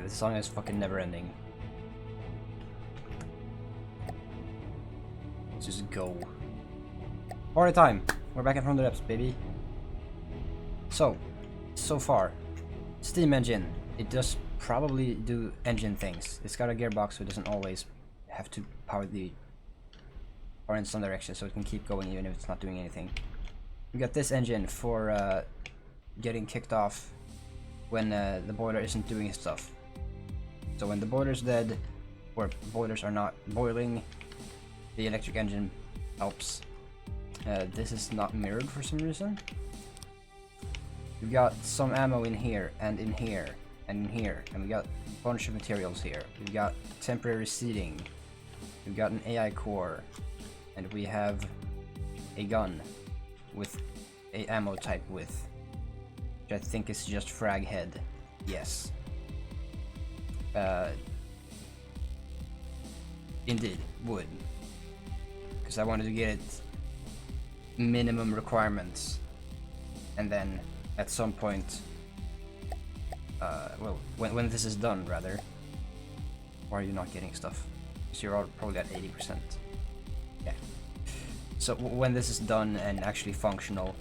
this song is fucking never ending. Let's just go. Party time! We're back in front of the depths, baby. So far, Steam Engine. It does probably do engine things. It's got a gearbox, so it doesn't always have to power the or in some direction, so it can keep going even if it's not doing anything. We got this engine for getting kicked off when the boiler isn't doing stuff. So when the boiler's dead, or boilers are not boiling, the electric engine helps. This is not mirrored for some reason. We've got some ammo in here, and in here, and in here, and we got a bunch of materials here. We've got temporary seating. We've got an AI core, and we have a gun with a ammo type width, which I think is just frag head. Yes. Indeed, would. Because I wanted to get it minimum requirements, and then at some point, well, when this is done, rather. Why are you not getting stuff? Because you're all probably at 80%. Yeah. So when this is done and actually functional,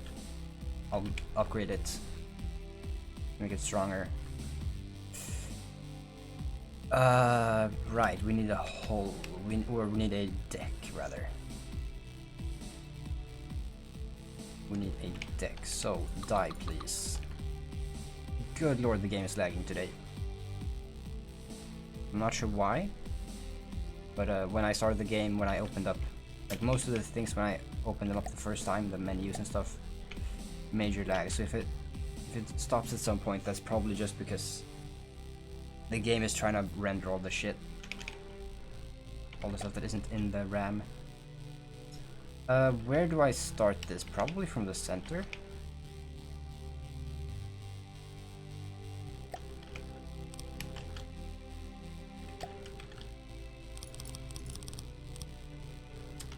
I'll upgrade it, make it stronger. Right, we need a whole, we need a deck, rather. We need a deck, so die, please. Good lord, the game is lagging today. I'm not sure why, but when I started the game, when I opened up, like most of the things when I opened them up the first time, the menus and stuff, major lag. So if it stops at some point, that's probably just because the game is trying to render all the shit, all the stuff that isn't in the RAM. Where do I start this? Probably from the center.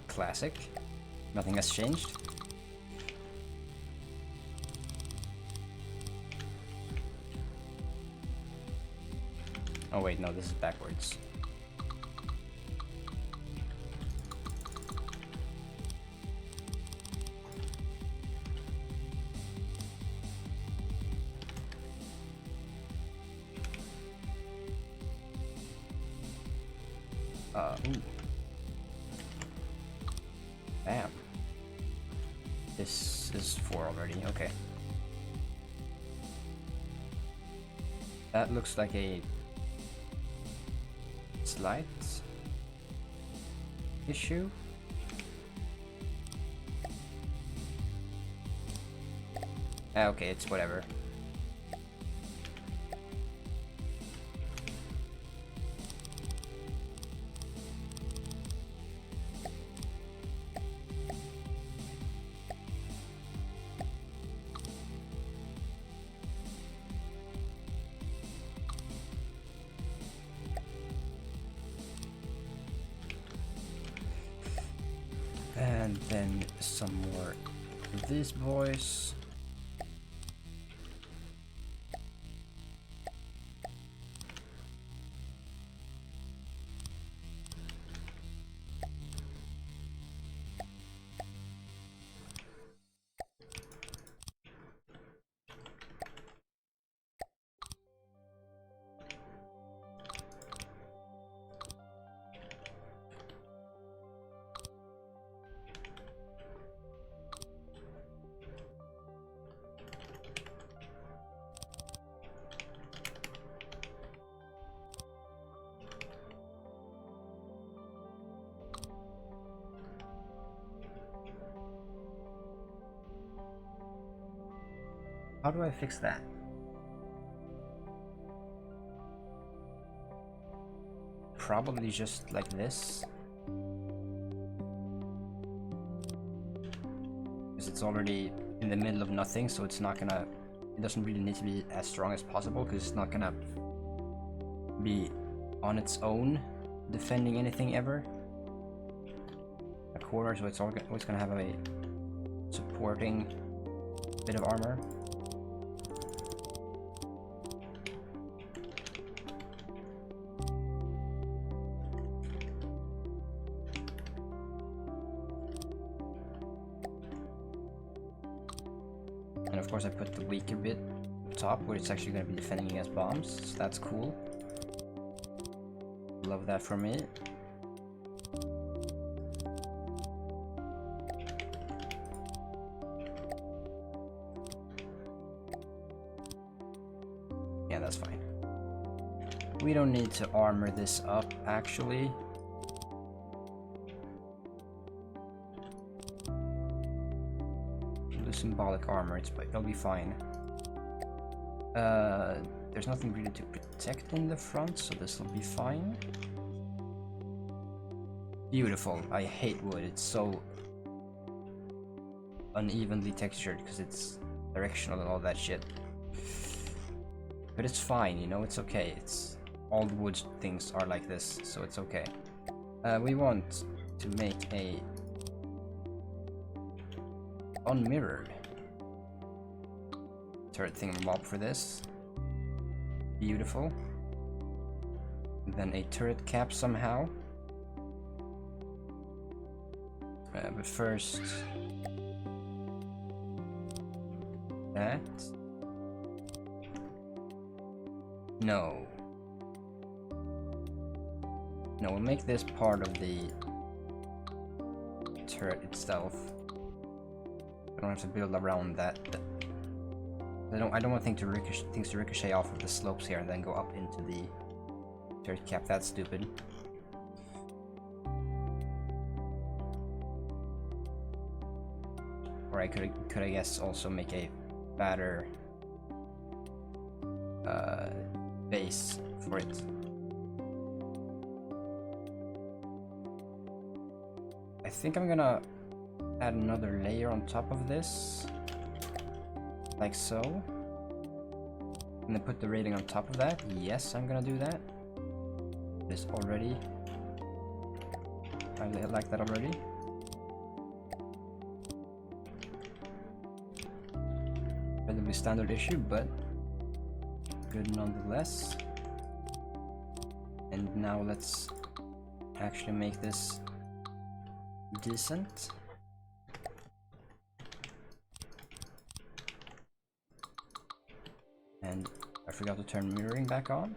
Classic. Nothing has changed. Oh wait, no, this is backwards. Ooh. Bam. This is 4 already, okay. That looks like a slight issue. Okay, it's whatever. And then some more of these boys. How do I fix that? Probably just like this. Because it's already in the middle of nothing, so it's not gonna... It doesn't really need to be as strong as possible, because it's not gonna be on its own defending anything ever. A corner, so it's always gonna have a supporting bit of armor. And of course I put the weaker bit top where it's actually going to be defending against bombs, so that's cool. Love that for me. Yeah, that's fine. We don't need to armor this up, actually. Do symbolic armor, it'll be fine. There's nothing really to protect in the front, so this will be fine. Beautiful. I hate wood. It's so unevenly textured because it's directional and all that shit. But it's fine, you know, it's okay. It's all the wood things are like this, so it's okay. We want to make a unmirrored turret thingamabob for this. Beautiful. And then a turret cap somehow. But first, that. No. No, we'll make this part of the turret itself. I don't have to build around that. I don't want things to ricochet off of the slopes here and then go up into the turret cap. That's stupid. Or I could I guess also make a fatter base for it. I think I'm gonna add another layer on top of this, like so, and then put the rating on top of that. Yes, I'm gonna do that. This already. I like that already. Relatively standard issue, but good nonetheless. And now let's actually make this decent. And I forgot to turn mirroring back on.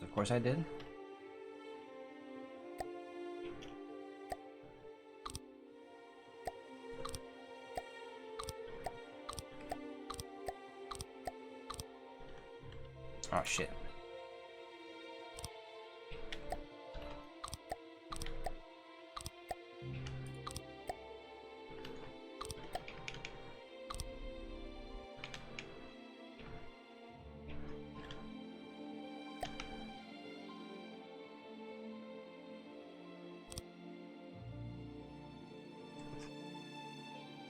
Of course I did. Oh shit.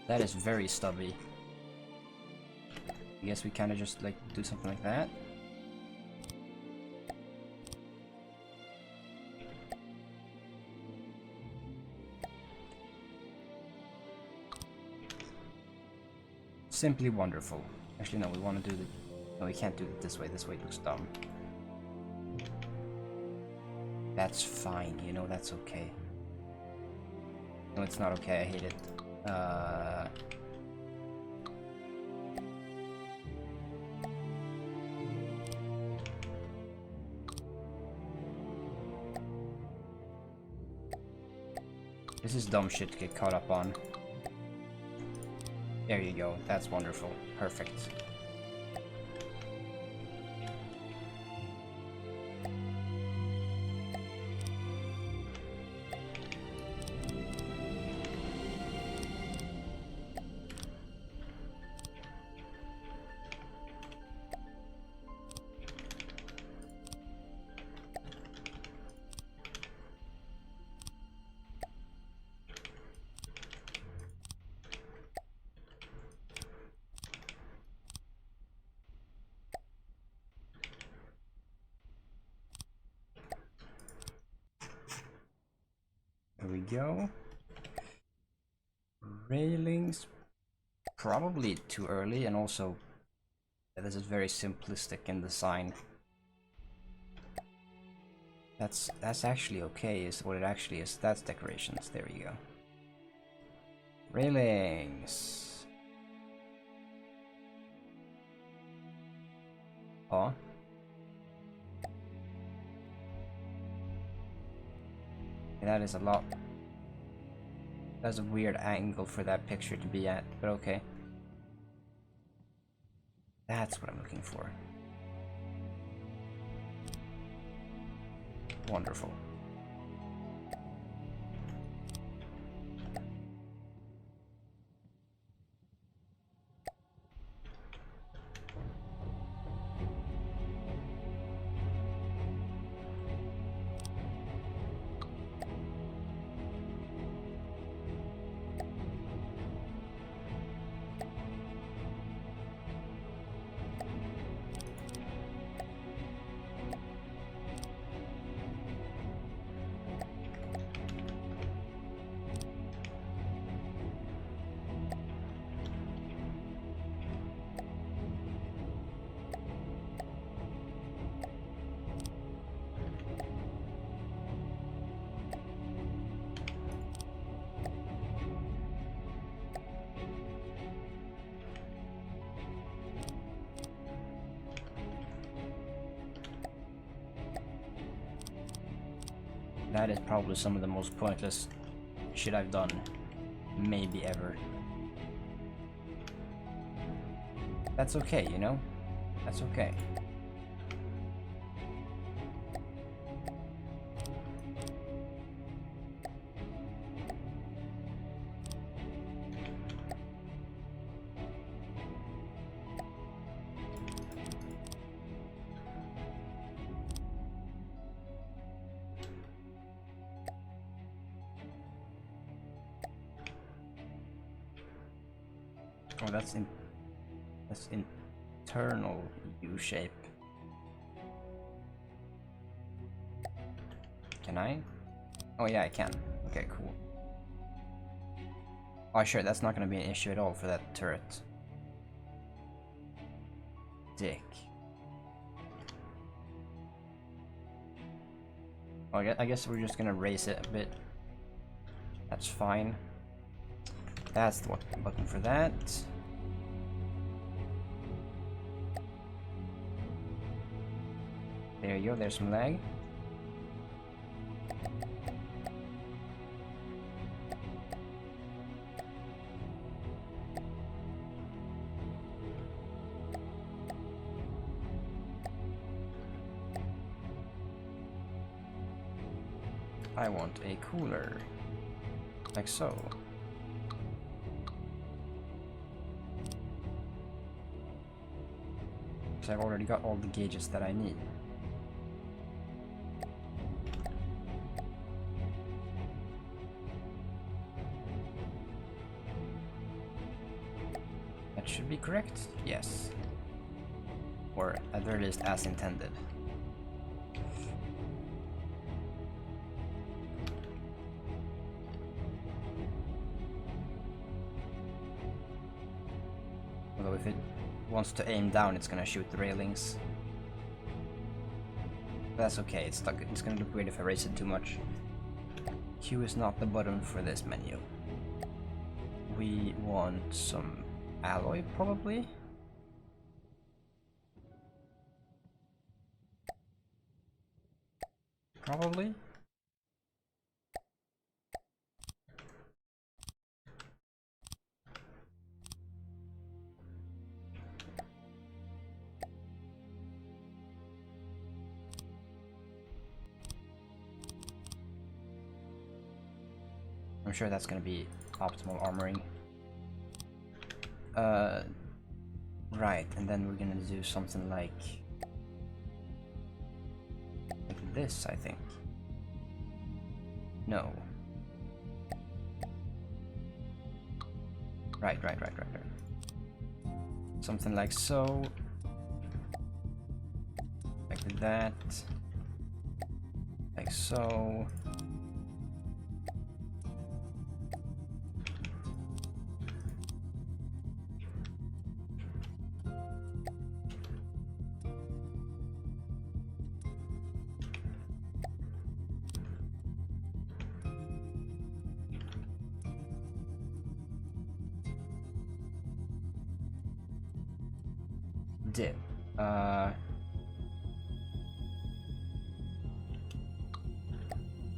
That is very stubby. I guess we kind of just like do something like that. Simply wonderful. Actually, no, we want to do the... No, we can't do it this way. This way looks dumb. That's fine, you know, that's okay. No, it's not okay, I hate it. This is dumb shit to get caught up on. There you go, that's wonderful. Perfect. There we go. Railings, probably too early, and also this is very simplistic in design. That's actually okay, is what it actually is. That's decorations. There you go. Railings. Oh. That is a lot. That's a weird angle for that picture to be at, but okay. That's what I'm looking for. Wonderful. That is probably some of the most pointless shit I've done, maybe ever. That's okay, you know? That's okay. Oh, that's internal U-shape. Can I? Oh yeah, I can. Okay, cool. Oh sure, that's not gonna be an issue at all for that turret. Dick. Oh, I guess we're just gonna raise it a bit. That's fine. That's the button for that. There you go, there's some lag. I want a cooler. Like so. Because I've already got all the gauges that I need. That should be correct? Yes. Or at the very least as intended. Although if it wants to aim down, it's gonna shoot the railings. But that's okay, it's gonna look weird if I raise it too much. Q is not the button for this menu. We want some alloy, probably? Probably? I'm sure that's gonna be optimal armoring. Right, and then we're gonna do something like this, I think. No. Right. Something like so. Like that. Like so. Dip.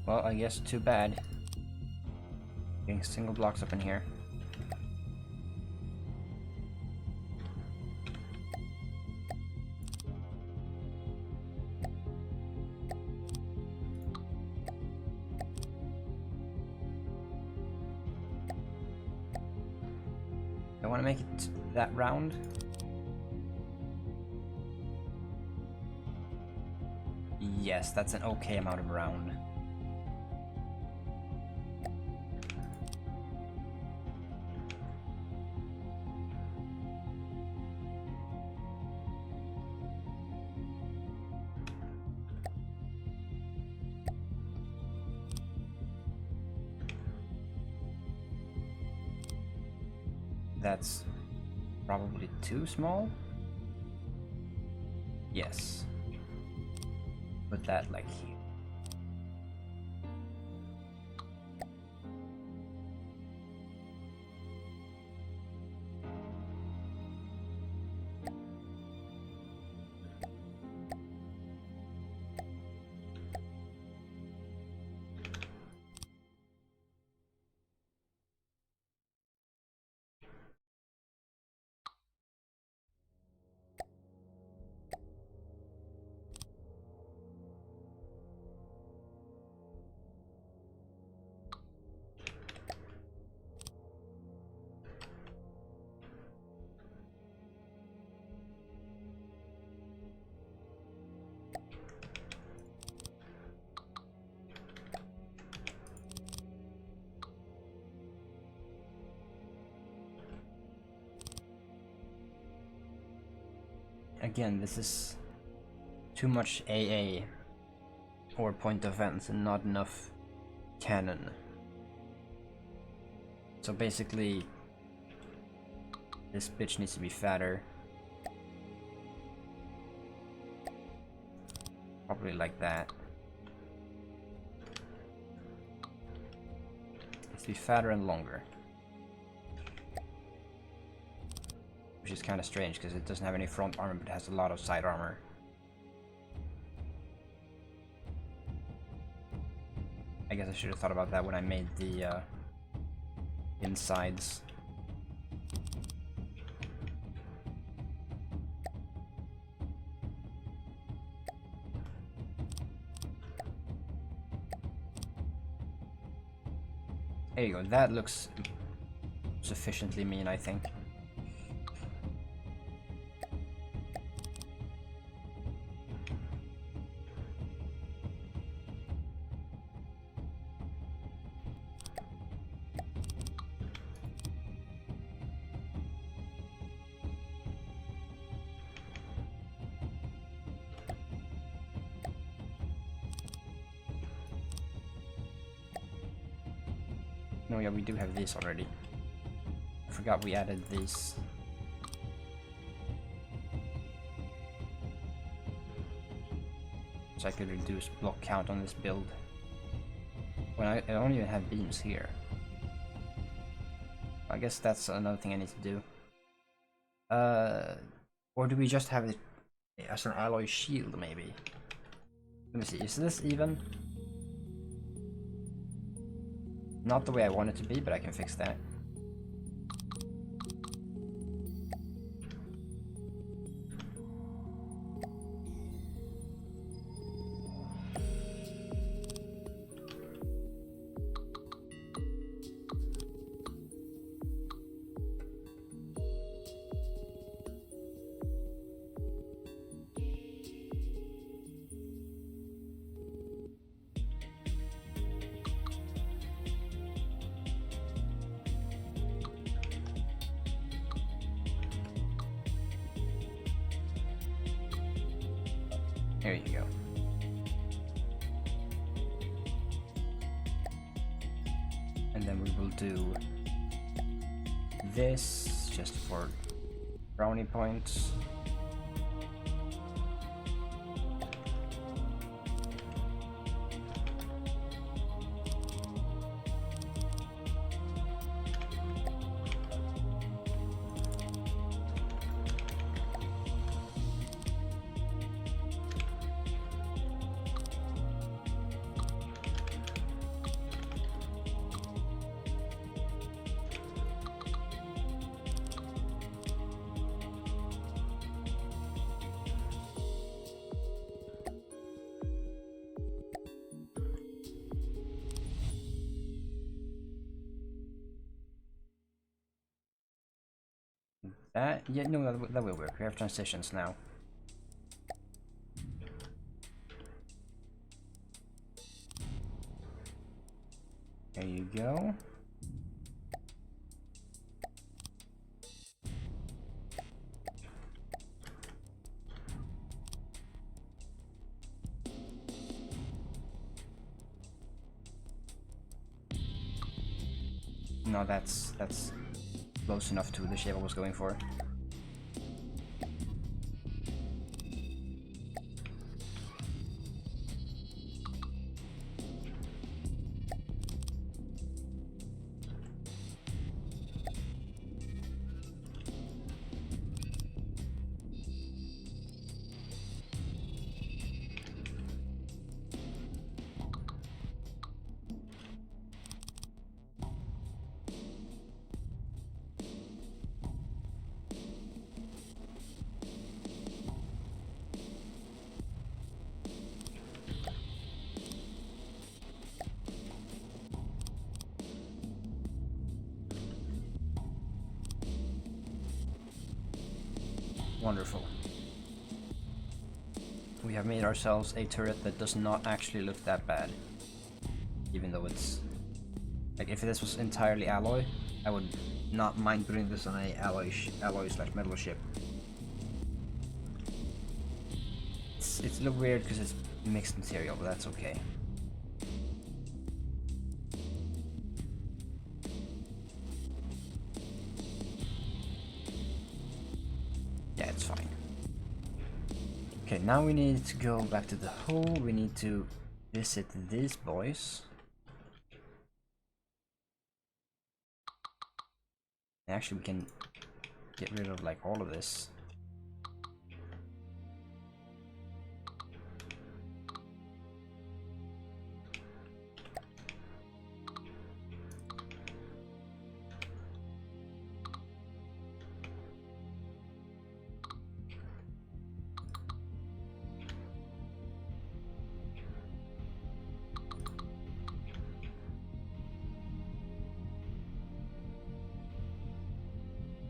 Well, I guess too bad. Getting single blocks up in here. I want to make it that round. Yes, that's an okay amount of round. That's probably too small. Yes. Put that like here. Again, this is too much AA or point defense and not enough cannon. So basically, this bitch needs to be fatter. Probably like that. Needs to be fatter and longer. Which is kind of strange because it doesn't have any front armor but it has a lot of side armor. I guess I should have thought about that when I made the insides. There you go, that looks sufficiently mean, I think. No, yeah, we do have these already. I forgot we added these. So I could reduce block count on this build. When I don't even have beams here. I guess that's another thing I need to do. Or do we just have it as an alloy shield, maybe? Let me see, is this even? Not the way I want it to be, but I can fix that. There you go. And then we will do this just for brownie points. that. Yeah, no, that will work. We have transitions now. There you go. No, that's close enough to the shape I was going for. Wonderful. We have made ourselves a turret that does not actually look that bad. Even though it's... like, if this was entirely alloy, I would not mind putting this on a alloy/metal ship. It's a little weird because it's mixed material, but that's okay. Yeah, it's fine. Okay, now we need to go back to the hole. We need to visit these boys. Actually, we can get rid of like all of this.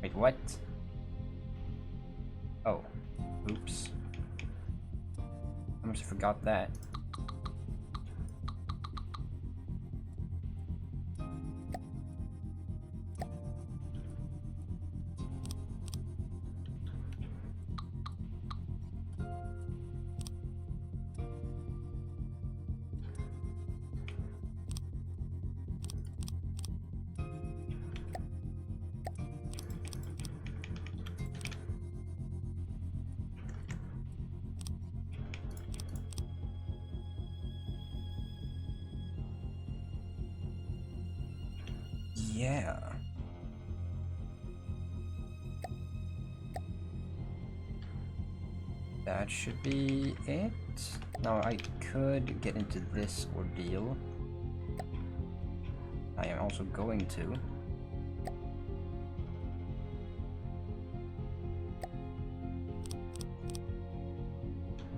Wait, what? Oh, oops. I must have forgot that. Yeah. That should be it. Now I could get into this ordeal. I am also going to.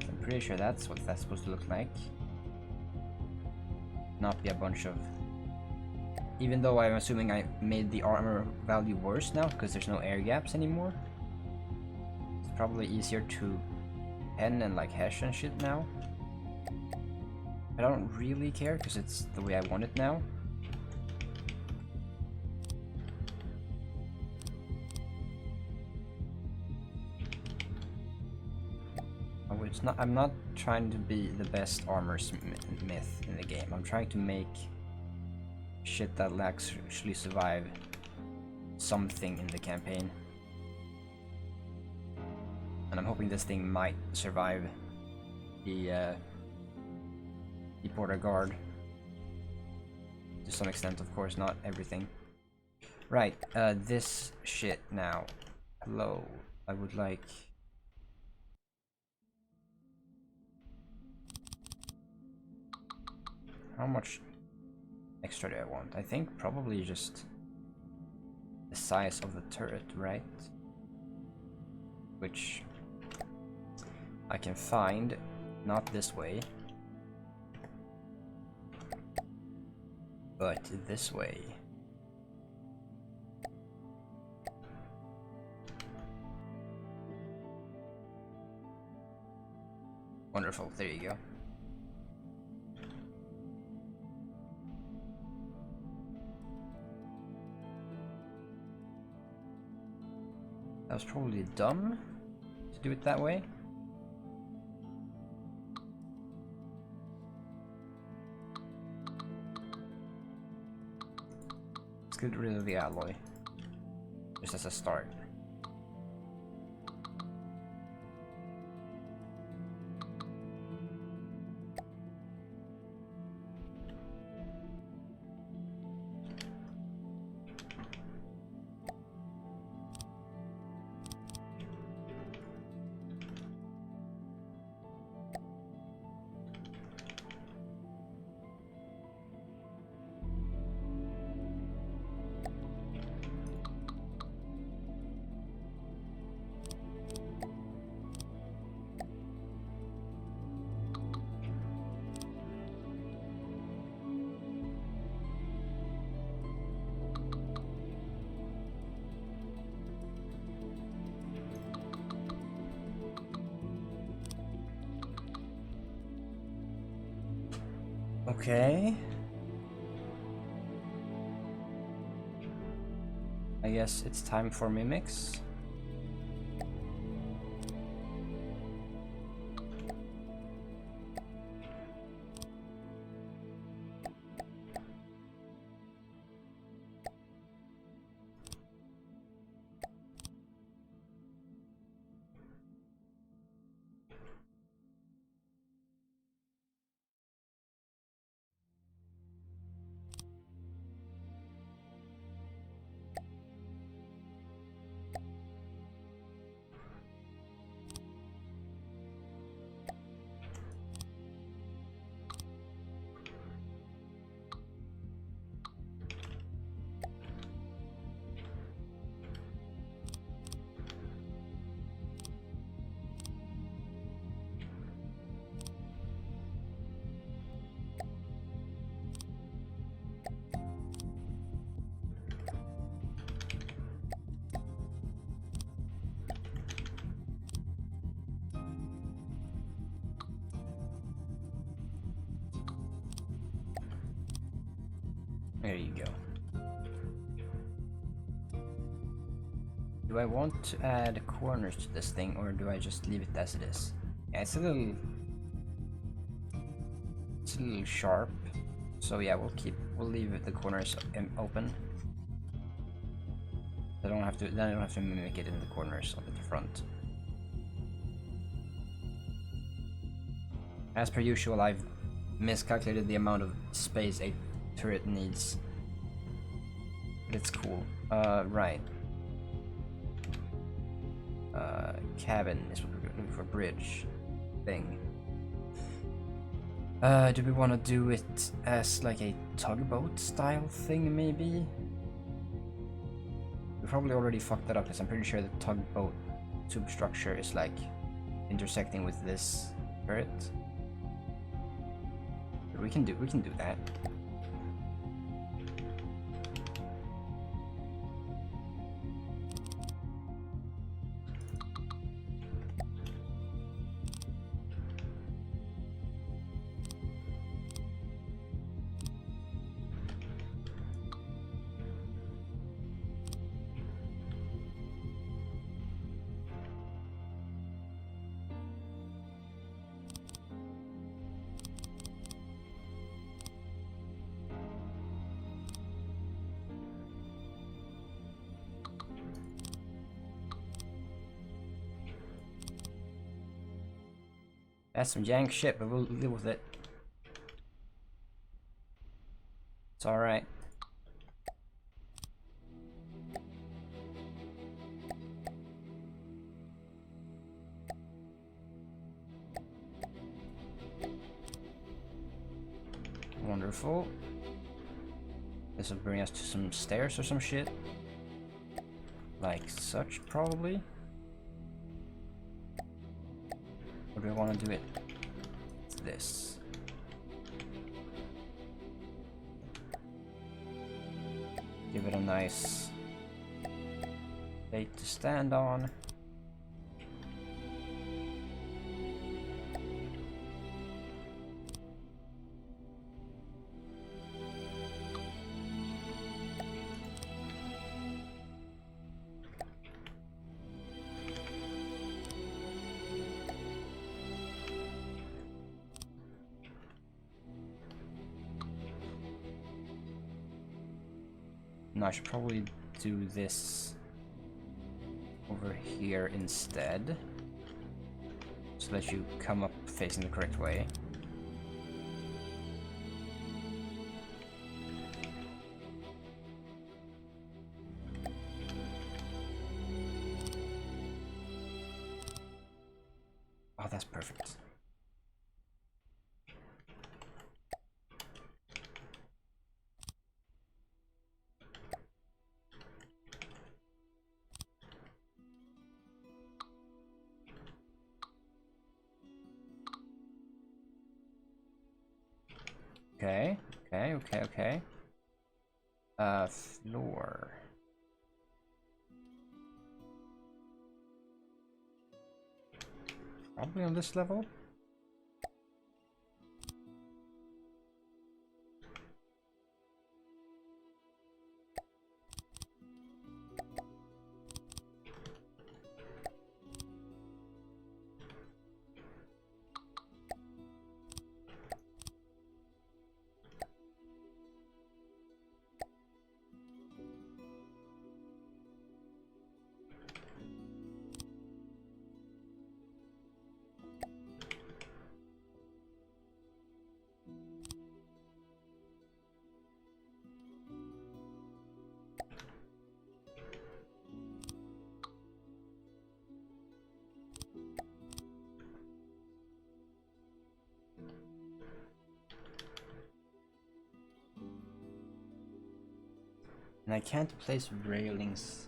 I'm pretty sure that's what that's supposed to look like. Not be a bunch of... even though I'm assuming I made the armor value worse now because there's no air gaps anymore. It's probably easier to pen and like hash and shit now. I don't really care because it's the way I want it now. Oh, it's not, I'm not trying to be the best armor smith in the game. I'm trying to make shit that'll actually survive something in the campaign. And I'm hoping this thing might survive the Porter Guard. To some extent, of course, not everything. Right, this shit now. Hello, I would like... how much extra do I want? I think probably just the size of the turret, right? Which I can find not this way, but this way. Wonderful, there you go. That was probably dumb to do it that way. Let's get rid of the alloy, just as a start. Okay. I guess it's time for mimics. There you go. Do I want to add corners to this thing, or do I just leave it as it is? Yeah, it's a little sharp. So yeah, we'll leave the corners open. Then I don't have to mimic it in the corners of the front. As per usual, I've miscalculated the amount of space a turret needs. But it's cool. Right. Cabin is what we're looking for. Bridge thing. Do we want to do it as like a tugboat style thing, maybe? We probably already fucked that up because I'm pretty sure the tugboat substructure is like intersecting with this turret. But we can do that. That's some jank shit, but we'll deal with it. It's alright. Wonderful. This will bring us to some stairs or some shit. Like such, probably. Or do I want to do it? It's this. Give it a nice plate to stand on. No, I should probably do this over here instead, so that you come up facing the correct way. Oh, that's perfect. Okay, okay. Floor. Probably on this level. And I can't place railings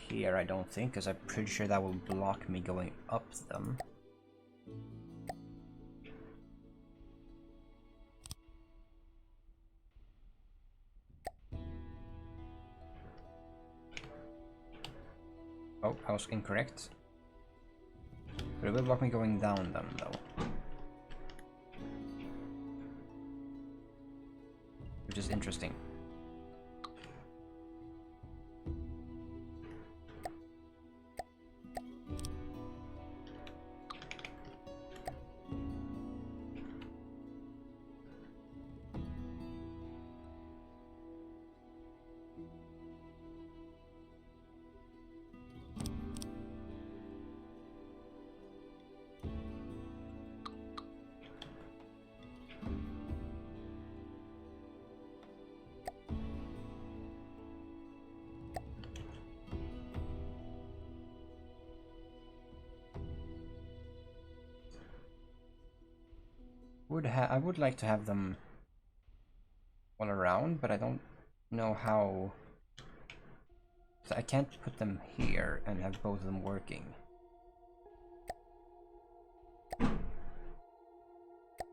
here, I don't think, because I'm pretty sure that will block me going up them. Oh, I was incorrect. But it will block me going down them, though. Which is interesting. I would like to have them all around, but I don't know how. So I can't put them here and have both of them working. And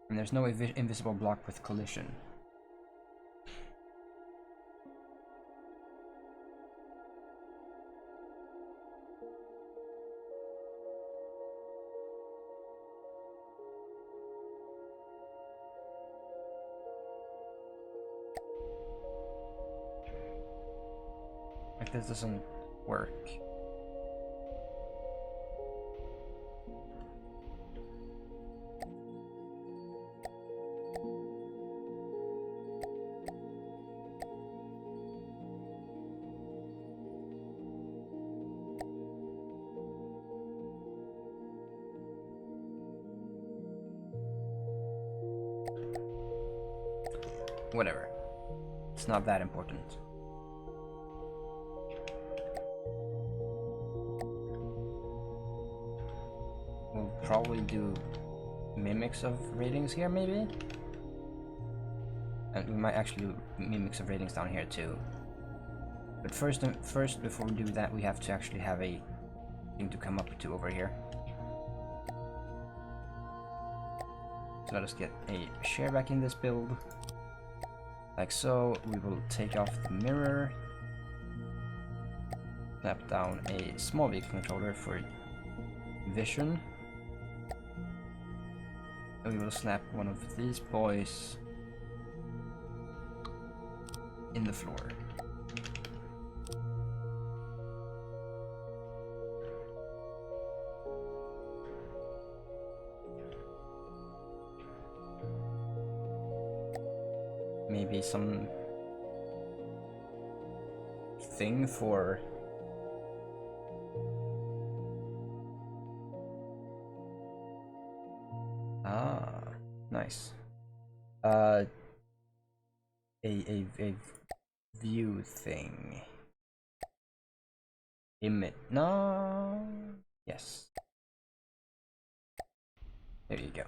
there's no invisible block with collision. Like, this doesn't work. Whatever. It's not that important. We'll probably do mimics of ratings here, maybe? And we might actually do mimics of ratings down here too. But first, before we do that, we have to actually have a thing to come up to over here. So let us get a share back in this build. Like so. We will take off the mirror. Snap down a small vehicle controller for vision. And we will slap one of these boys in the floor. Maybe some thing for... Ah, nice. A view thing. Emit. No. Yes. There you go.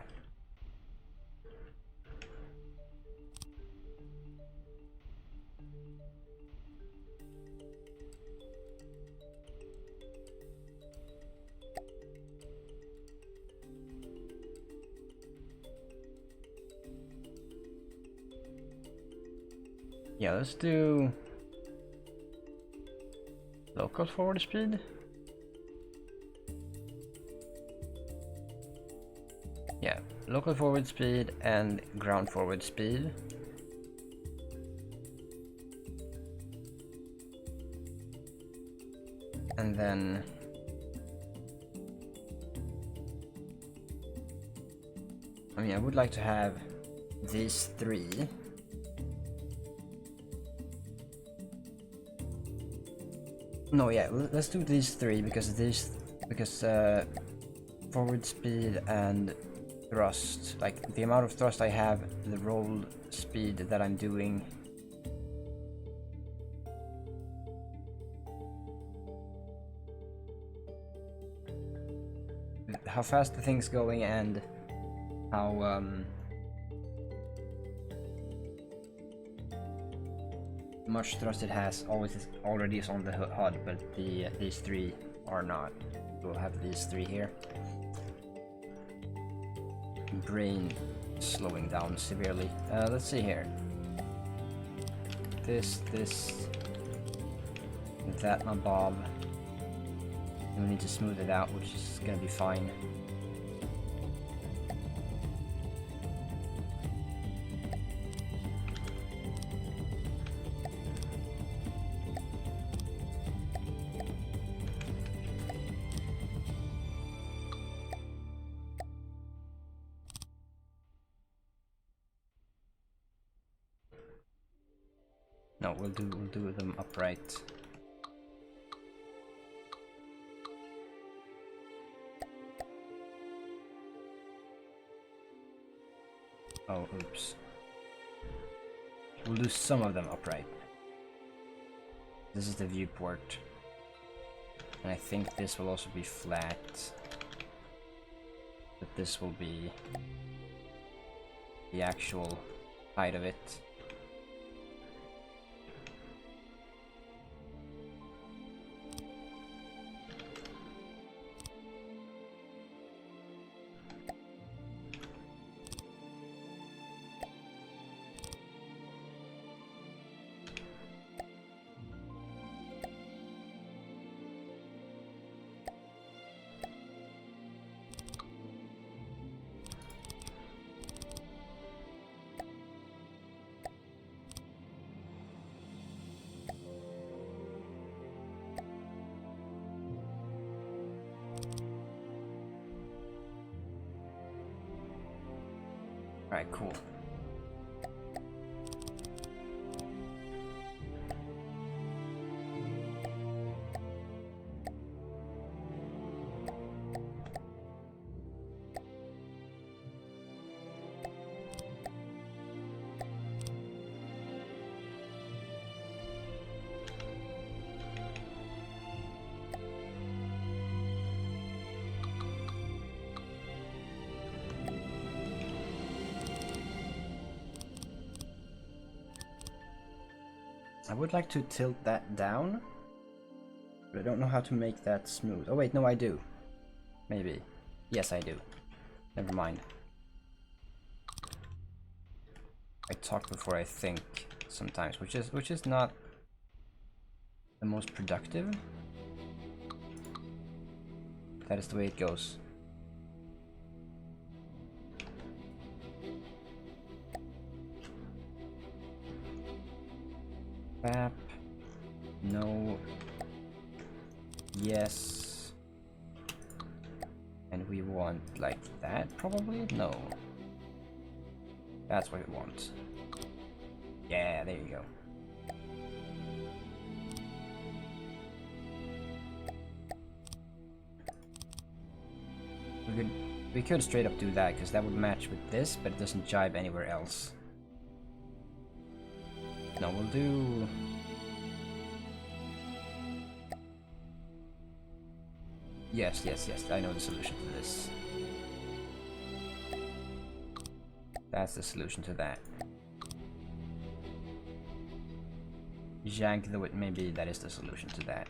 Yeah, let's do local forward speed. Yeah, local forward speed and ground forward speed. And then I mean, I would like to have these three. No, yeah, let's do these three because forward speed and thrust, like the amount of thrust I have, the roll speed that I'm doing. How fast the thing's going and how much thrust it has already is on the HUD, but these three are not. We'll have these three here. Brain slowing down severely. Let's see here. This, that nabob. And we need to smooth it out, which is gonna be fine. No, we'll do them upright. Oh, oops. We'll do some of them upright. This is the viewport. And I think this will also be flat. But this will be the actual height of it. Alright, cool. I would like to tilt that down, but I don't know how to make that smooth. Oh wait, no, I do. Maybe. Yes, I do. Never mind. I talk before I think sometimes, which is not the most productive. That is the way it goes. Bap. No. Yes. And we want like that, probably? No. That's what we want. Yeah, there you go. we could straight up do that, because that would match with this, but it doesn't jibe anywhere else. No, we'll do... Yes, I know the solution to this. That's the solution to that. Jank, though it may be, that is the solution to that.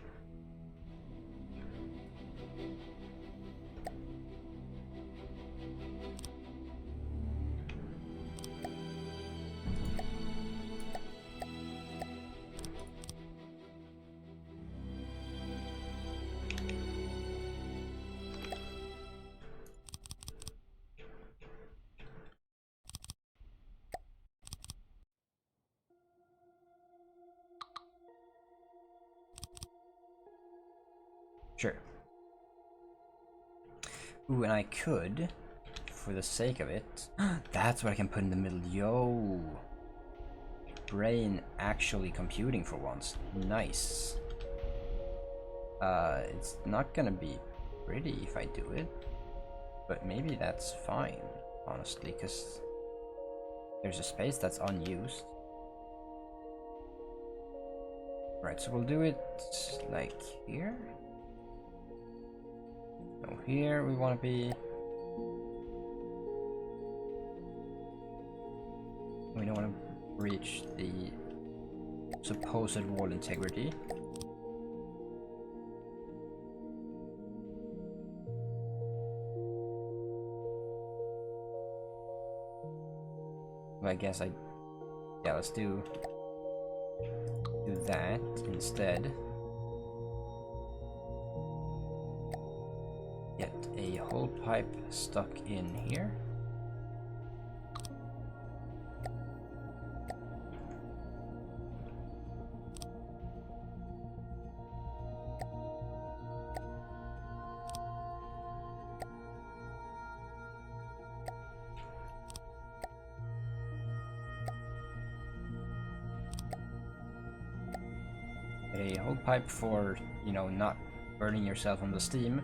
Sure. Ooh, and I could, for the sake of it... That's what I can put in the middle. Yo! Brain actually computing for once. Nice. It's not gonna be pretty if I do it. But maybe that's fine, honestly, because there's a space that's unused. Right, so we'll do it like here. No, here we want to be. We don't want to breach the supposed wall integrity. Well, I guess yeah, let's do that instead. Get a whole pipe stuck in here. A whole pipe for, you know, not burning yourself on the steam.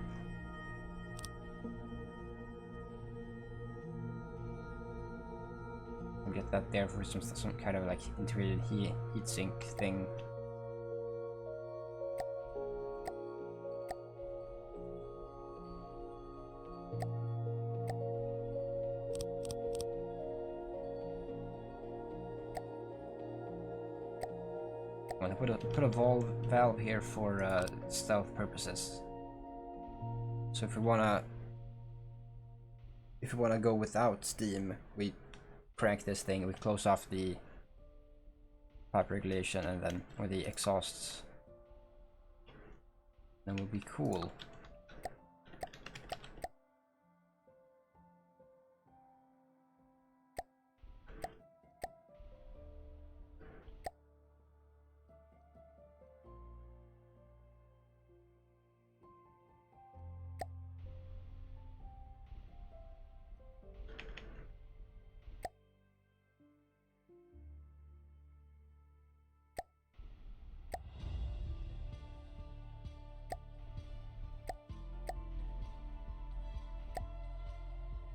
We'll get that there for some kind of like integrated heat sink thing. I'm gonna put a valve here for stealth purposes. So if we wanna go without steam, we crank this thing, we close off the pipe regulation and then or the exhausts. Then we'll be cool.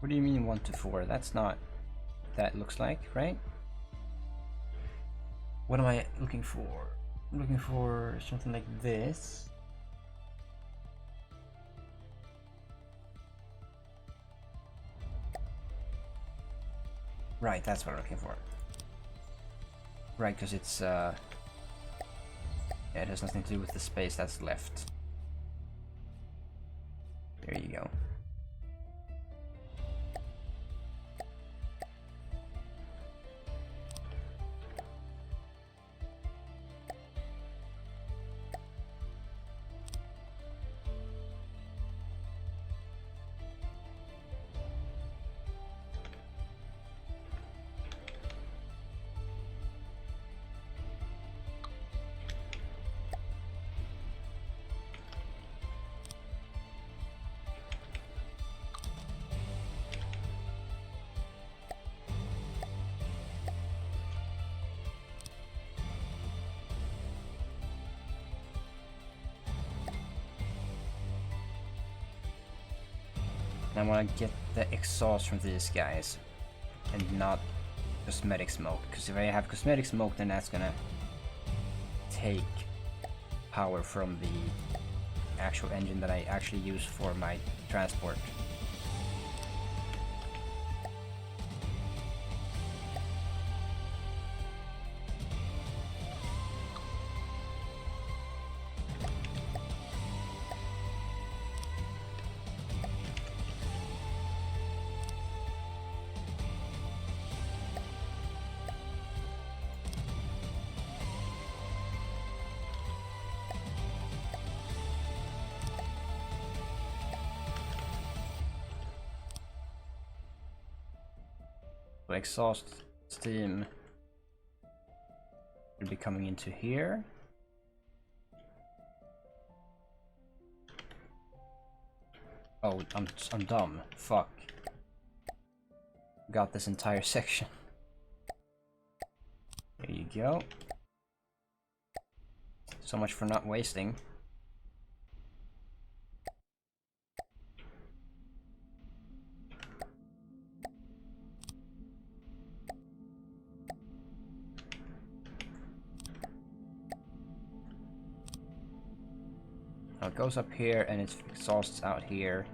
What do you mean 1 to 4? That's not what that looks like, right? What am I looking for? I'm looking for something like this. Right, that's what I'm looking for. Right, because it's yeah, it has nothing to do with the space that's left. There you go. I want to get the exhaust from these guys and not cosmetic smoke, because if I have cosmetic smoke, then that's gonna take power from the actual engine that I actually use for my transport. So exhaust steam will be coming into here. Oh, I'm dumb. Fuck. Got this entire section. There you go. So much for not wasting. Now it goes up here and it exhausts out here.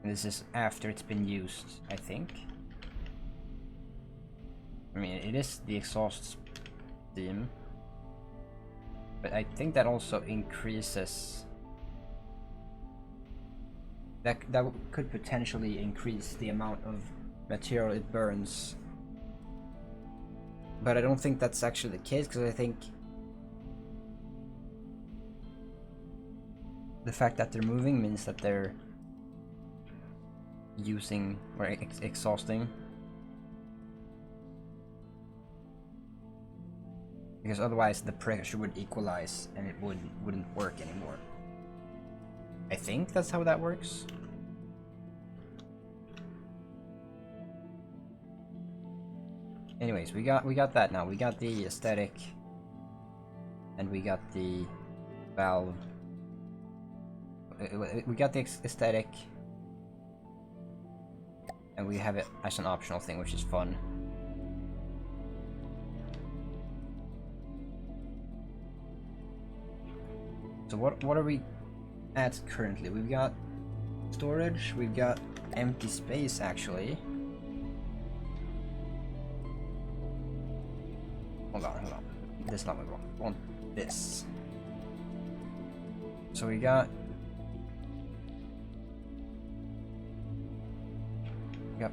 And this is after it's been used, I think. I mean, it is the exhaust steam. But I think that also increases... That could potentially increase the amount of material it burns. But I don't think that's actually the case, because I think the fact that they're moving means that they're using or exhausting. Because otherwise the pressure would equalize and it wouldn't work anymore. I think that's how that works. Anyways, we got that now. We got the aesthetic and we got the valve. We got the aesthetic and we have it as an optional thing, which is fun. So what are we at currently? We've got storage, we've got empty space actually. Hold on. This is not what we want. We want this. So we got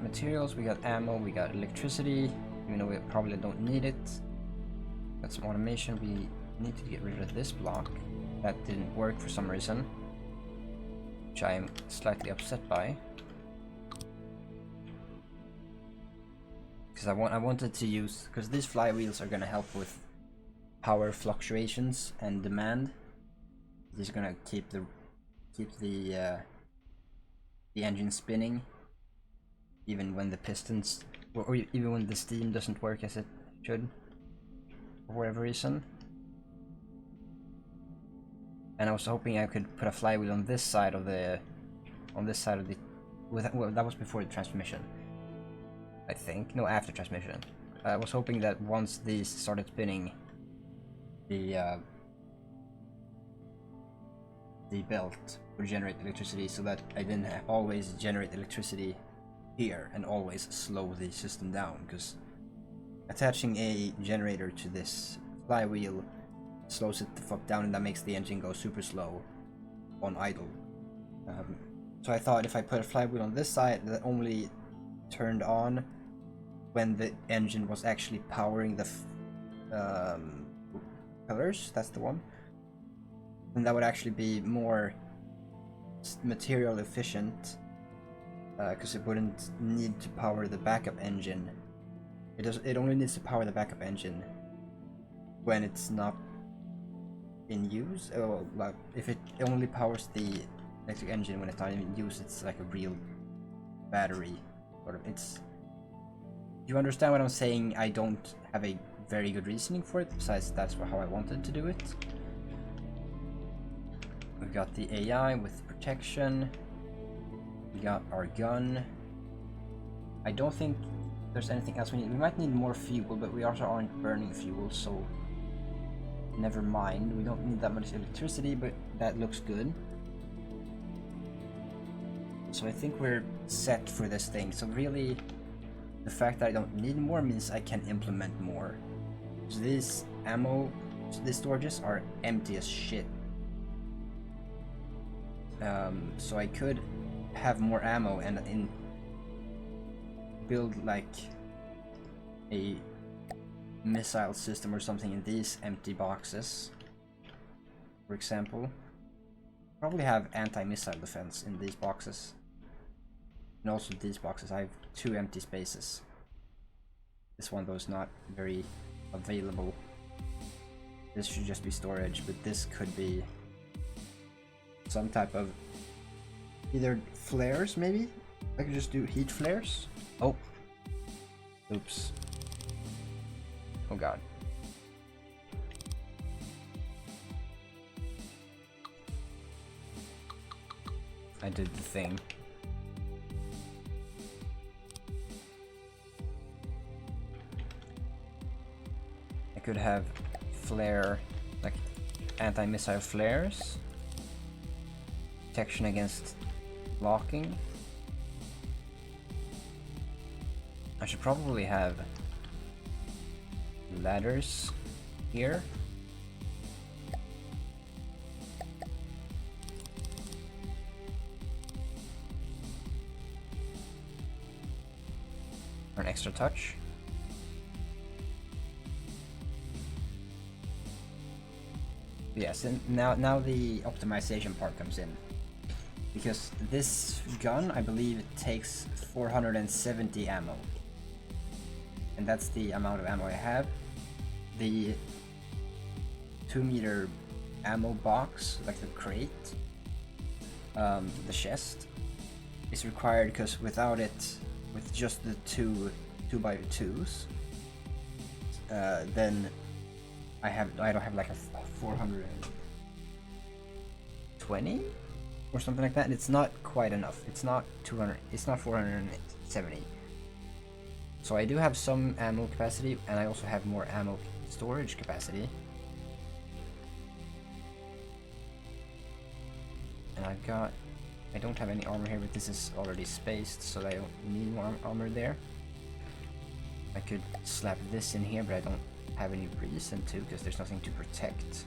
materials, we got ammo, we got electricity, even though we probably don't need it. Got some automation. We need to get rid of this block. That didn't work for some reason, which I am slightly upset by. Because I wanted to use, because these flywheels are gonna help with power fluctuations and demand. These are gonna keep the engine spinning, even when the pistons, or even when the steam doesn't work as it should, for whatever reason. And I was hoping I could put a flywheel on this side of the, well, that was before the transmission, I think. No, after transmission. I was hoping that once these started spinning, the belt would generate electricity, so that I didn't always generate electricity here and always slow the system down, because attaching a generator to this flywheel slows it the fuck down, and that makes the engine go super slow on idle. So I thought if I put a flywheel on this side that only turned on when the engine was actually powering the pillars, that's the one, then that would actually be more material efficient, because it wouldn't need to power the backup engine. It only needs to power the backup engine when it's not in use. Oh, like if it only powers the electric engine when it's not in use, it's like a real battery sort of. It's, you understand what I'm saying? I don't have a very good reasoning for it, besides that's how I wanted to do it. We've got the AI with protection. We got our gun. I don't think there's anything else we need. We might need more fuel, but we also aren't burning fuel, so never mind. We don't need that much electricity, but that looks good. So I think we're set for this thing. So really, the fact that I don't need more means I can implement more. So these ammo, these storages are empty as shit. So I could have more ammo and build like a missile system or something in these empty boxes. For example, probably have anti-missile defense in these boxes. And also these boxes, I have 2 empty spaces. This one though is not very available. This should just be storage, but this could be some type of either flares maybe? I could just do heat flares. Oh. Oops. Oh god. I did the thing. I could have flare, like anti-missile flares. Protection against blocking. I should probably have ladders here. For an extra touch. Yes, and now the optimization part comes in. Because this gun, I believe, takes 470 ammo. And that's the amount of ammo I have. The 2-meter ammo box, like the crate, the chest, is required because without it, with just the 2x2s, then I don't have like a 420 or something like that, and it's not quite enough. It's not 200. It's not 470. So I do have some ammo capacity, and I also have more ammo storage capacity. And I don't have any armor here, but this is already spaced, so I don't need more armor there. I could slap this in here, but I don't have any reason to, because there's nothing to protect.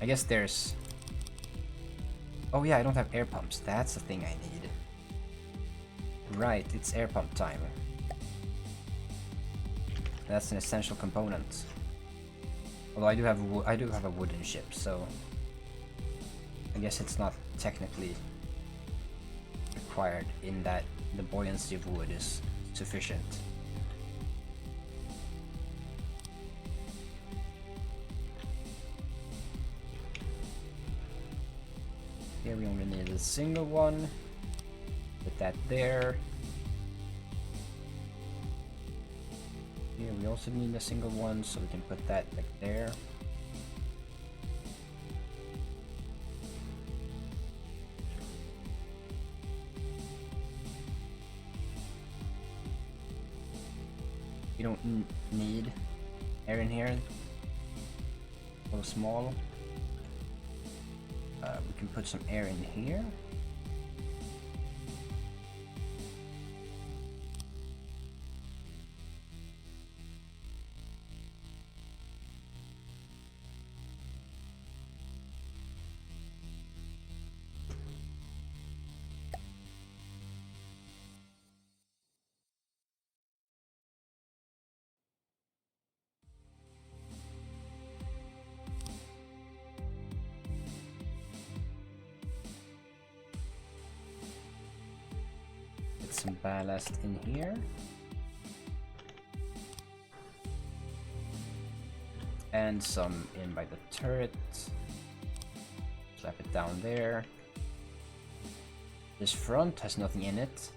I guess there's... Oh yeah, I don't have air pumps. That's the thing I need. Right, it's air pump time. That's an essential component. Although I do have a wooden ship, so I guess it's not technically required in that the buoyancy of wood is sufficient. Here we only need a single one. Put that there. Here we also need a single one, so we can put that like there. You don't need air in here. A little small. We can put some air in here. Some ballast in here. And some in by the turret. Slap it down there. This front has nothing in it.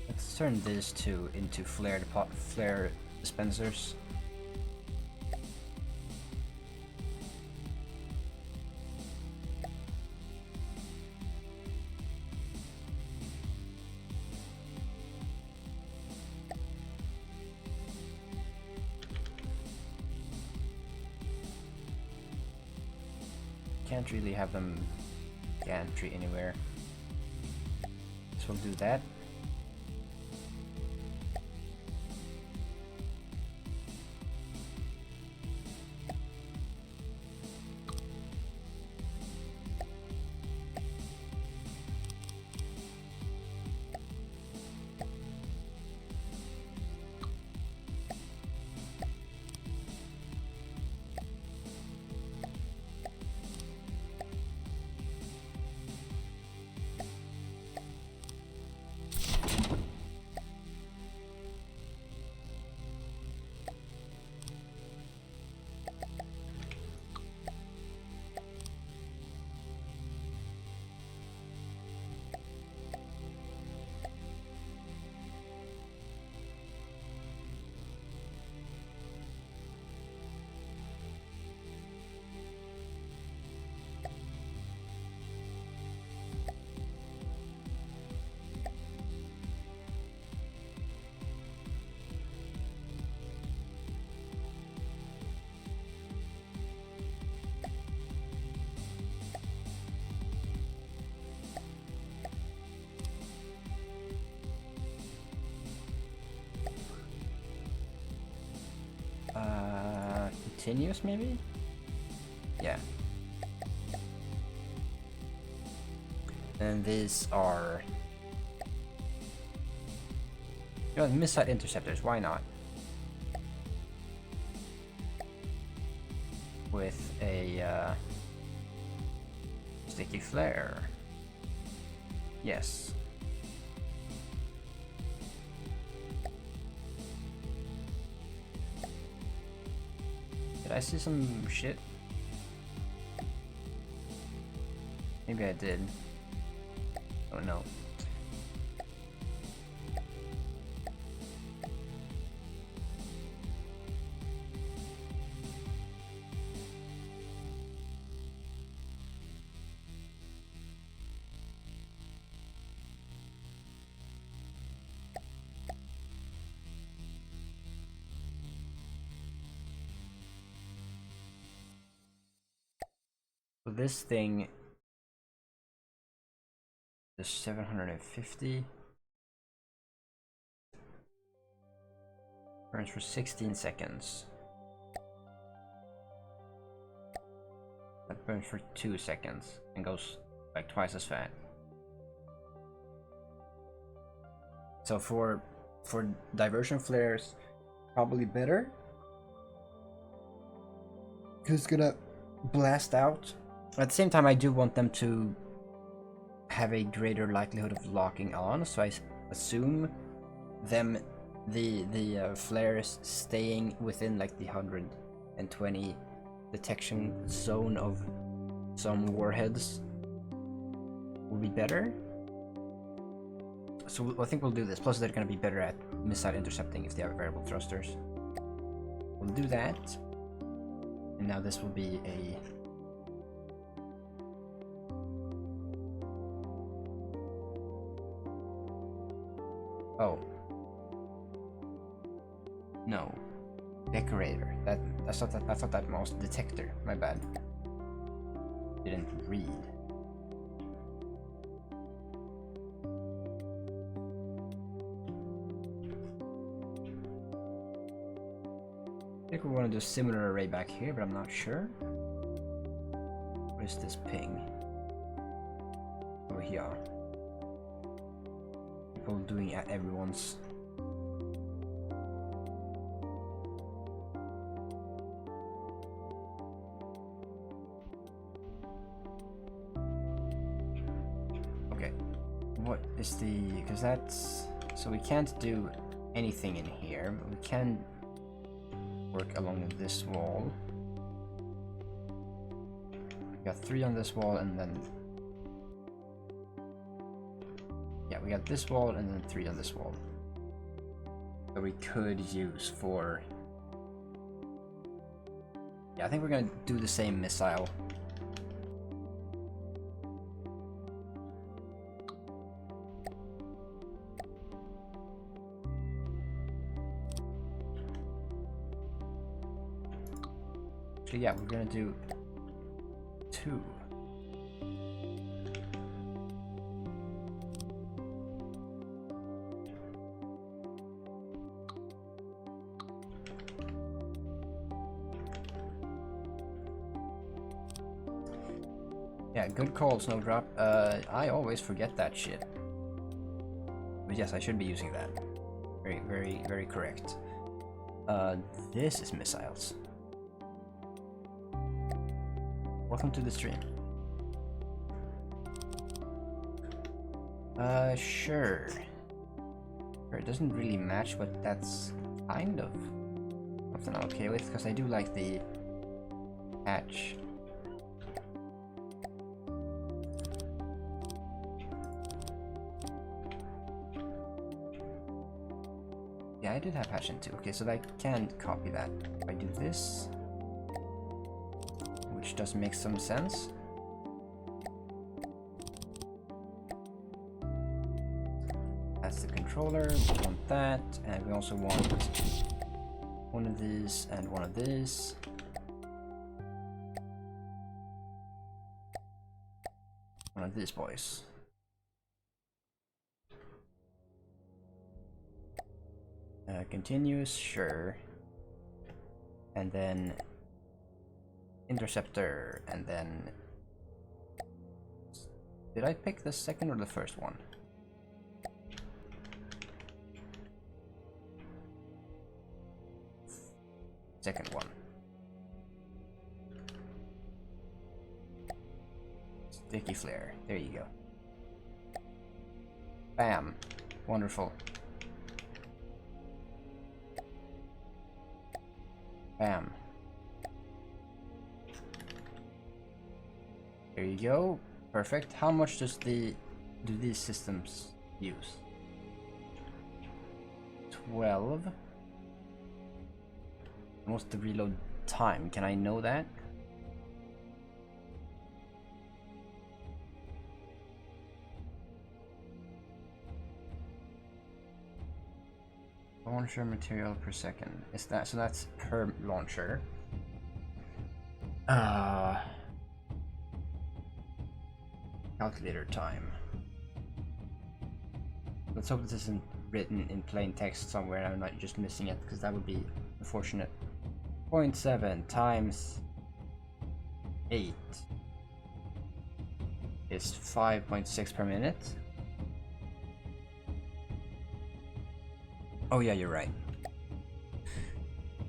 Let's turn these two into flare dispensers. Can't really have them gantry anywhere. So we'll do that. Continuous maybe? Yeah. And these are, you know, missile interceptors, why not? With a sticky flare. Yes. Did I see some shit? Maybe I did. Oh no. So this thing is 750. Burns for 16 seconds. That burns for 2 seconds and goes like twice as fast. So for diversion flares, probably better, because it's gonna blast out. At the same time, I do want them to have a greater likelihood of locking on, so I assume them the flares staying within like the 120 detection zone of some warheads will be better. So I think we'll do this. Plus they're going to be better at missile intercepting if they have variable thrusters. We'll do that. And now this will be a... Oh. No. Decorator. I thought that was detector. My bad. Didn't read. I think we want to do a similar array back here, but I'm not sure. What is this ping? Over here. People doing at everyone's. Okay. What is the... because that's... so we can't do anything in here, but we can work along this wall. We got 3 on this wall, and then... yeah, we got this wall, and then 3 on this wall. that we could use for... Yeah, I think we're gonna do the same missile. Actually, yeah, we're gonna do 2. Yeah, good call, Snowdrop. I always forget that shit. But yes, I should be using that. Very, very, very correct. This is missiles. Welcome to the stream. Sure. It doesn't really match, but that's kind of something I'm okay with, because I do like the hatch. Yeah, I did have hatch in 2. Okay, so I can copy that. If I do this, which does make some sense. That's the controller, we want that, and we also want one of these and one of these. One of these boys. Continuous, sure. And then interceptor, and then... Did I pick the second or the first one? Second one. Sticky flare. There you go. Bam. Wonderful. Bam. There you go. Perfect. How much do these systems use? 12. What's the reload time? Can I know that? Launcher material per second. Is that so? That's per launcher. Calculator time. Let's hope this isn't written in plain text somewhere and I'm not just missing it, because that would be unfortunate. 0.7 times 8 is 5.6 per minute. Oh yeah, you're right.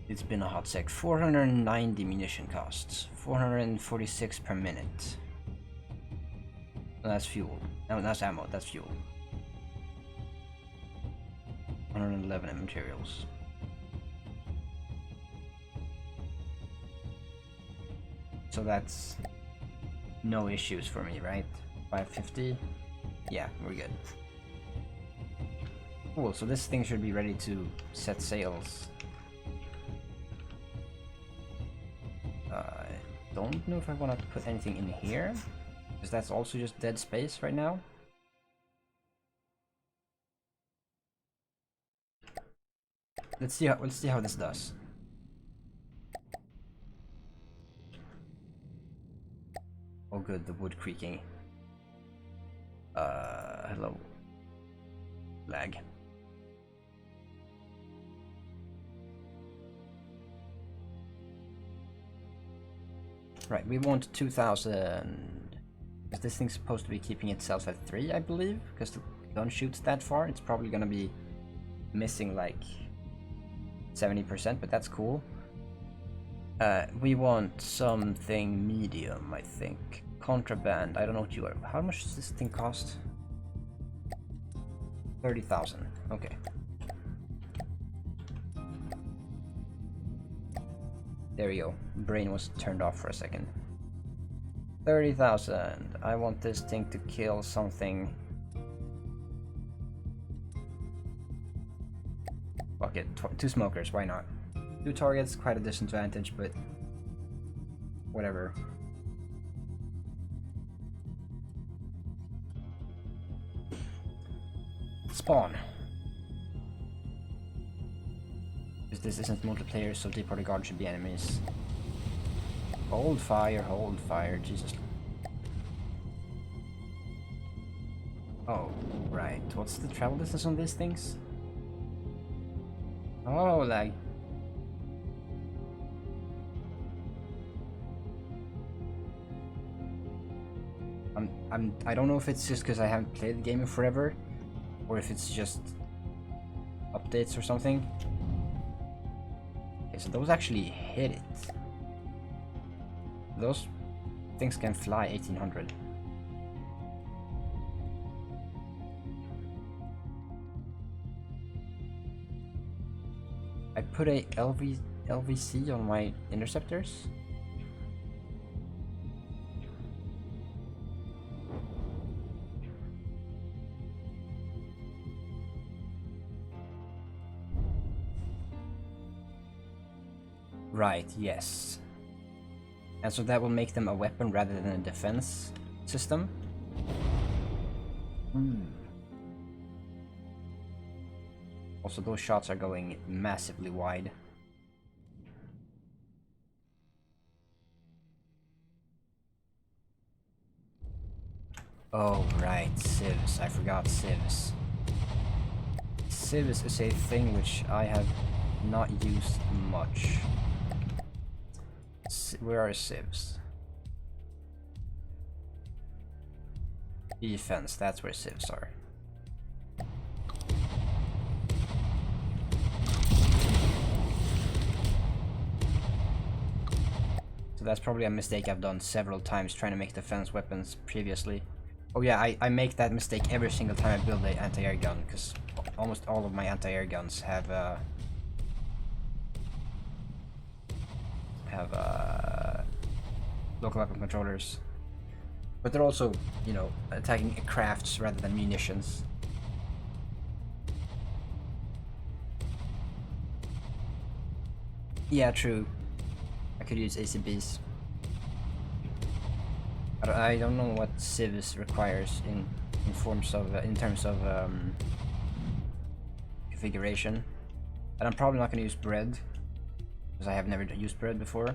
It's been a hot sec. 490 munition costs. 446 per minute. Oh, that's fuel. No, that's ammo. That's fuel. 111 in materials. So that's no issues for me, right? 550? Yeah, we're good. Cool, so this thing should be ready to set sails. I don't know if I want to put anything in here, because that's also just dead space right now. Let's see how this does. Oh good, the wood creaking. Hello. Lag. Right, we want 2000. Because this thing's supposed to be keeping itself at 3, I believe. Because the gun shoots that far, it's probably gonna be missing like 70%, but that's cool. We want something medium, I think. Contraband, I don't know what you are. How much does this thing cost? 30,000, okay. There we go. Brain was turned off for a second. 30,000. I want this thing to kill something. Fuck. Fuck it, 2 smokers, why not? 2 targets, quite a disadvantage, but whatever. Spawn. Because this isn't multiplayer, so Deep Water Guard should be enemies. Hold fire, Jesus. Oh, right. What's the travel distance on these things? Oh, lag. I don't know if it's just because I haven't played the game in forever, or if it's just updates or something. Okay, so those actually hit it. Those things can fly 1800. I put a LVC on my interceptors. Right, yes. And so that will make them a weapon rather than a defense system. Also, those shots are going massively wide. Oh, right, civs. I forgot civs. Civs is a thing which I have not used much. Where are civs? Defense, that's where civs are. So that's probably a mistake I've done several times trying to make defense weapons previously. Oh yeah, I make that mistake every single time I build an anti-air gun, because almost all of my anti-air guns have local weapon controllers. But they're also, you know, attacking crafts rather than munitions. Yeah, true. I could use ACBs. But I don't know what civs requires in terms of configuration. And I'm probably not going to use bread, because I have never used bread before.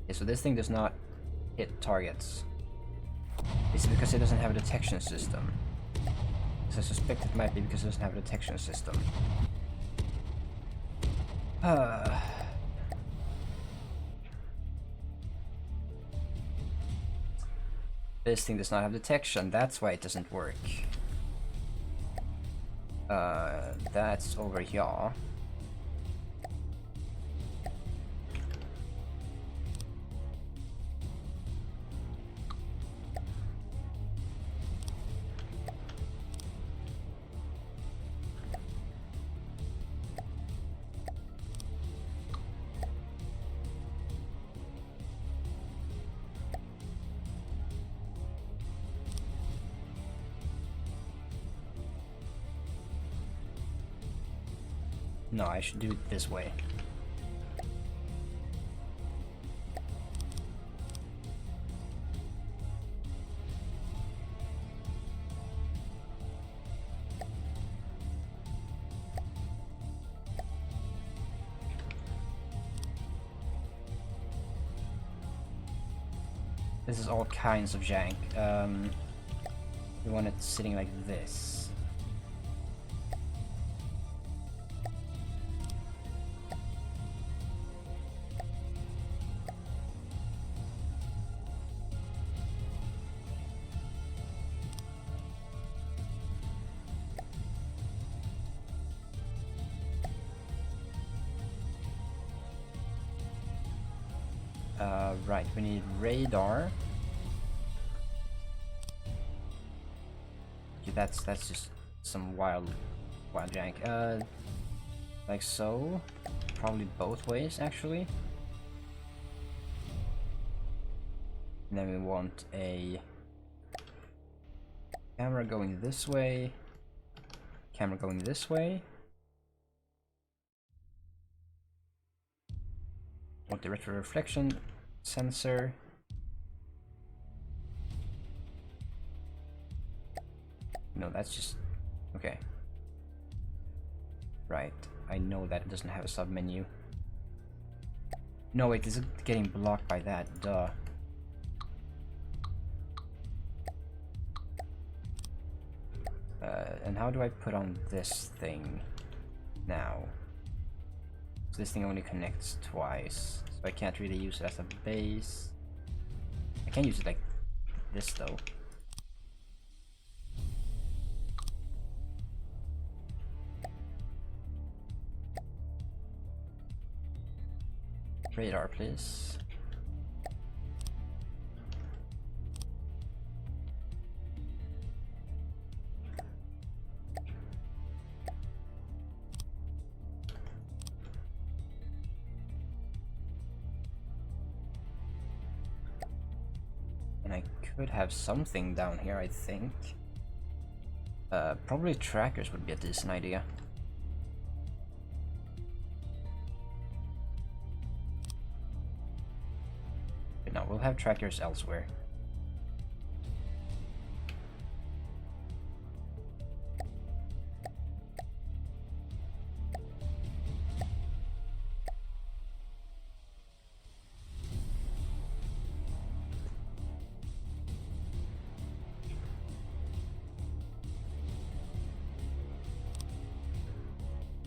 Okay, so this thing does not hit targets. Is it because it doesn't have a detection system? So I suspect it might be because it doesn't have a detection system. This thing does not have detection, that's why it doesn't work. That's over here. No, I should do it this way. This is all kinds of jank. We want it sitting like this. Right, we need radar. Okay, that's just some wild jank. Like so. Probably both ways, actually. And then we want a camera going this way. camera going this way. Want the retro reflection sensor. No, that's just okay. Right, I know that it doesn't have a sub menu. No, wait, is it getting blocked by that? Duh. And how do I put on this thing now? So this thing only connects twice, so I can't really use it as a base. I can use it like this though. Radar, please. And I could have something down here, I think. Probably trackers would be a decent idea. No, we'll have trackers elsewhere.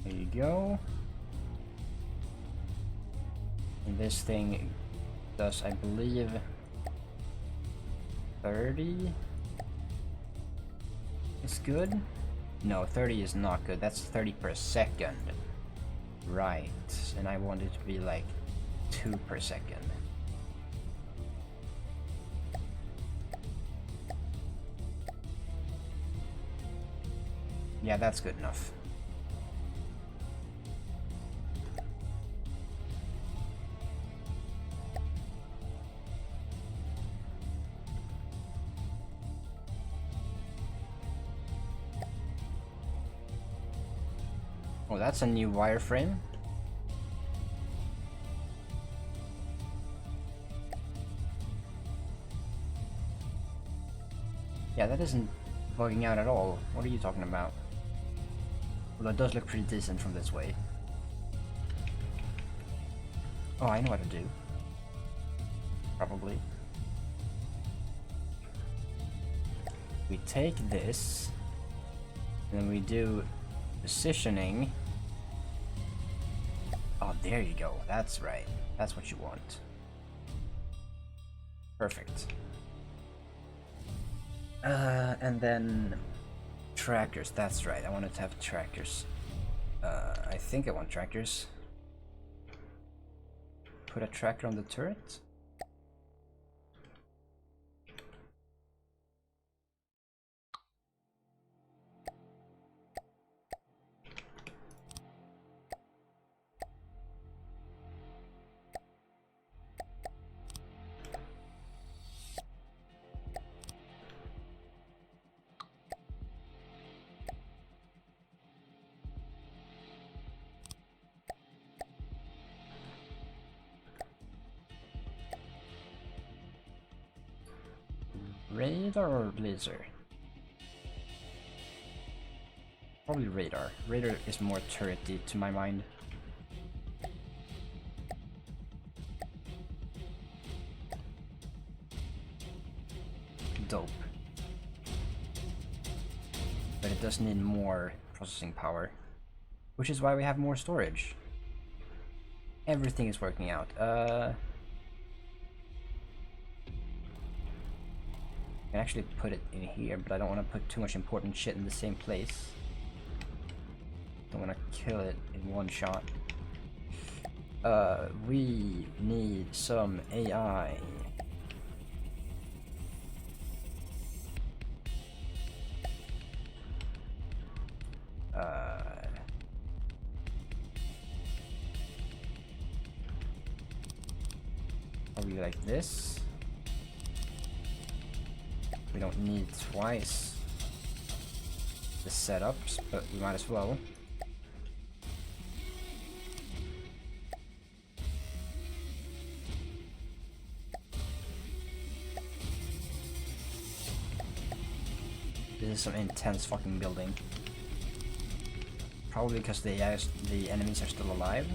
There you go. And this thing does, I believe, 30 is good? No, 30 is not good. That's 30 per second. Right, and I want it to be like 2 per second. Yeah, that's good enough. Oh, that's a new wireframe. Yeah, that isn't bugging out at all. What are you talking about? Well, it does look pretty decent from this way. Oh, I know what to do. Probably. We take this, and then we do positioning. Oh, there you go. That's right. That's what you want. Perfect. And then trackers. That's right. I wanted to have trackers. I think I want trackers. Put a tracker on the turret. Radar or laser? Probably radar. Radar is more turrety to my mind. Dope. But it does need more processing power, which is why we have more storage. Everything is working out. I can actually put it in here, but I don't want to put too much important shit in the same place. Don't want to kill it in one shot. We need some AI. Probably like this. We don't need twice. the setups, but we might as well. This is some intense fucking building. Probably because the enemies are still alive.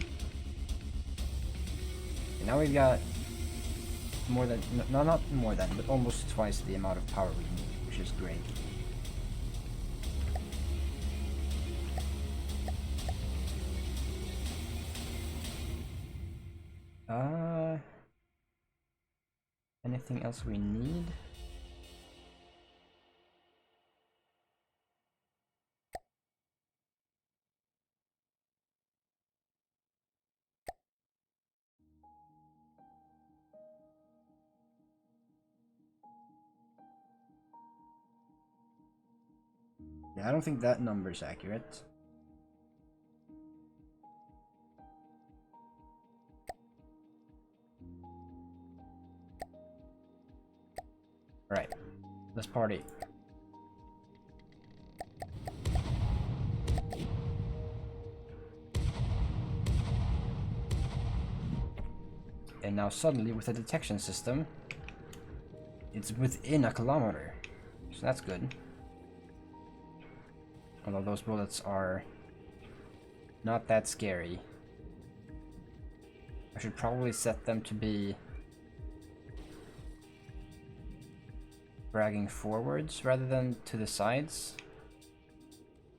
And now we've got more than, no, not more than, but almost twice the amount of power we need, which is great. Anything else we need? Yeah, I don't think that number is accurate. Alright, let's party. And now suddenly with the detection system, it's within a kilometer. So that's good. Although those bullets are not that scary. I should probably set them to be dragging forwards rather than to the sides.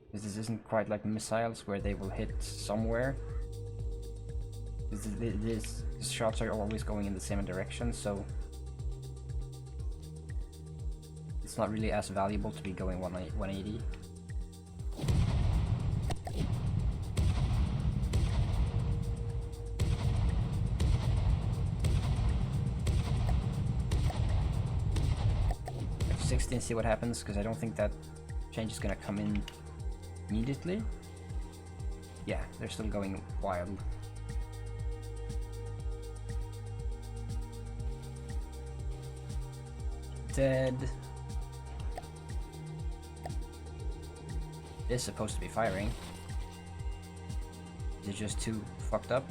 Because this isn't quite like missiles where they will hit somewhere. These shots are always going in the same direction, so it's not really as valuable to be going 180. F16, see what happens, because I don't think that change is gonna come in immediately. Yeah, they're still going wild. Dead. It is supposed to be firing. Is it just too fucked up?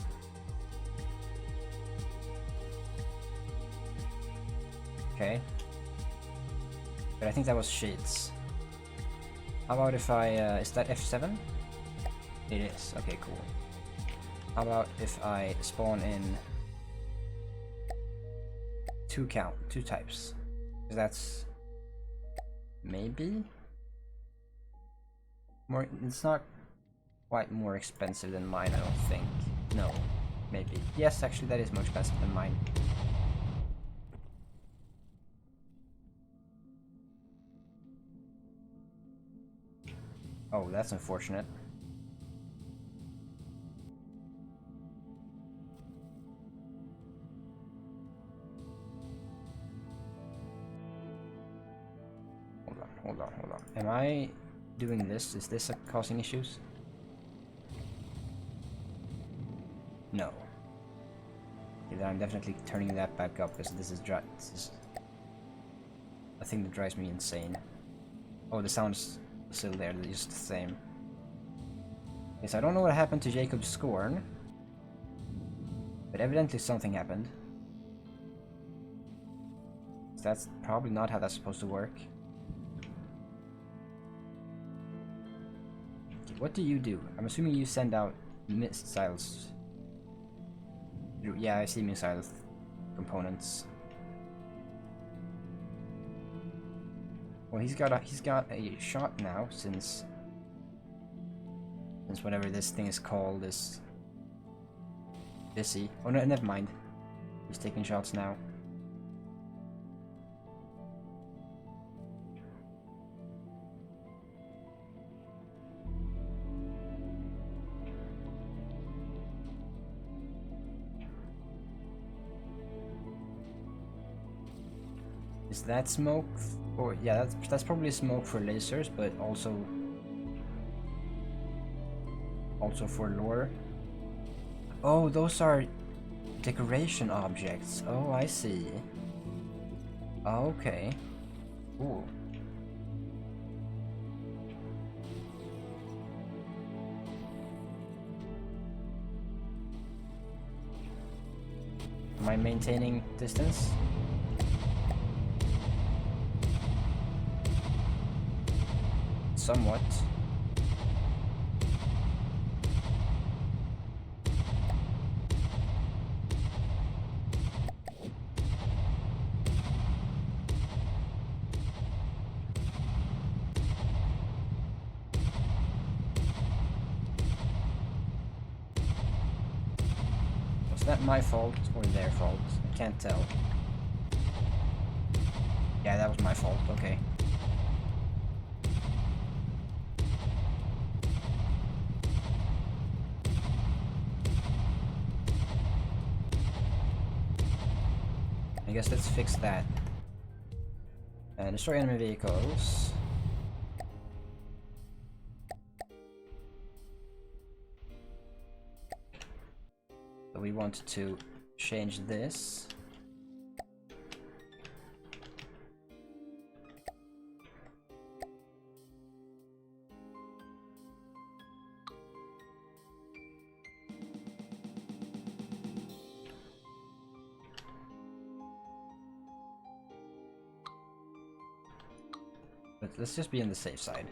Okay. But I think that was shades. How about if I, is that F7? It is, okay, cool. How about if I spawn in two types? Because that's maybe more, it's not quite more expensive than mine, I don't think. No, maybe. Yes, actually that is more expensive than mine. Oh, that's unfortunate. Hold on. Am I doing this? Is this causing issues? No. Okay, then I'm definitely turning that back up because this is a thing that drives me insane. Oh, the sound's still there, they're just the same. Yes, I don't know what happened to Jacob's Scorn, but evidently something happened. So that's probably not how that's supposed to work. Okay, what do you do? I'm assuming you send out missiles. Yeah, I see missile components. Well, he's got a shot now since whatever this thing is called is busy. Oh no, never mind. He's taking shots now. Is that smoke? Or yeah, that's probably smoke for lasers, but also for lore. Oh, those are decoration objects. Oh, I see. Okay. Ooh. Am I maintaining distance? Somewhat. Was that my fault or their fault? I can't tell. Yeah, that was my fault, okay. I guess let's fix that. Destroy enemy vehicles. So we want to change this. Let's just be on the safe side.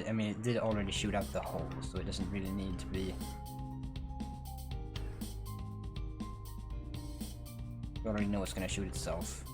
I mean, it did already shoot out the hole, so it doesn't really need to be... You already know it's gonna shoot itself.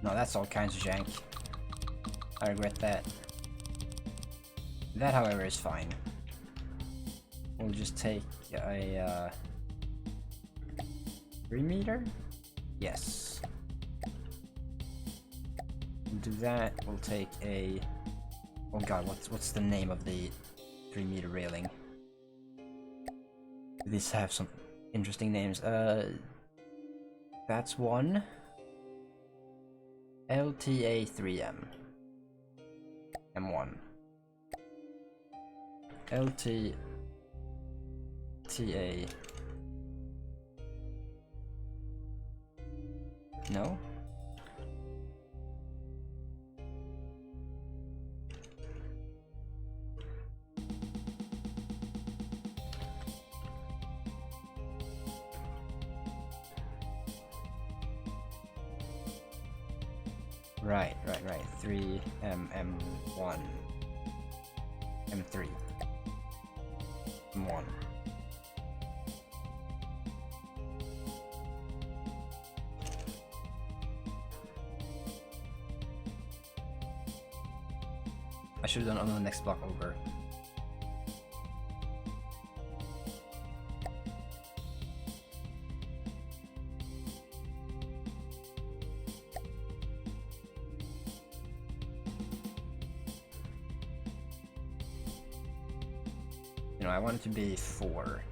No, that's all kinds of jank. I regret that. That, however, is fine. We'll just take a 3 meter? Yes. We'll do that. We'll take a... Oh god, what's the name of the 3 meter railing? These have some interesting names. That's one. LTA3M. M1. LTA. No? Right. 3 M1 M3 M1. I should have done on the next block over. You know, I want it to be 4.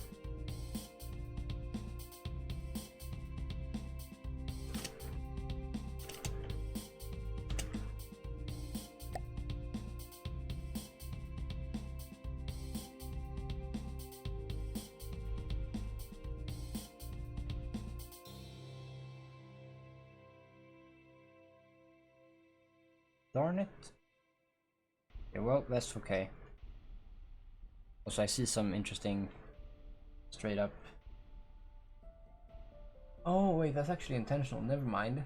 Darn it. Yeah, well, that's okay. Also, I see some interesting straight up. Oh, wait, that's actually intentional. Never mind.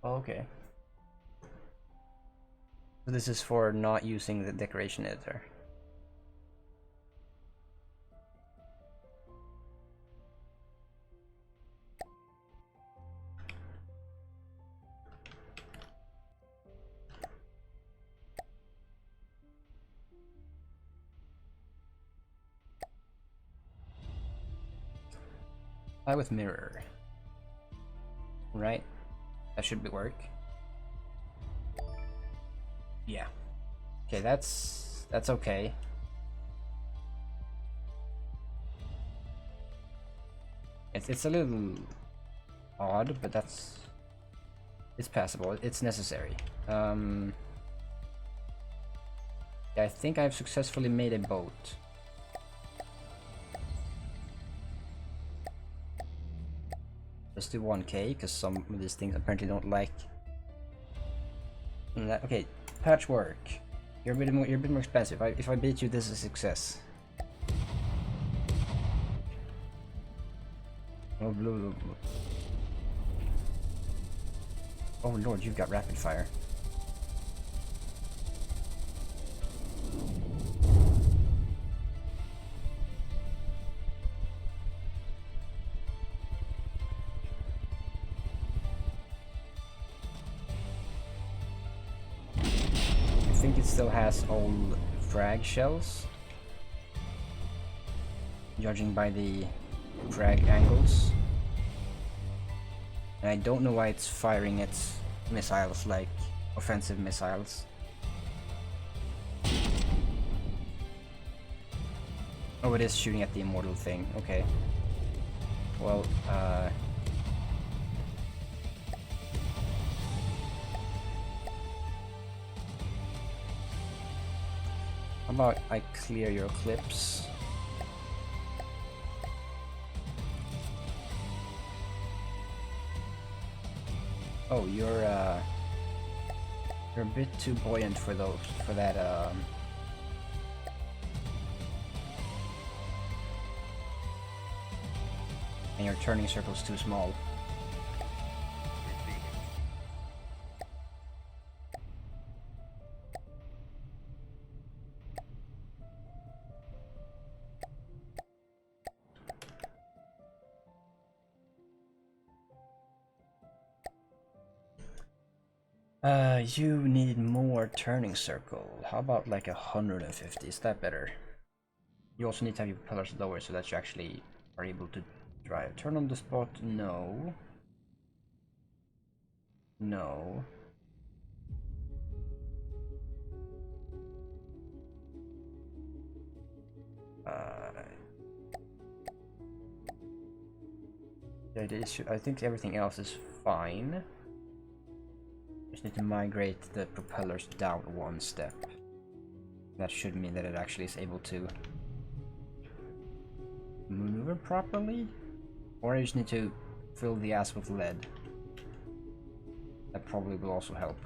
Oh, okay. So this is for not using the decoration editor. Apply with mirror. Right? That should be work. Yeah. Okay, that's okay. It's a little odd, but it's passable. It's necessary. Yeah, I think I've successfully made a boat. Let's do 1k, because some of these things apparently don't like. Okay, patchwork. You're a bit more expensive. If I beat you, this is a success. Oh, blue. Oh lord, you've got rapid fire. I think it still has old frag shells, judging by the frag angles. And I don't know why it's firing its missiles like offensive missiles. Oh, it is shooting at the immortal thing. Okay. Well, how about I clear your clips? Oh, you're a bit too buoyant for that and your turning circle's too small. You need more turning circle. How about like 150? Is that better? You also need to have your propellers lower so that you actually are able to drive. Turn on the spot? No. No. I think everything else is fine. Just need to migrate the propellers down one step. That should mean that it actually is able to maneuver properly. Or I just need to fill the ass with lead. That probably will also help.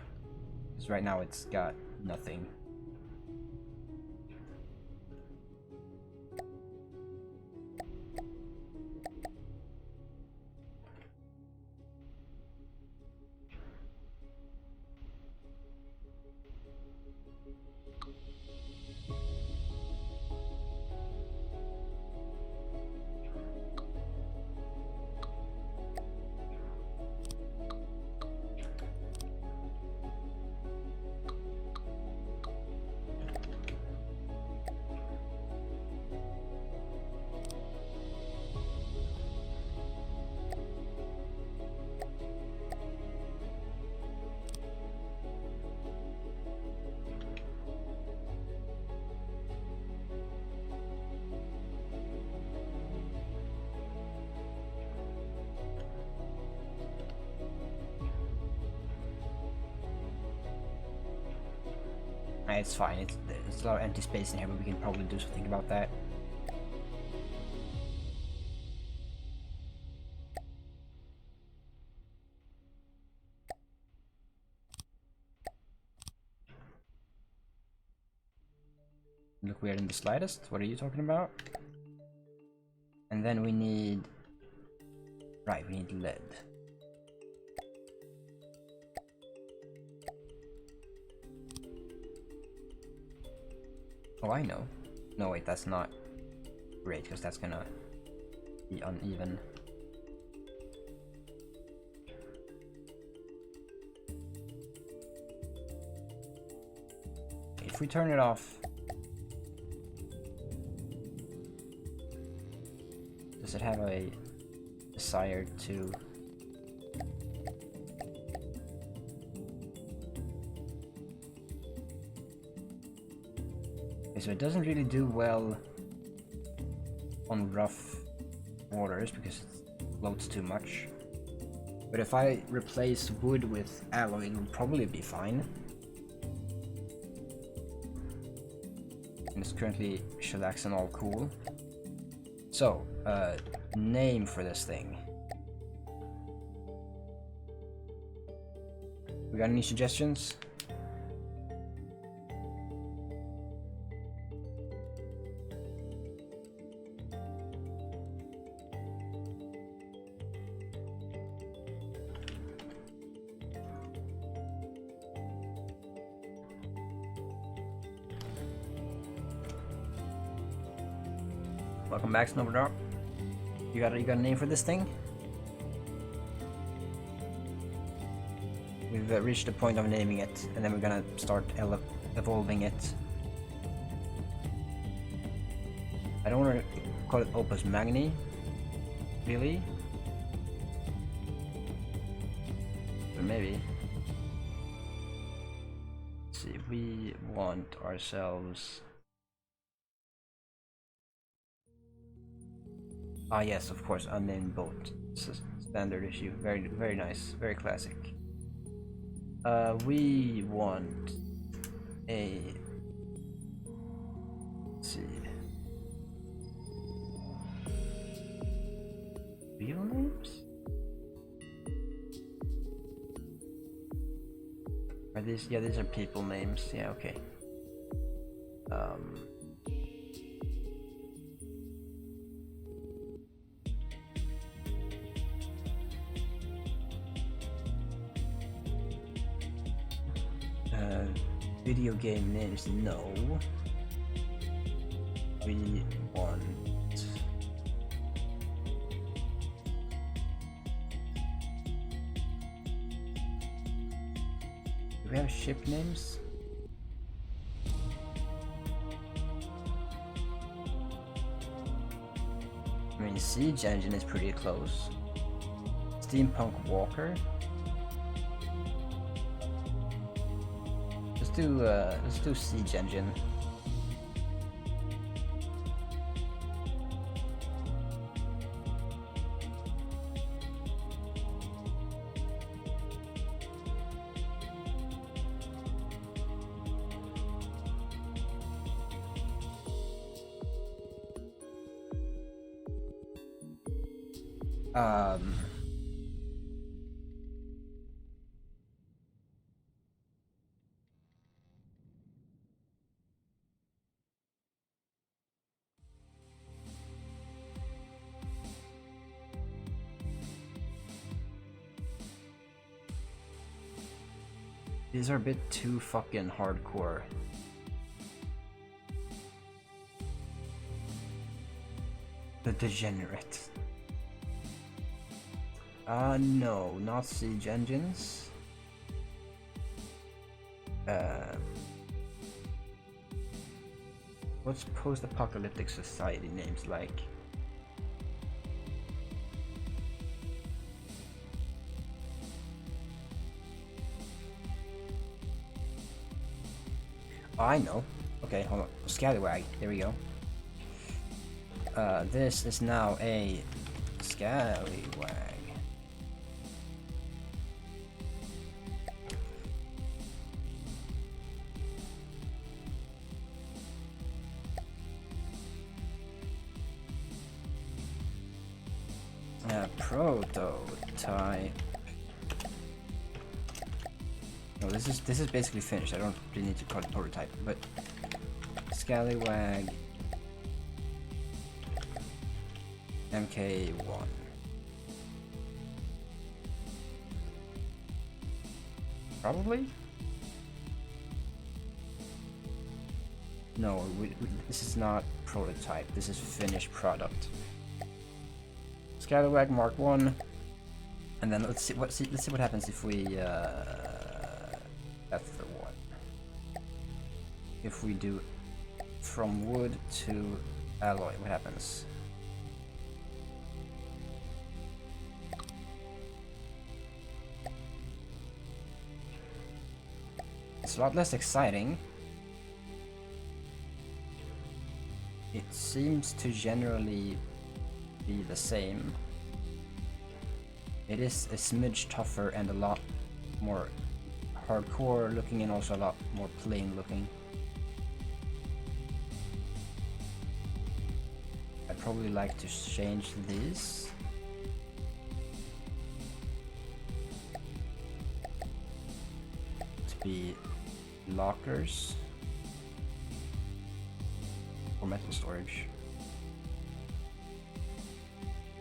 Because right now it's got nothing. It's fine, it's a lot of empty space in here, but we can probably do something about that. Look weird in the slightest? What are you talking about? And then we need... Right, we need lead. Oh, I know. No, wait, that's not great, because that's gonna be uneven. If we turn it off... Does it have a desire to. Okay, so it doesn't really do well on rough waters because it floats too much. But if I replace wood with alloy, it'll probably be fine. And it's currently shellax and all cool. So, name for this thing. We got any suggestions? Welcome back, Snowboarder. You got a name for this thing? We've reached the point of naming it, and then we're gonna start evolving it. I don't want to call it Opus Magni, really, but maybe. Let's see, we want ourselves. Ah yes, of course, unnamed boat. It's a standard issue. Very, very nice. Very classic. We want a. Let's see. Real names? Are these? Yeah, these are people names. Yeah, okay. Video game names, no. We want. Do we have ship names? I mean, Siege Engine is pretty close. Steampunk Walker. Let's do Siege Engine. These are a bit too fucking hardcore. The Degenerate. No, not Siege Engines. What's post-apocalyptic society names like? Oh, I know. Okay, hold on. Scallywag. There we go. This is now a Scallywag. Prototype. No, this is basically finished. I don't really need to call it prototype, but Scallywag MK1. Probably? No, this is not prototype. This is finished product. Scallywag Mark 1. And then let's see what happens if we that's the one. If we do from wood to alloy, what happens? It's a lot less exciting. It seems to generally be the same. It is a smidge tougher and a lot more hardcore looking and also a lot more plain looking. I'd probably like to change these. To be lockers or metal storage.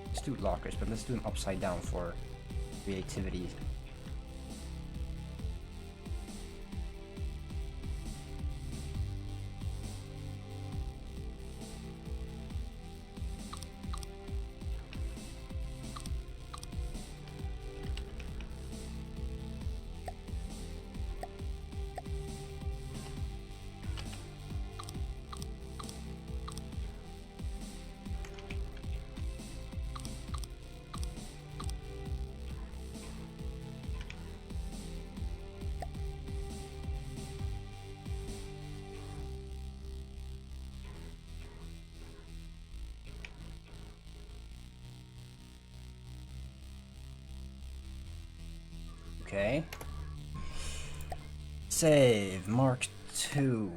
Let's do lockers, but let's do them upside down for creativity. Okay. Save Mark II.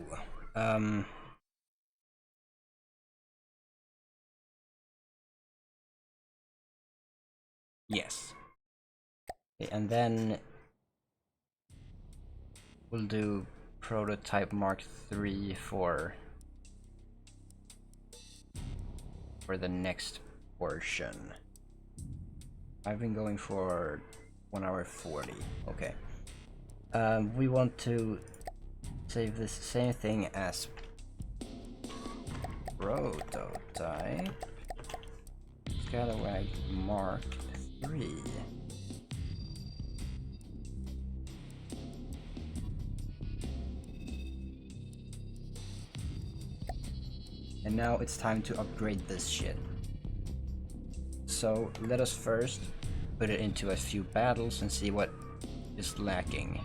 Yes. Okay, and then we'll do prototype Mark III for the next portion. I've been going for 1 hour 40. Okay. We want to save this same thing as prototype Scalawag Mark III. And now it's time to upgrade this shit. So let us first put it into a few battles and see what is lacking.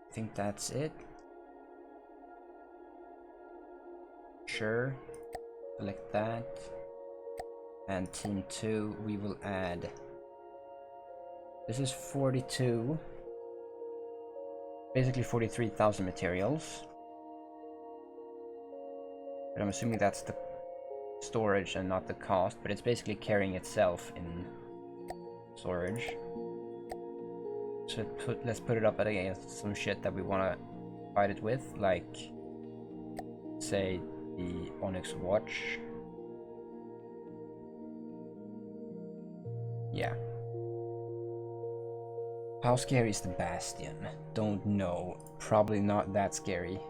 I think that's it. Sure. Select that. And team 2, we will add. This is 42. Basically 43,000 materials. But I'm assuming that's the storage and not the cost, but it's basically carrying itself in storage. So let's put it up against some shit that we want to fight it with, like, say, the Onyx Watch. Yeah. How scary is the Bastion? Don't know. Probably not that scary.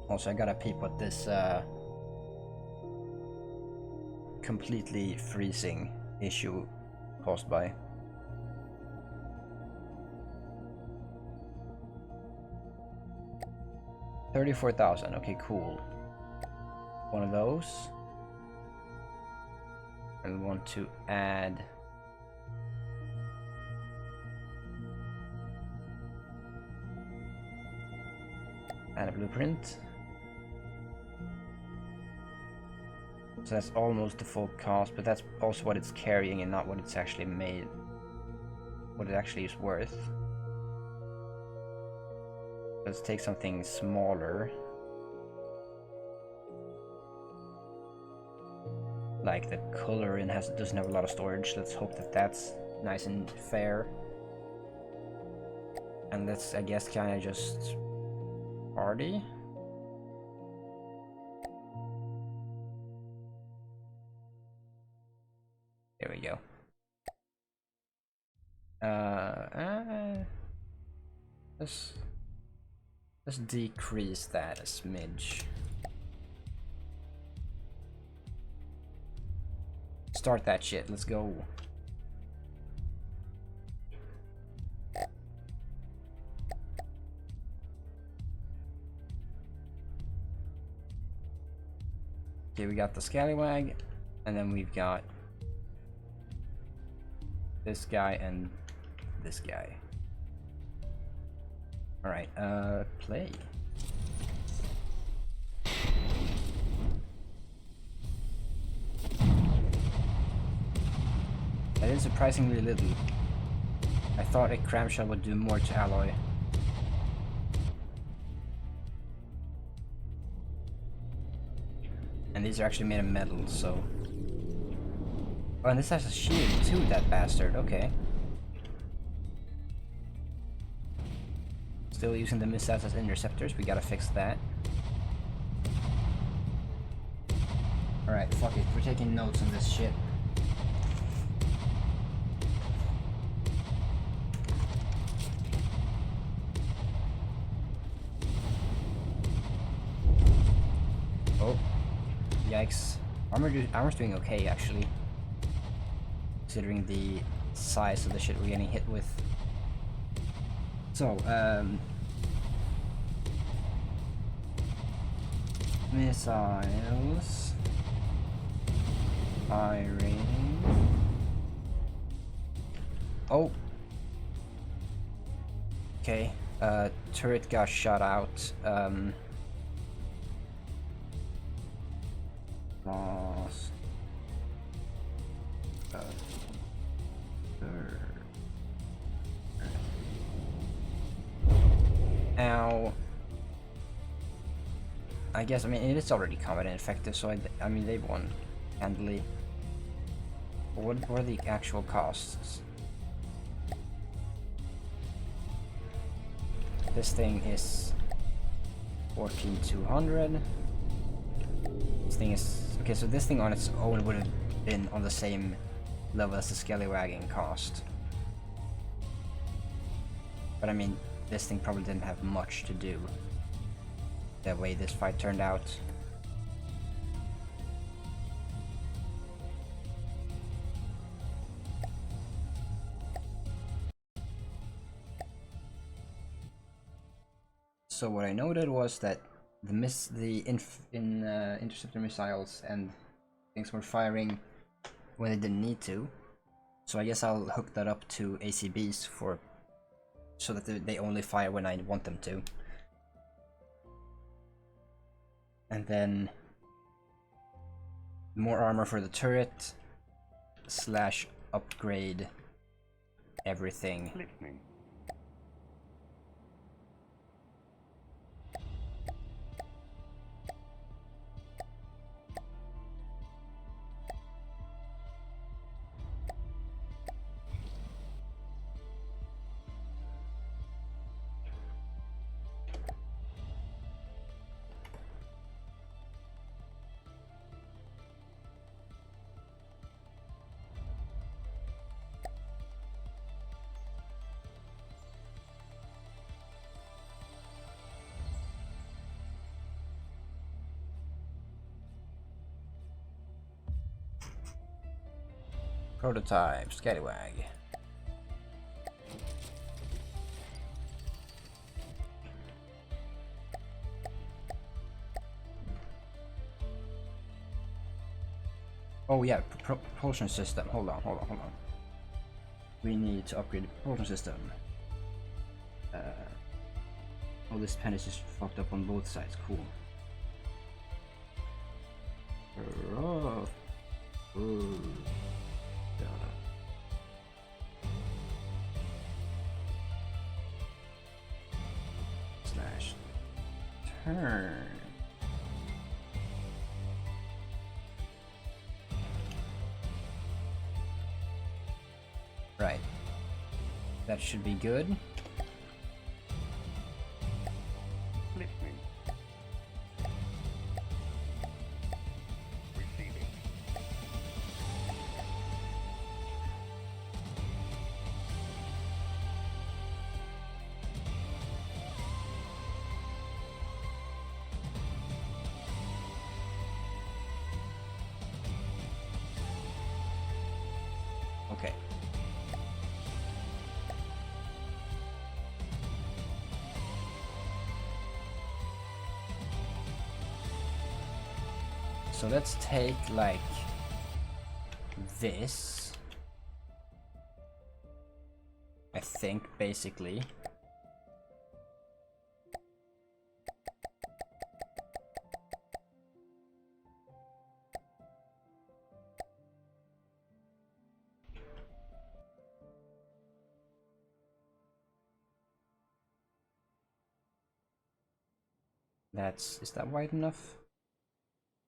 Also, I gotta peep what this completely freezing issue caused by. $34,000. Okay, cool. One of those. And we want to add a blueprint. So that's almost the full cost, but that's also what it's carrying and not what it's actually made, what it actually is worth. Let's take something smaller. Like the Cullerin doesn't have a lot of storage. Let's hope that that's nice and fair. And let's, I guess, kind of just party. There we go. Let's decrease that a smidge. Start that shit. Let's go. Okay, we got the Scallywag, and then we've got this guy and this guy. Alright, play. That is surprisingly little. I thought a cramshell would do more to alloy. And these are actually made of metal, so... Oh, and this has a shield too, that bastard, okay. Still using the missiles as interceptors, we gotta fix that. Alright, fuck it, we're taking notes on this shit. Oh, yikes. Armor's doing okay, actually. Considering the size of the shit we're getting hit with. So, missiles, firing. Oh. Okay, turret got shot out. Lost. Now, I guess, I mean, it is already combat and effective, so I mean, they've won handily. What are the actual costs? This thing is 14,200. This thing is, okay, so this thing on its own would have been on the same level as the Scallywagging cost. But I mean, this thing probably didn't have much to do the way this fight turned out. So what I noted was that the interceptor missiles and things were firing when they didn't need to. So I guess I'll hook that up to ACBs so that they only fire when I want them to. And then more armor for the turret / upgrade everything. Listening. Prototype, Scallywag. Oh yeah, propulsion system. Hold on. We need to upgrade the propulsion system. Oh, this pen is just fucked up on both sides. Cool. Oh. Ooh. / turn. Right. That should be good. Listening. Receiving. Okay. So let's take like this. I think basically. Is that wide enough?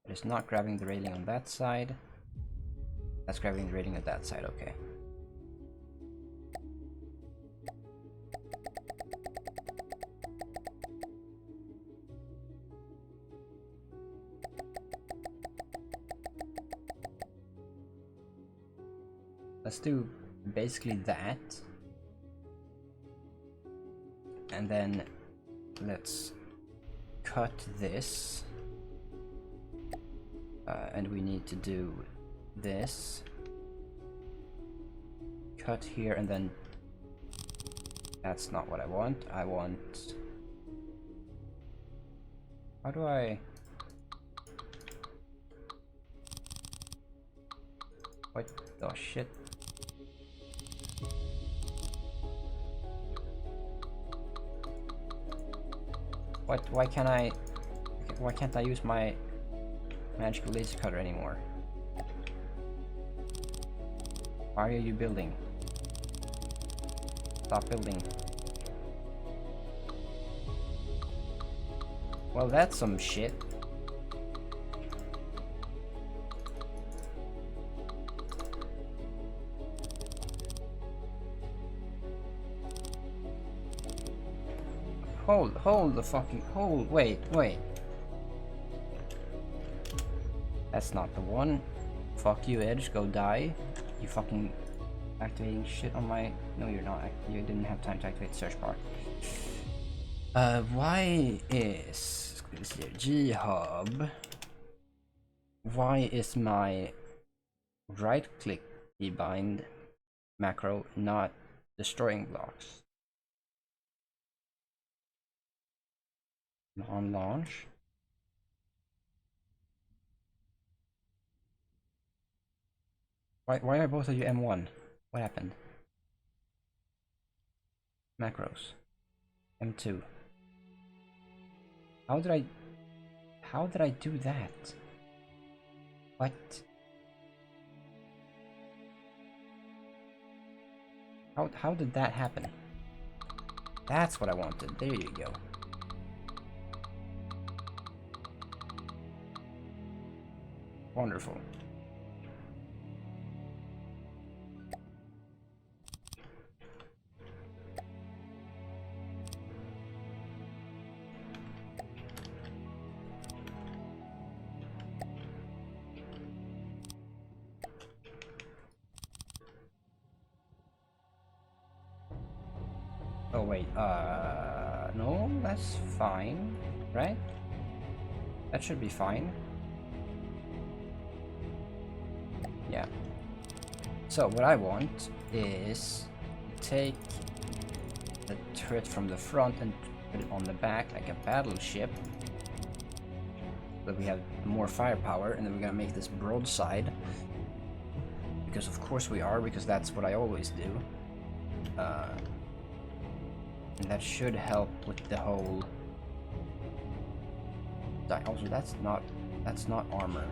It is not grabbing the railing on that side. That's grabbing the railing on that side, okay. Let's do basically that. And then let's cut this. And we need to do this. Cut here and then... That's not what I want. I want... How do I... What the shit? What? Why can't I use my magical laser cutter anymore? Why are you building? Stop building. Well, that's some shit. Hold the fucking, wait. That's not the one. Fuck you, Edge, go die. You fucking activating shit on my... No, you're not. You didn't have time to activate the search bar. Why is... G-Hub... Why is my right-click keybind macro not destroying blocks? On launch. Why are both of you M1? What happened? Macros. M2. How did I do that? What? How did that happen? That's what I wanted. There you go. Wonderful. Oh wait, no, that's fine, right? That should be fine. Yeah. So what I want is take the turret from the front and put it on the back like a battleship. But we have more firepower, and then we're gonna make this broadside. Because of course we are, because that's what I always do. And that should help with the whole... Also, that's not armor.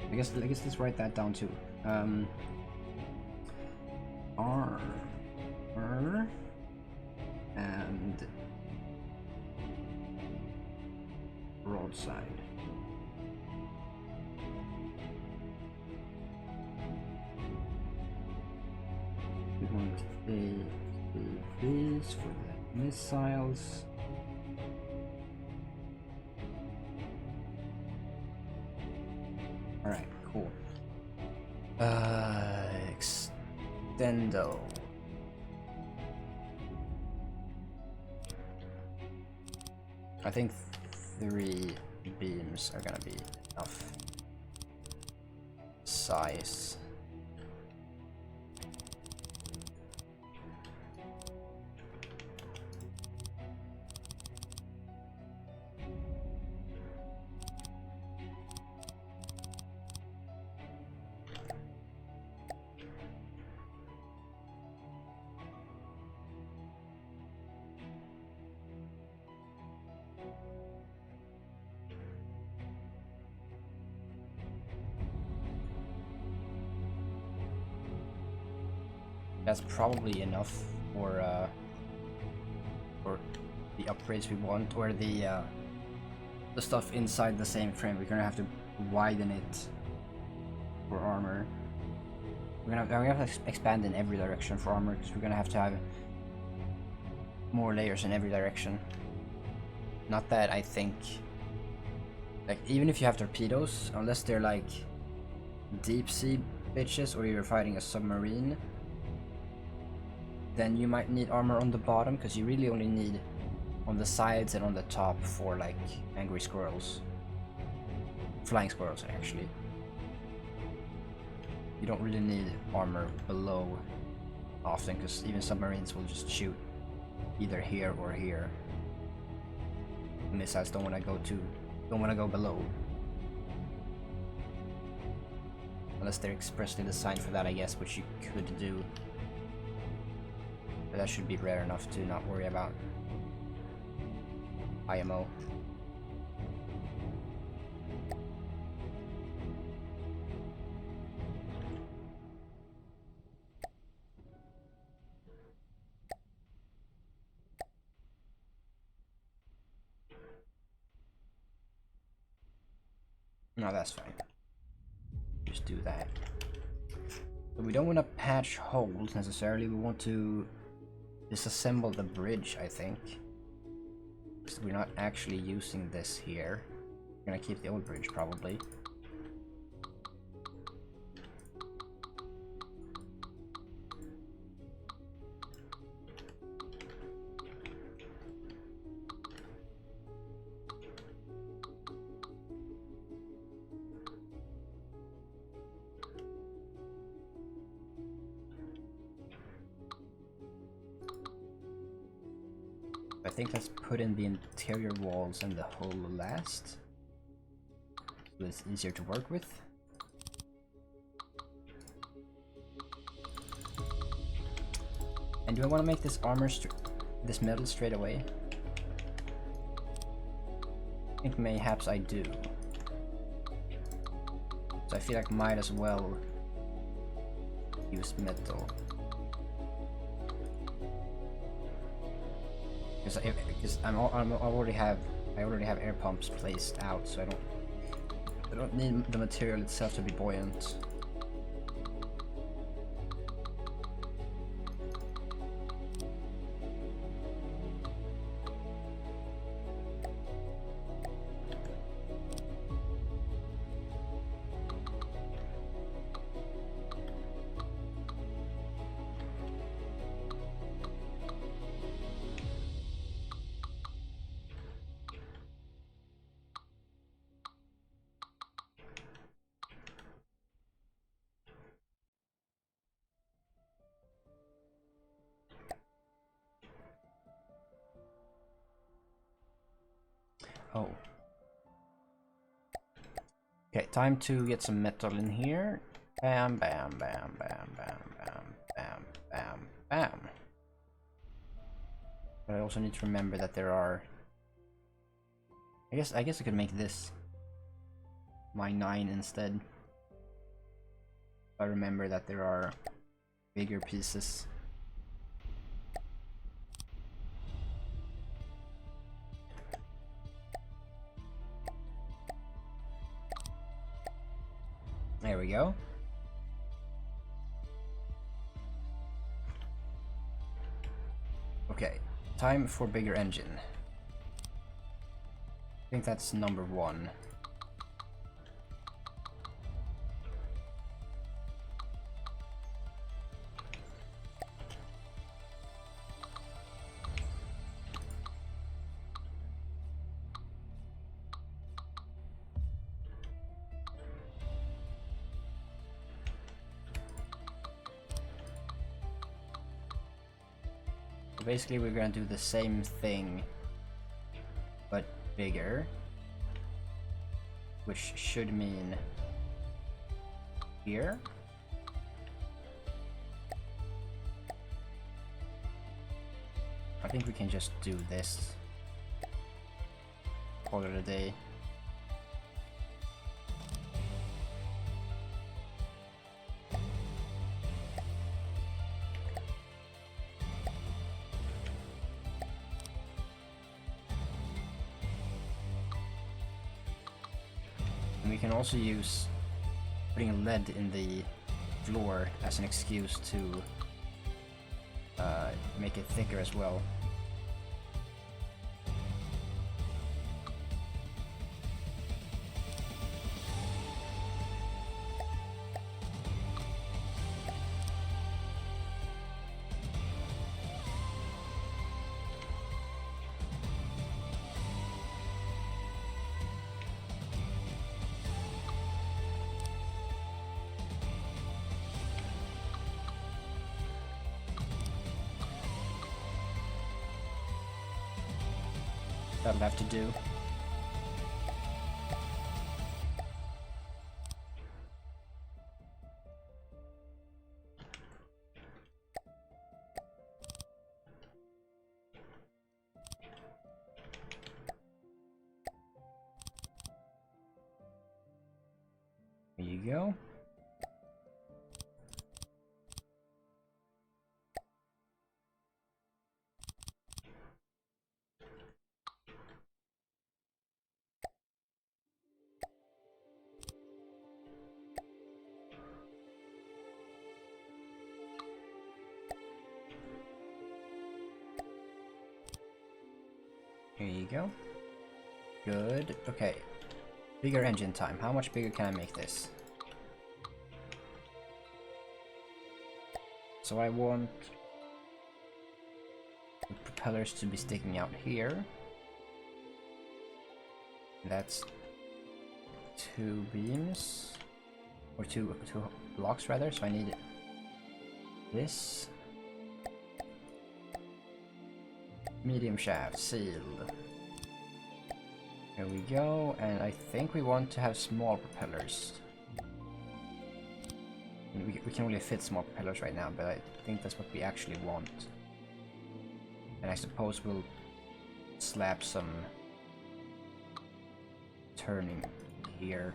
I guess let's write that down too. Armor and broadside. We want these for the missiles. Alright, cool. Extendo. I think 3 beams are gonna be enough. size. That's probably enough for the upgrades we want, or the stuff inside the same frame. We're gonna have to widen it for armor. We're gonna have to expand in every direction for armor, because we're gonna have to have more layers in every direction. Not that I think, like, even if you have torpedoes, unless they're like deep sea bitches or you're fighting a submarine, then you might need armor on the bottom, because you really only need on the sides and on the top for like angry squirrels. Flying squirrels, actually. You don't really need armor below often, because even submarines will just shoot either here or here. Missiles don't want to go below. Unless they're expressly designed for that, I guess, which you could do. But that should be rare enough to not worry about IMO. No, that's fine. Just do that. But we don't want to patch holes necessarily. We want to disassemble the bridge, I think. We're not actually using this here. We're gonna keep the old bridge, probably. I think let's put in the interior walls and the hull last, so it's easier to work with. And do I want to make this armor, this metal straight away? I think mayhaps I do. So I feel like might as well use metal. Because I already have air pumps placed out, so I don't need the material itself to be buoyant. Oh. Okay, time to get some metal in here. Bam, bam, bam, bam, bam, bam, bam, bam, bam. But I also need to remember that there are... I guess I could make this my 9 instead. I remember that there are bigger pieces. There we go. Okay, time for bigger engine. I think that's number 1. Basically, we're gonna do the same thing, but bigger, which should mean here. I think we can just do this. Call it a day. And we can also use putting lead in the floor as an excuse to make it thicker as well. That'll have to do. There you go. Here you go. Good. Okay. Bigger engine time. How much bigger can I make this? So I want the propellers to be sticking out here. That's 2 beams. Or two blocks rather, so I need this. Medium shaft, sealed. Here we go, and I think we want to have small propellers. And we can only fit small propellers right now, but I think that's what we actually want. And I suppose we'll slap some turning here.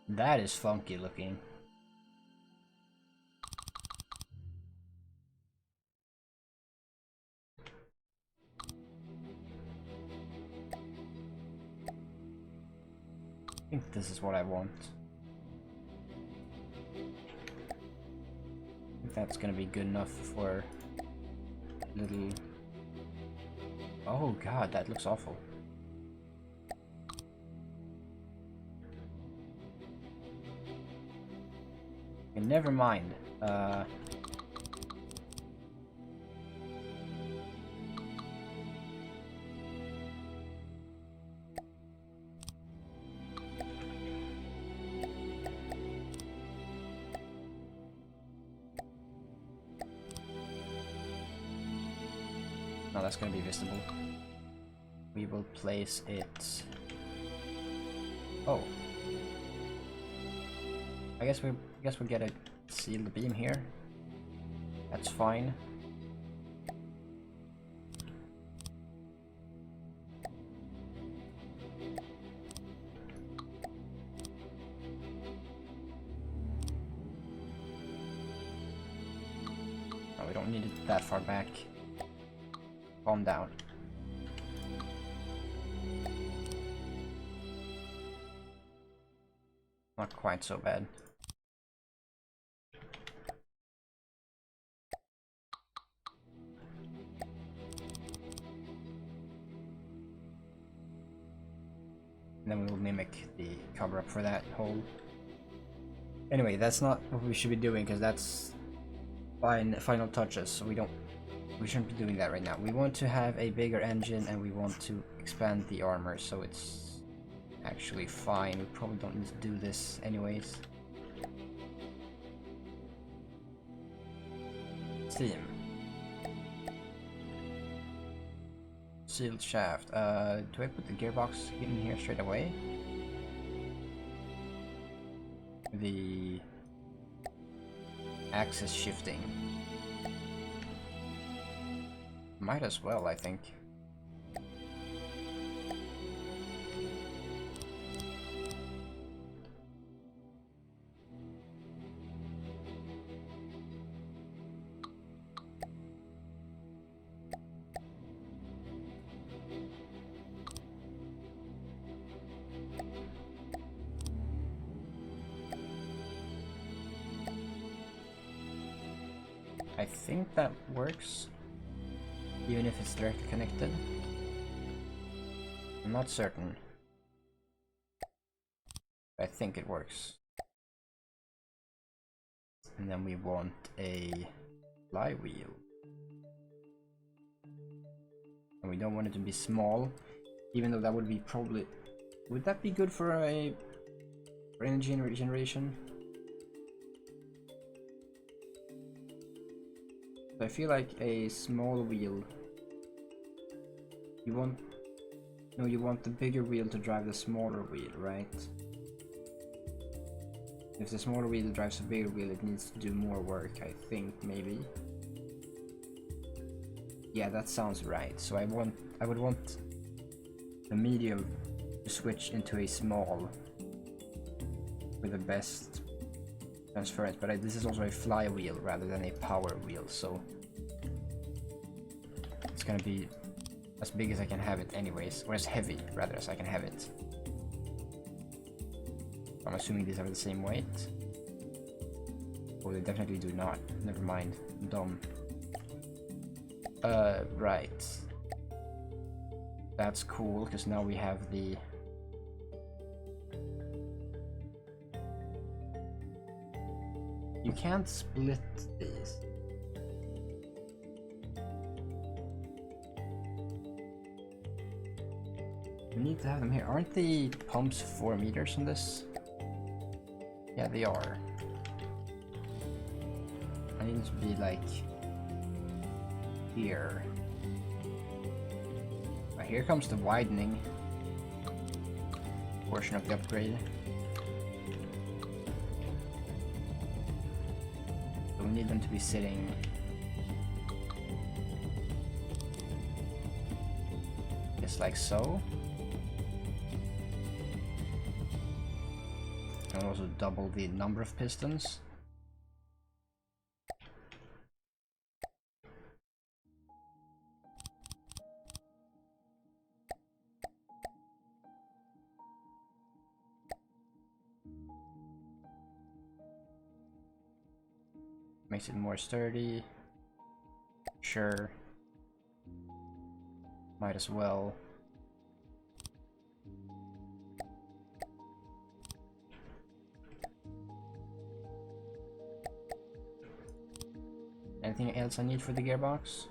That is funky looking. I think this is what I want. I think that's gonna be good enough for little... Oh god, that looks awful. Okay, never mind. No, that's gonna be visible. We will place it... Oh. I guess we'll get a sealed beam here. That's fine. don't need it that far back. Calm down. Not quite so bad. And then we will mimic the cover up for that hole. Anyway, that's not what we should be doing, because that's final touches, so we shouldn't be doing that right now. We want to have a bigger engine and we want to expand the armor, so it's actually fine. We probably don't need to do this anyways. Steam. Sealed shaft. Do I put the gearbox in here straight away? The axis shifting. Might as well, I think. I think that works, even if it's directly connected. I'm not certain. I think it works. And then we want a flywheel. And we don't want it to be small, even though that would be probably... Would that be good for energy regeneration? I feel like a small wheel. You want the bigger wheel to drive the smaller wheel, right? If the smaller wheel drives the bigger wheel, it needs to do more work, I think, maybe. Yeah, that sounds right. So I would want the medium to switch into a small with the best transference, but this is also a flywheel rather than a power wheel, so it's gonna be as big as I can have it anyways, or as heavy rather as I can have it. I'm assuming these are the same weight. Oh, they definitely do not. Never mind. I'm dumb. Right. That's cool, because now we have the... You can't split these. We need to have them here. Aren't the pumps 4 meters on this? Yeah, they are. I need to be like here. Here comes the widening portion of the upgrade. So we need them to be sitting just like so. And also double the number of pistons. Makes it more sturdy. Sure. Might as well. Anything else I need for the gearbox?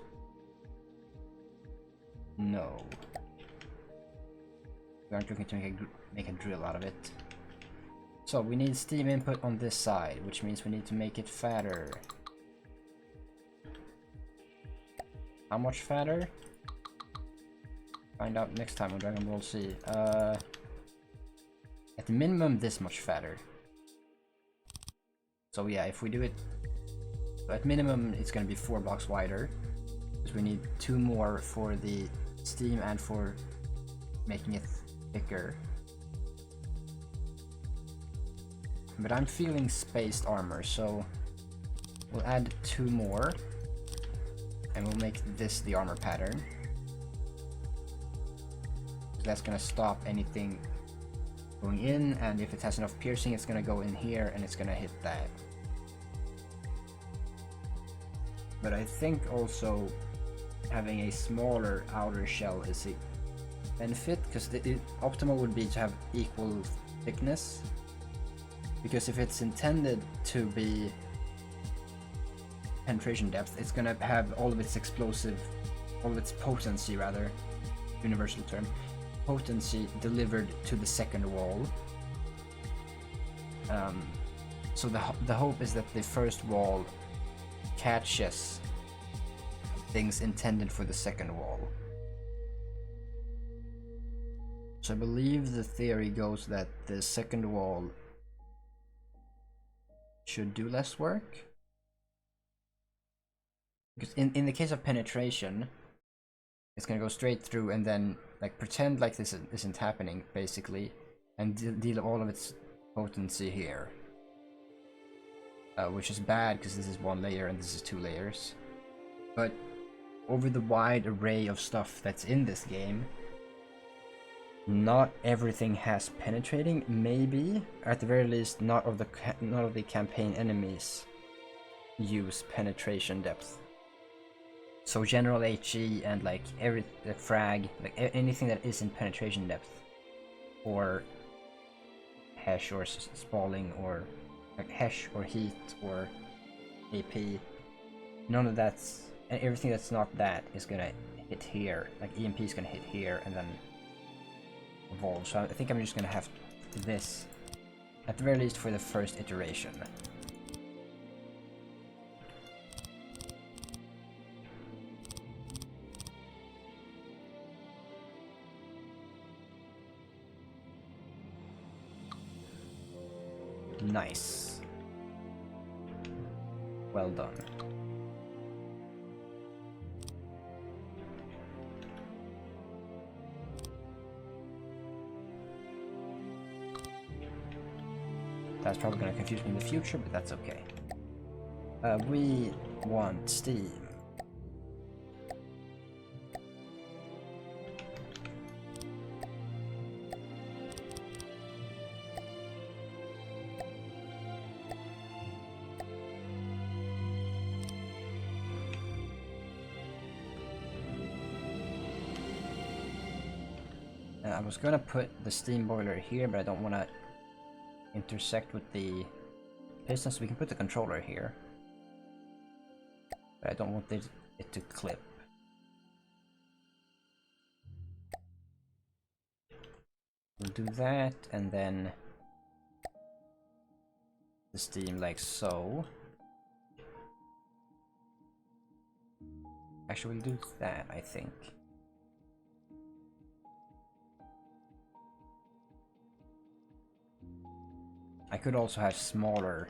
No. We aren't looking to make a drill out of it. So we need steam input on this side, which means we need to make it fatter. How much fatter? Find out next time on Dragon Ball Z. At the minimum, this much fatter. So yeah, if we do it at minimum, it's gonna be 4 blocks wider, because we need 2 more for the steam and for making it thicker. But I'm feeling spaced armor, so we'll add 2 more. And we'll make this the armor pattern. That's gonna stop anything going in, and if it has enough piercing, it's gonna go in here and it's gonna hit that. But I think also having a smaller outer shell is a benefit, because the optimal would be to have equal thickness. Because if it's intended to be penetration depth, it's gonna have all of its potency rather, universal term, potency delivered to the second wall. So the hope is that the first wall catches things intended for the second wall. So I believe the theory goes that the second wall should do less work. Because in the case of penetration, it's gonna go straight through and then like pretend like this isn't happening basically, and deal all of its potency here, which is bad because this is one layer and this is 2 layers. But over the wide array of stuff that's in this game, not everything has penetrating. Maybe, at the very least, not of the campaign enemies use penetration depth. So general HE and like the frag, like anything that isn't penetration depth, or Hesh or spalling, or like Hesh or heat or AP, none of that's, and everything that's not that is gonna hit here. Like EMP is gonna hit here and then evolve. So I think I'm just gonna have this, at the very least for the first iteration. Nice. Well done. That's probably going to confuse me in the future, but that's okay. We want Steam. I was gonna put the steam boiler here, but I don't want to intersect with the pistons, so we can put the controller here. But I don't want it to clip. We'll do that, and then the steam like so. Actually, we'll do that, I think. I could also have smaller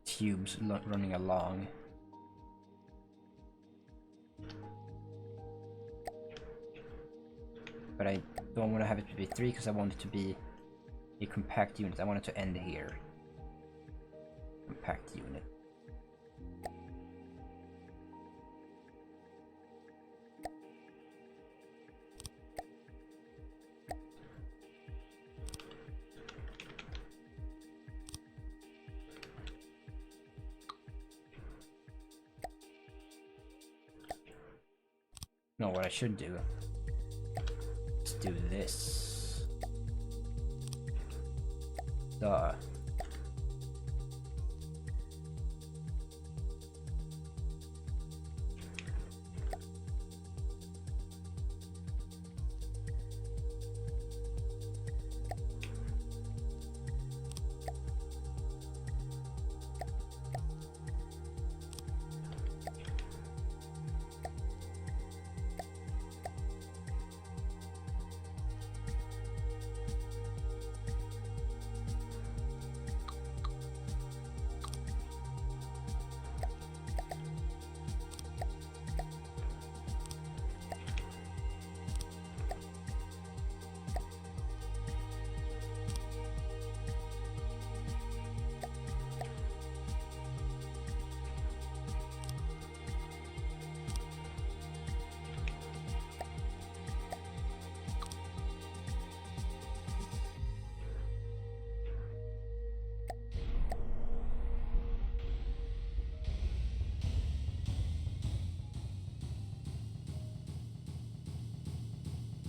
tubes running along. But I don't want to have it to be 3 because I want it to be a compact unit. I want it to end here. Compact unit. No, what I should do is do this. Duh.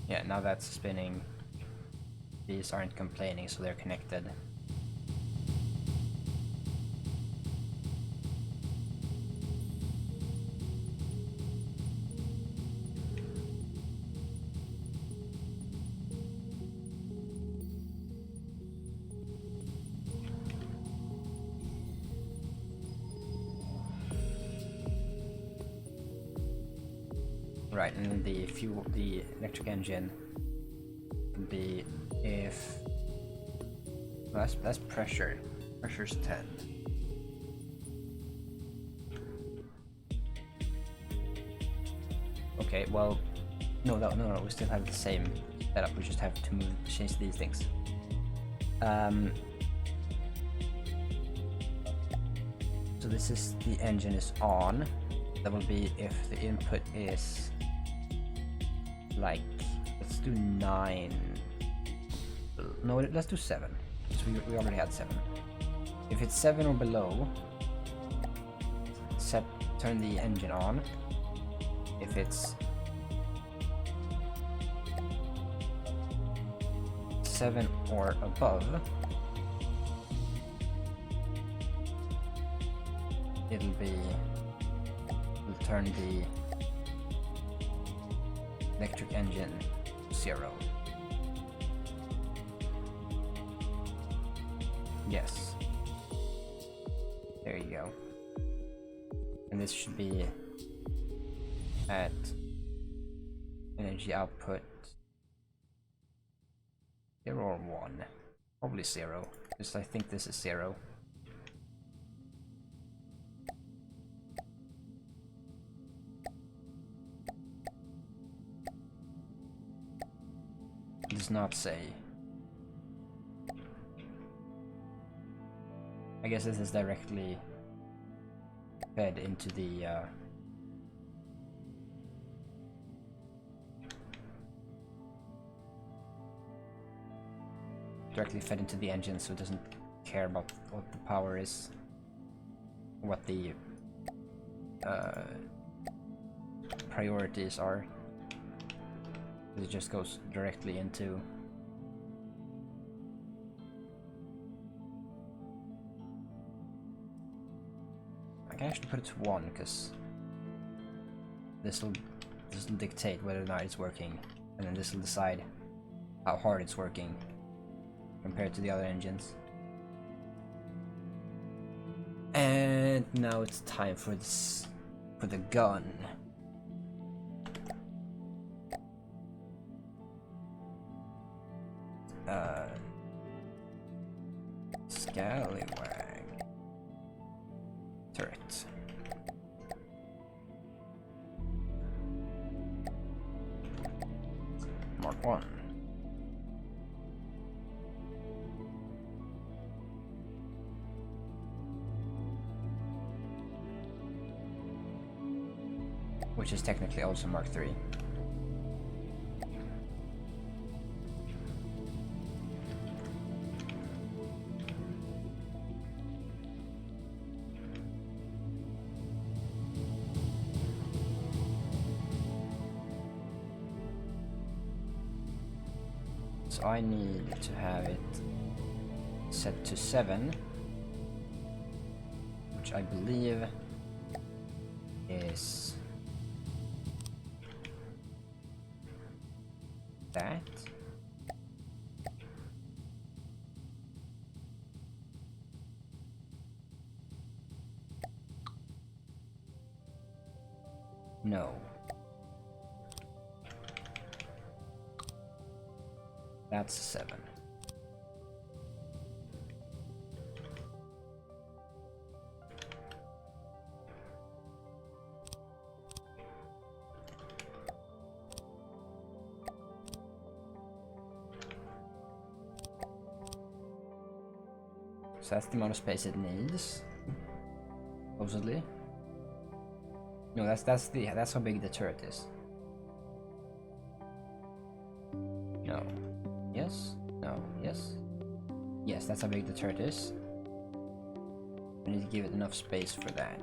Yeah, now that's spinning. These aren't complaining, so they're connected. Right, and then the electric engine would be if well, that's pressure. Pressure's 10. Okay, well, no, we still have the same setup. We just have to change these things. So this is the engine is on. That will be if the input is like, let's do 9. No, let's do 7. So we already had 7. If it's 7 or below, turn the engine on. If it's 7 or above, we'll turn the electric engine 0. Yes. There you go. And this should be at energy output 0 or 1. Probably 0, because I think this is 0. It does not say. I guess this is directly fed into the engine, so it doesn't care about what the power is, what the priorities are. It just goes directly into I can actually put it to 1 because this will dictate whether or not it's working, and then this will decide how hard it's working compared to the other engines. And now it's time for the gun. Scallywag turret. Mark 1. Which is technically also Mark 3. So I need to have it set to 7, which I believe is that. No. That's 7. So that's the amount of space it needs, supposedly. No, that's how big the turret is. No. Yes. No. Yes. Yes, that's how big the turret is. We need to give it enough space for that.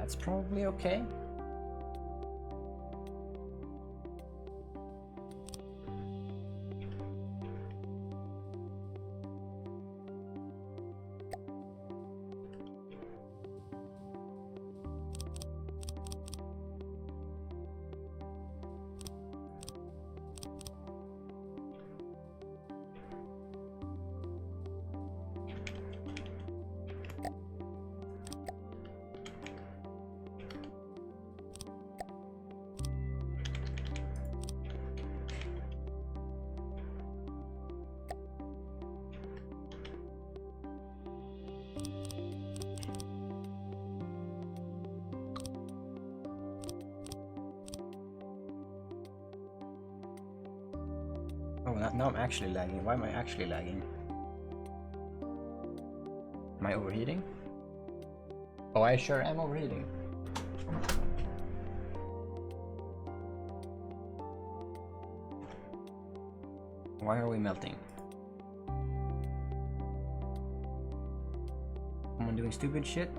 That's probably okay. Oh, now I'm actually lagging. Why am I actually lagging? Am I overheating? Oh, I sure am overheating. Why are we melting? Someone doing stupid shit?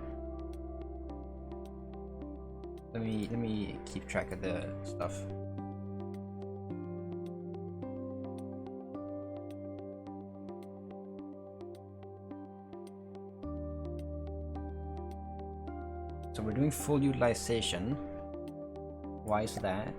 Let me keep track of the stuff. So we're doing full utilization. Why is that?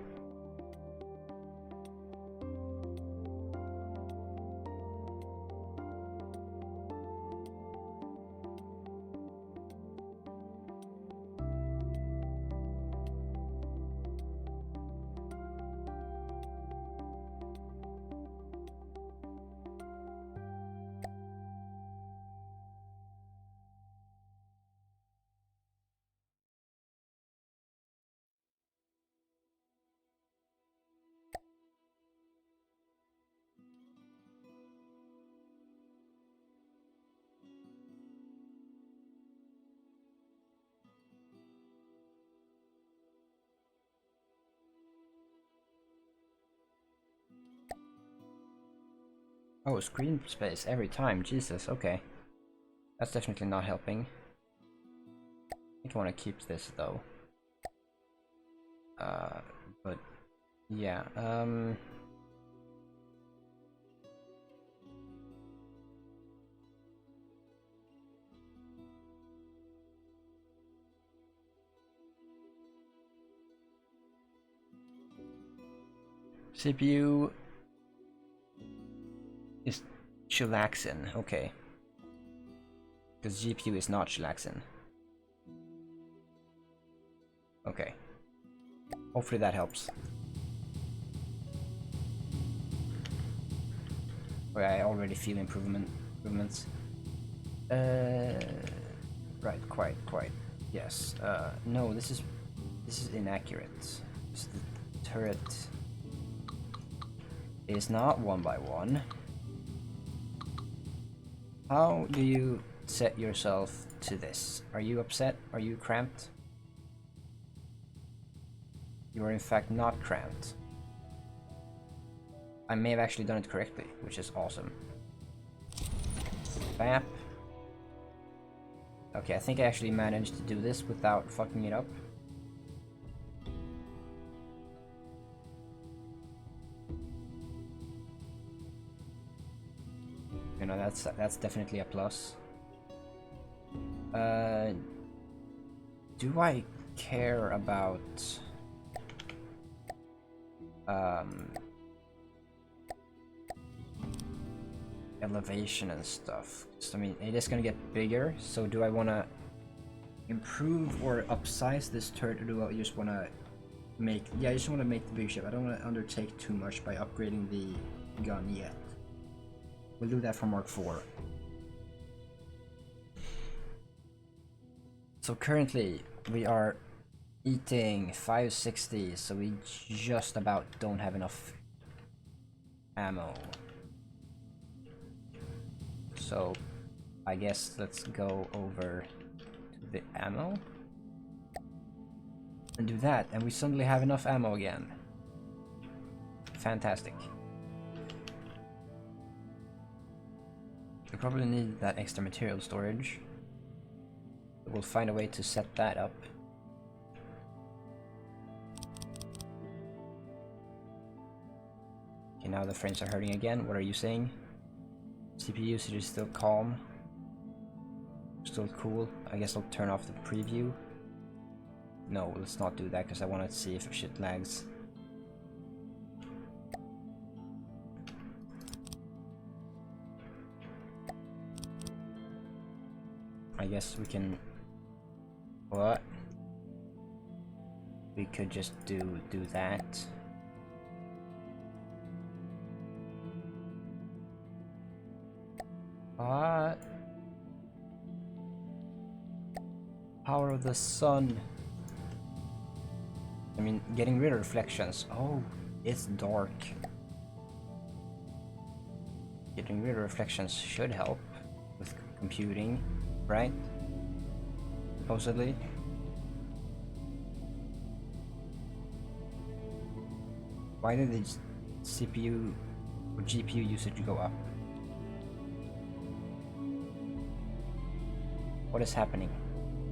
Oh, screen space every time. Jesus, okay. That's definitely not helping. I think I want to keep this though. But yeah, CPU is chillaxin, okay. Because GPU is not chillaxin. Okay. Hopefully that helps. Okay, I already feel improvements. Right, quite. Yes. No, this is inaccurate. The turret is not 1x1. How do you set yourself to this? Are you upset? Are you cramped? You are in fact not cramped. I may have actually done it correctly, which is awesome. Bap. Okay, I think I actually managed to do this without fucking it up. You know, that's definitely a plus. Do I care about elevation and stuff? I mean, it is gonna get bigger, so do I want to improve or upsize this turret, or do I just want to make... Yeah, I just want to make the big ship. I don't want to undertake too much by upgrading the gun yet. We'll do that for Mark IV. So currently we are eating 560, so we just about don't have enough ammo. So I guess let's go over to the ammo and do that, and we suddenly have enough ammo again. Fantastic. We probably need that extra material storage. We'll find a way to set that up. now the frames are hurting again. What are you saying? CPU usage is still calm. Still cool. I guess I'll turn off the preview. No, let's not do that because I want to see if shit lags. I guess we can... What? We could just do that. What? Power of the sun. I mean, getting rid of reflections. Oh, it's dark. Getting rid of reflections should help with computing, right? Supposedly. Why did the CPU or GPU usage go up? What is happening?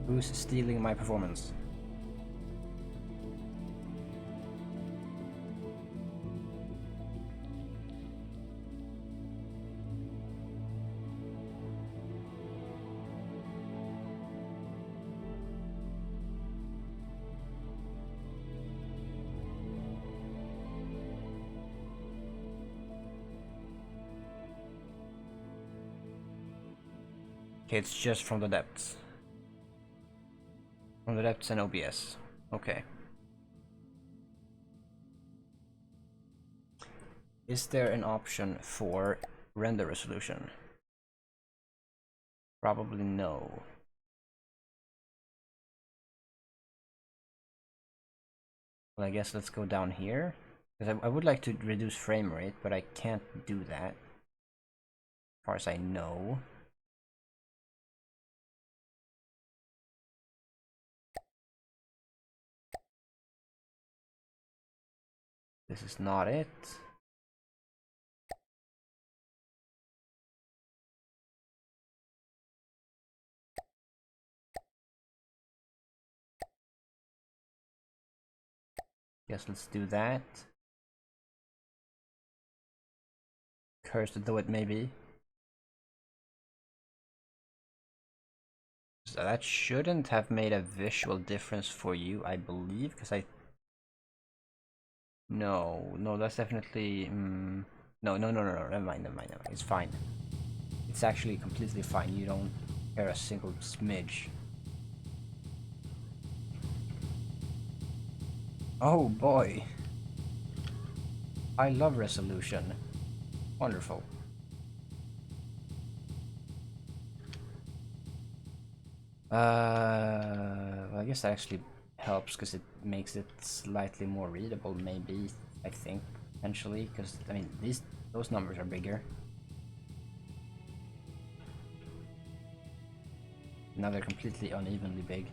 Who's stealing my performance? Okay, it's just from the depths. From the depths and OBS. Okay. Is there an option for render resolution? Probably no. Well, I guess let's go down here. Because I would like to reduce frame rate, but I can't do that. As far as I know. This is not it. Guess let's do that. Cursed though it may be. So that shouldn't have made a visual difference for you, I believe, because I... No, that's definitely... No, never mind. It's fine. It's actually completely fine. You don't hear a single smidge. Oh boy. I love resolution. Wonderful. Well, I guess that actually helps because it makes it slightly more readable, maybe, I think, potentially, because, I mean, those numbers are bigger. Now they're completely unevenly big.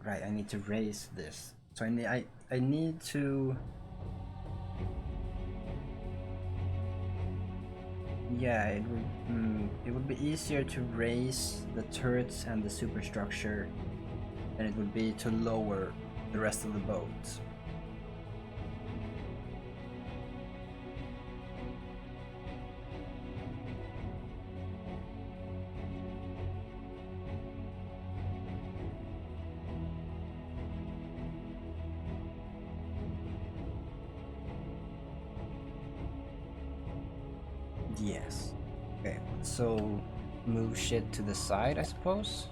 Right, I need to raise this. So I need to... Yeah, it would be easier to raise the turrets and the superstructure than it would be to lower the rest of the boat. Yes. Okay, so move shit to the side, I suppose?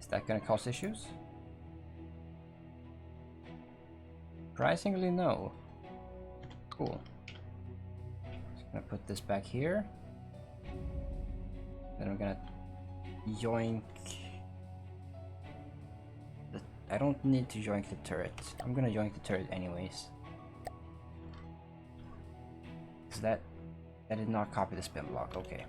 Is that gonna cause issues? Surprisingly, no. Cool. Just gonna put this back here. Then I'm gonna yoink. I don't need to yoink the turret. I'm gonna yoink the turret anyways. Is that did not copy the spin block, okay.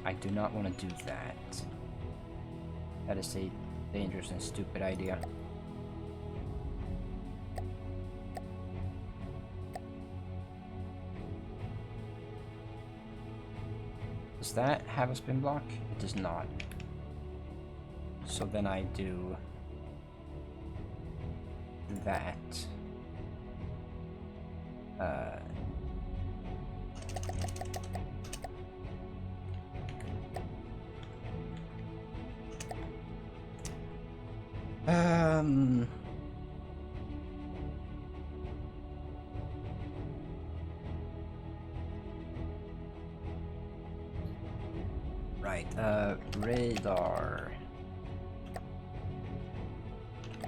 I do not want to do that. That is a dangerous and stupid idea. Does that have a spin block? It does not. So then I do that. Right, radar.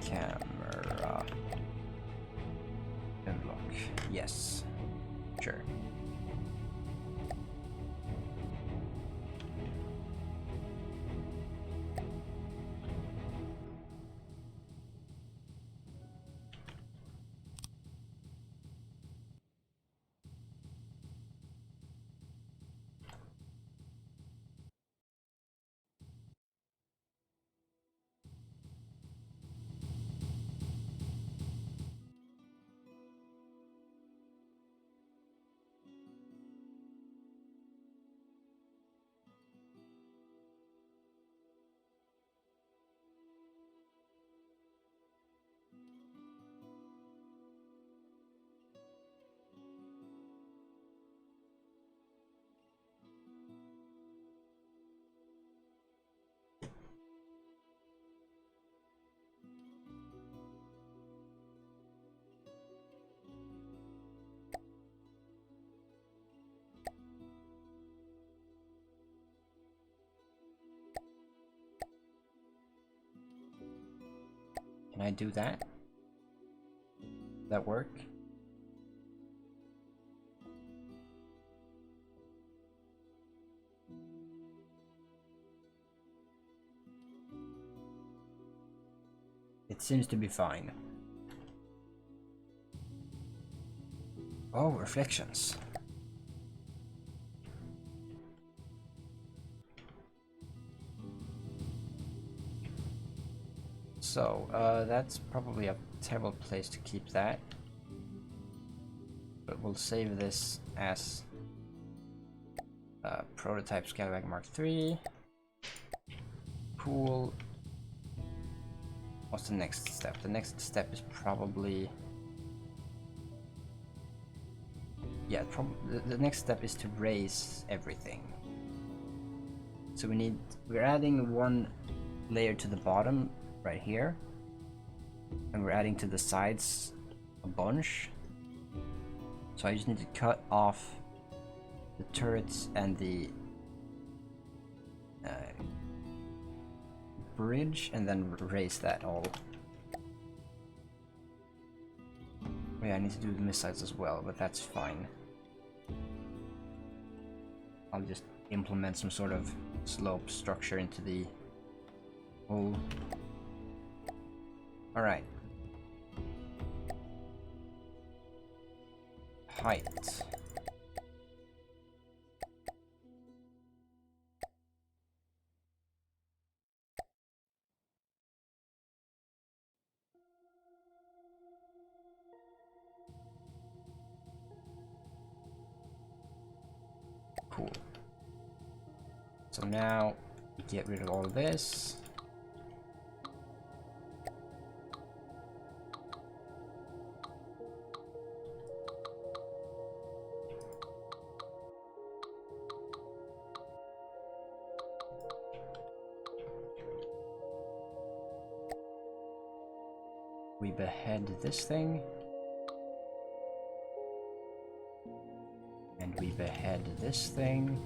Camera. Unlock. Yes. Sure. Can I do that? That work? It seems to be fine. Oh, reflections. So, that's probably a terrible place to keep that. But we'll save this as prototype Scalawag Mark III. Cool. What's the next step? The next step is probably... Yeah, the next step is to raise everything. So we're adding one layer to the bottom right here. And we're adding to the sides a bunch. So I just need to cut off the turrets and the bridge and then raise that all. Oh yeah, I need to do the missiles as well, but that's fine. I'll just implement some sort of slope structure into the whole. Alright. Height. Cool. So now get rid of all of this. we behead this thing. And we behead this thing.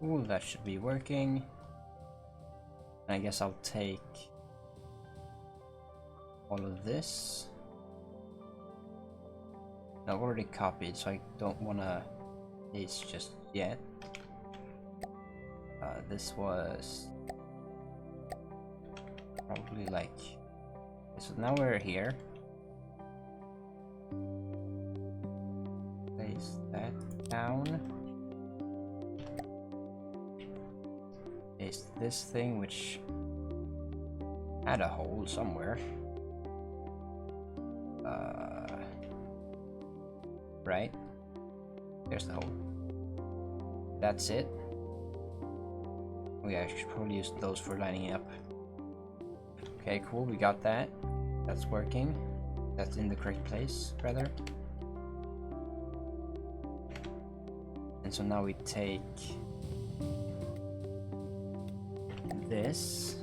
Ooh, that should be working. I guess I'll take all of this. I've already copied, so I don't wanna paste just yet. This was probably like... So now we're here. Place that down. Paste this thing, which had a hole somewhere. Right? There's the hole. That's it. Oh yeah, I should probably use those for lining up. Okay, cool, we got that. That's working. That's in the correct place, rather. And so now we take this.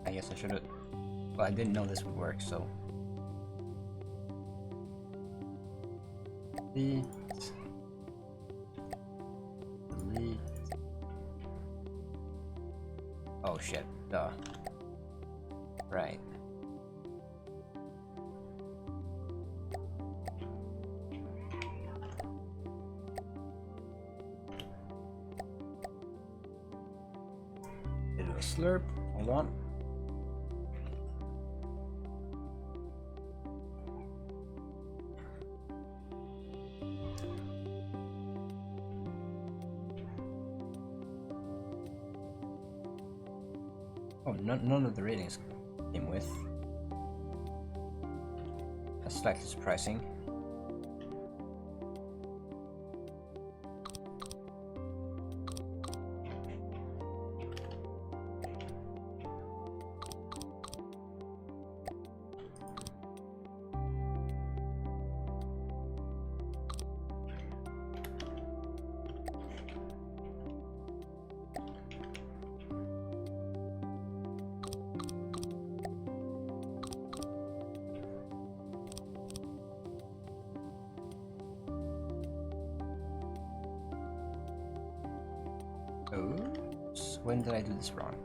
I guess I should have... Well, I didn't know this would work, so... Delete. Delete. Oh shit, duh. Right. Bit of a slurp, hold on. Oh, none of the ratings came with. That's slightly surprising. Oops, when did I do this wrong?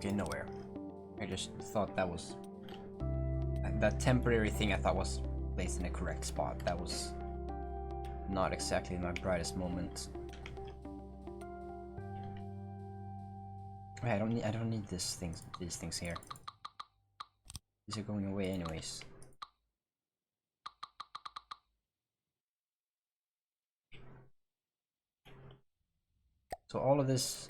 Okay, nowhere. I just thought that was... That temporary thing I thought was placed in the correct spot. That was not exactly my brightest moment. Okay, I don't need these things here. These are going away anyways. So all of this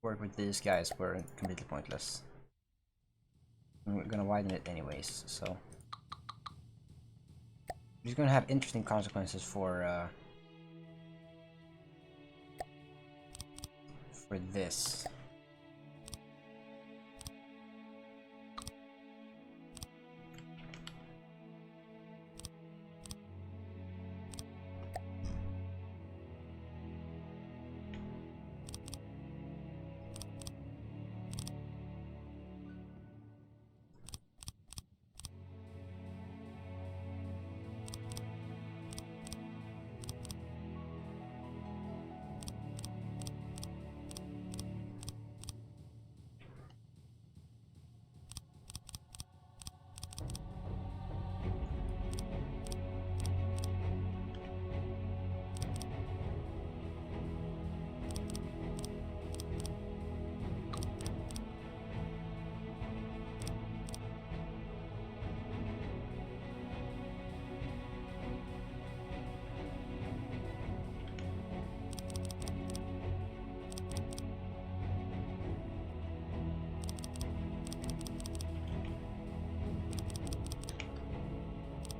work with these guys were completely pointless. And we're gonna widen it anyways, so it's gonna have interesting consequences for this.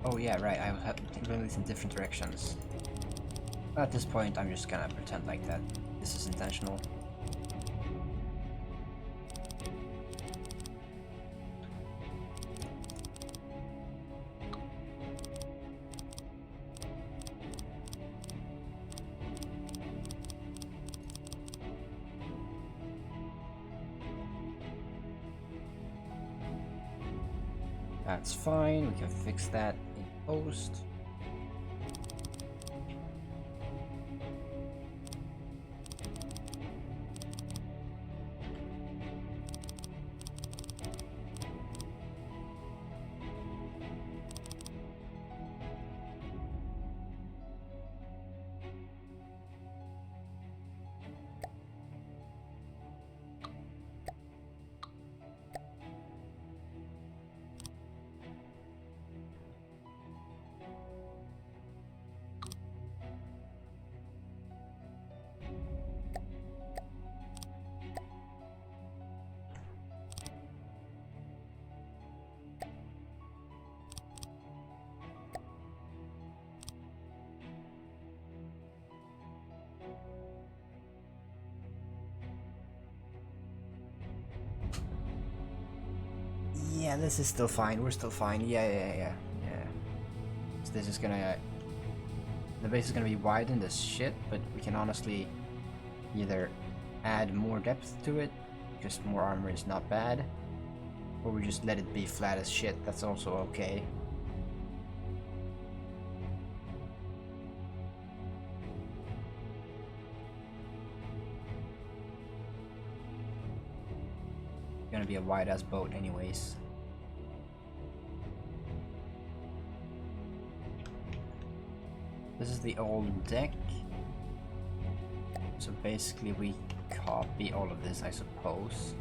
Oh yeah, right, I was doing this in different directions. At this point, I'm just gonna pretend like that this is intentional. That's fine, we can fix that in post. Yeah, this is still fine. We're still fine. Yeah. So this is gonna... The base is gonna be widened as shit, but we can honestly either add more depth to it, because more armor is not bad, or we just let it be flat as shit. That's also okay. Gonna be a wide ass boat anyways. This is the old deck. So basically we copy all of this, I suppose.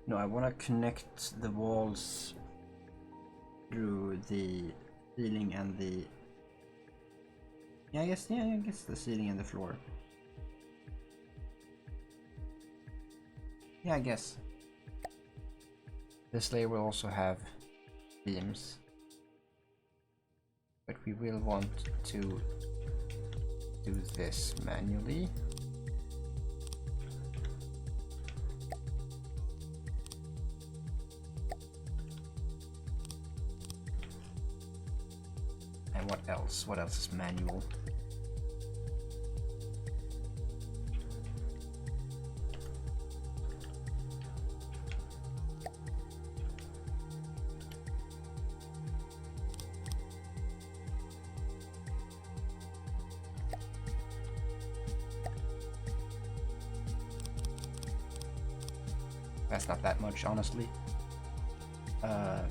No, I want to connect the walls through the ceiling and the... Yeah, I guess the ceiling and the floor. Yeah, I guess. This layer will also have beams. But we will want to do this manually. And what else? What else is manual? That's not that much, honestly. But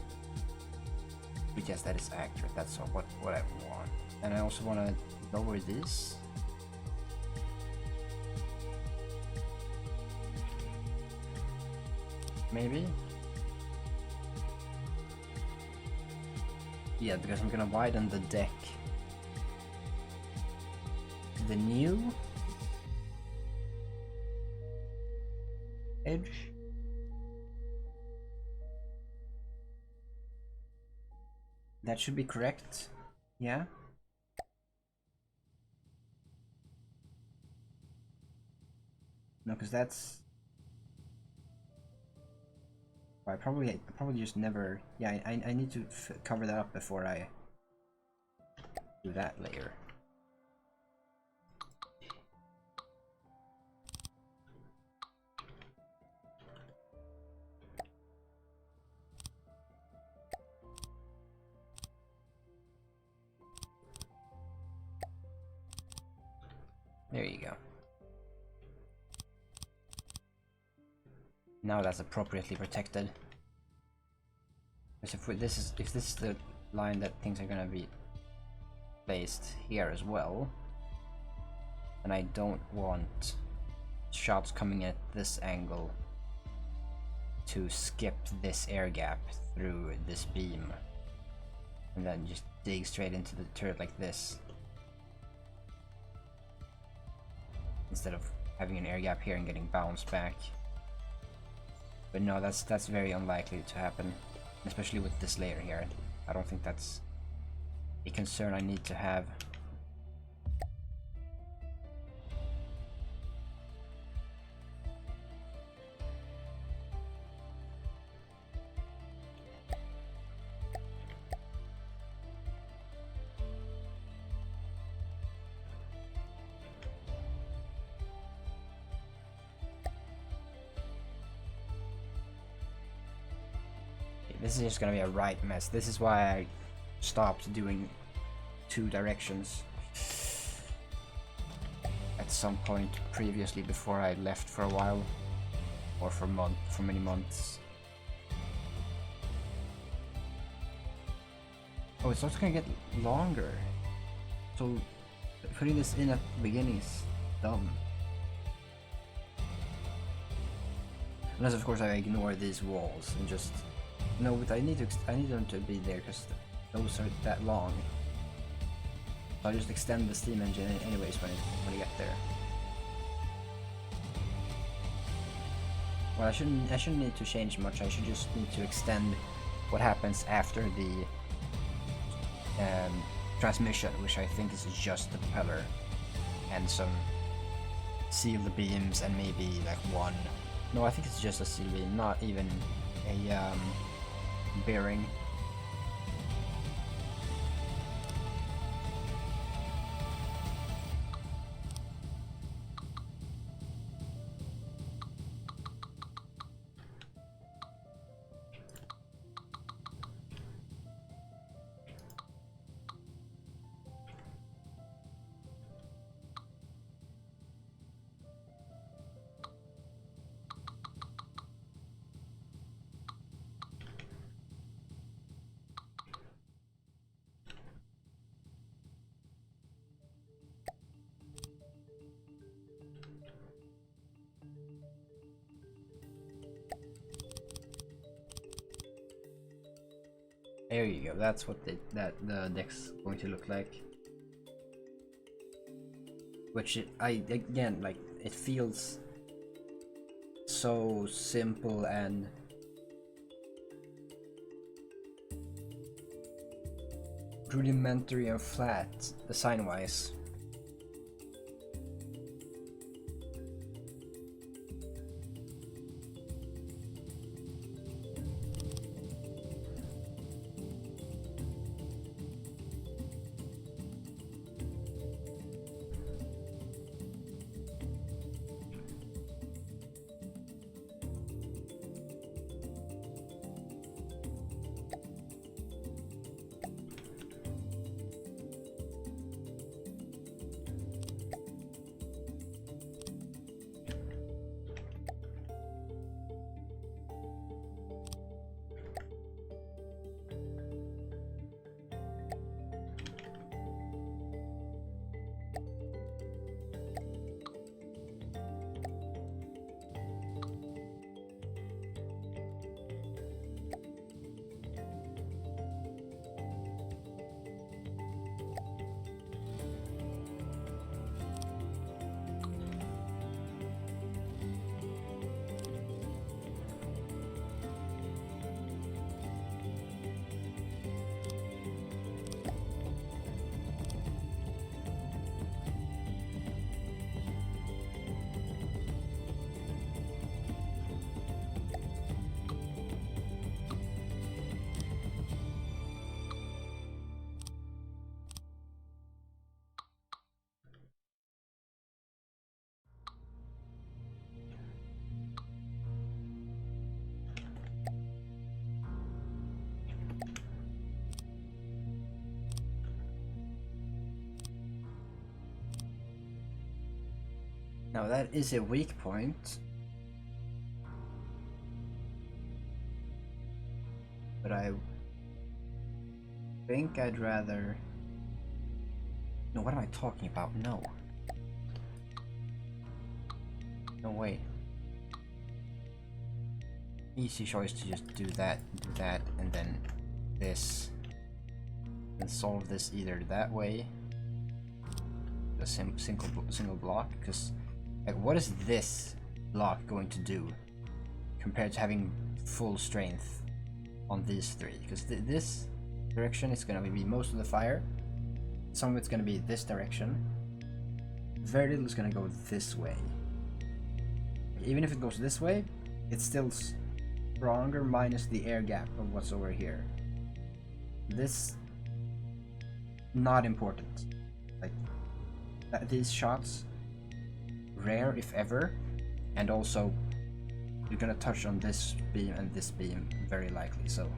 yes, that is accurate. That's what I want. And I also want to lower this. Maybe? Yeah, because I'm gonna widen the deck. The new edge. That should be correct. Yeah. No, because that's... I probably just never... Yeah, I need to cover that up before I do that layer. There you go. Now that's appropriately protected. Because if this is the line that things are gonna be placed here as well, then I don't want shots coming at this angle to skip this air gap through this beam and then just dig straight into the turret like this, instead of having an air gap here and getting bounced back. But no, that's very unlikely to happen, especially with this layer here. I don't think that's a concern I need to have. This is just gonna be a right mess. This is why I stopped doing 2 directions at some point previously before I left for a while, or for many months. Oh, it's also gonna get longer. So putting this in at the beginning is dumb. Unless of course I ignore these walls and just... No, but I need them to be there because those are that long. So I'll just extend the steam engine anyways when I get there. Well, I shouldn't need to change much. I should just need to extend what happens after the transmission, which I think is just the propeller and some seal the beams and maybe like one. No, I think it's just a seal beam, not even a bearing. There you go. That's what the deck's going to look like. Which again, like, it feels so simple and rudimentary and flat design-wise. Now that is a weak point. But I think I'd rather... No, what am I talking about? No. No way. Easy choice to just do that, and then this. And solve this either that way, a single block, because like, what is this block going to do compared to having full strength on these three? Because this direction is going to be most of the fire, some of it's going to be this direction, very little is going to go this way. Even if it goes this way, it's still stronger minus the air gap of what's over here. This, not important. Like, these shots, rare if ever, and also you're gonna touch on this beam and this beam very likely, so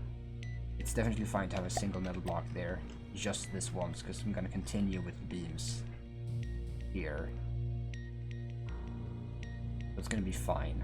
it's definitely fine to have a single metal block there, just this once, because I'm gonna continue with beams here. So it's gonna be fine.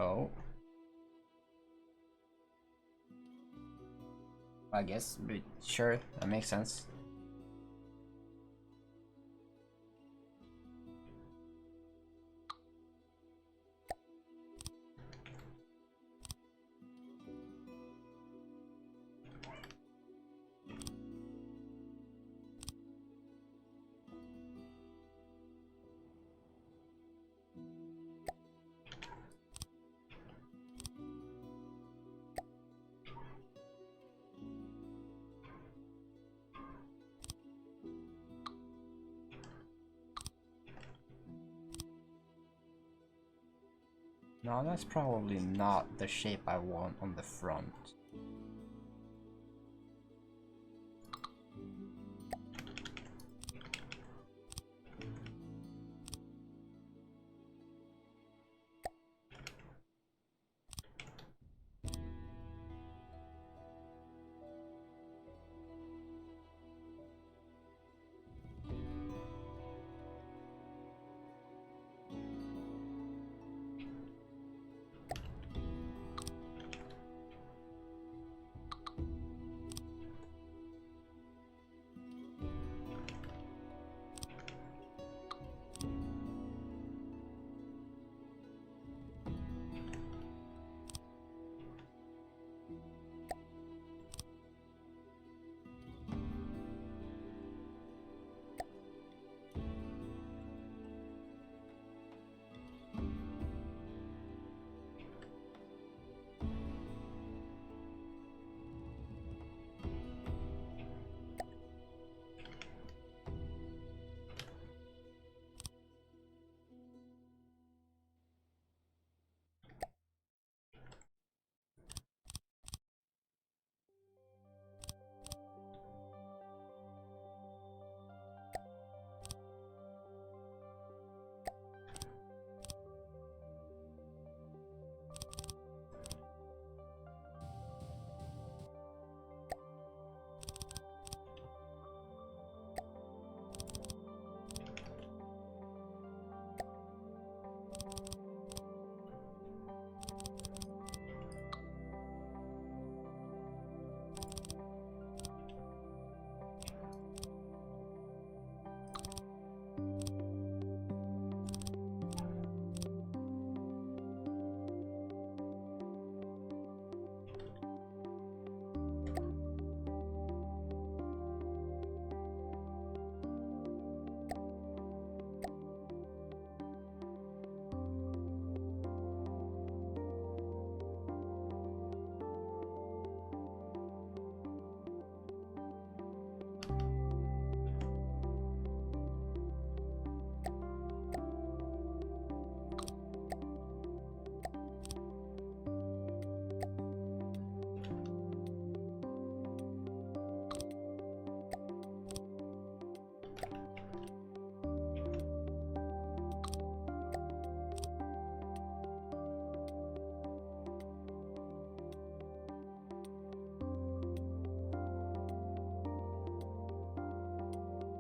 Oh. I guess, but sure, that makes sense. No, that's probably not the shape I want on the front.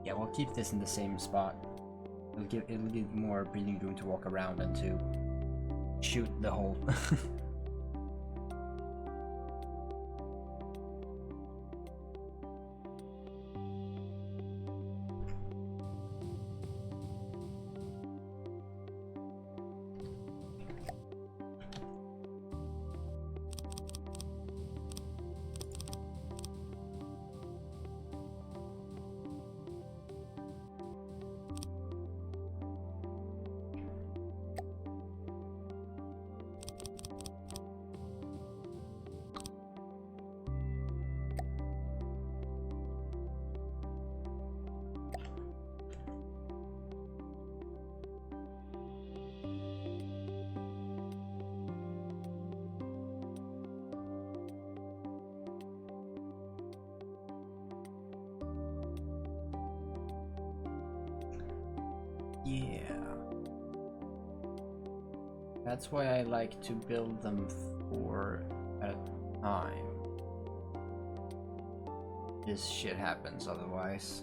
Yeah, we'll keep this in the same spot. It'll give more breathing room to walk around and to shoot the hole. Yeah. That's why I like to build them 4 at a time. This shit happens otherwise.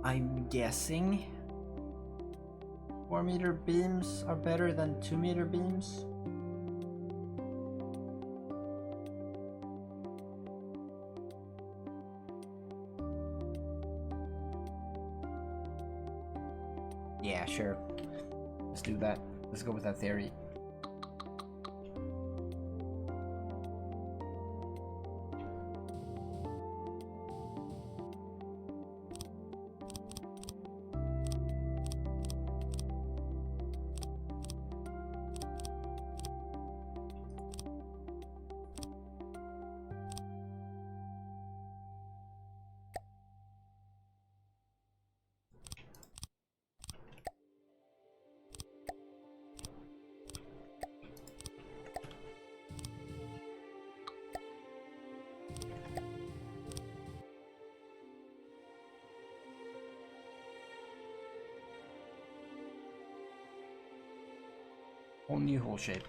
I'm guessing 4-meter beams are better than 2-meter beams. Yeah, sure. Let's do that. Let's go with that theory. Whole new hole shape.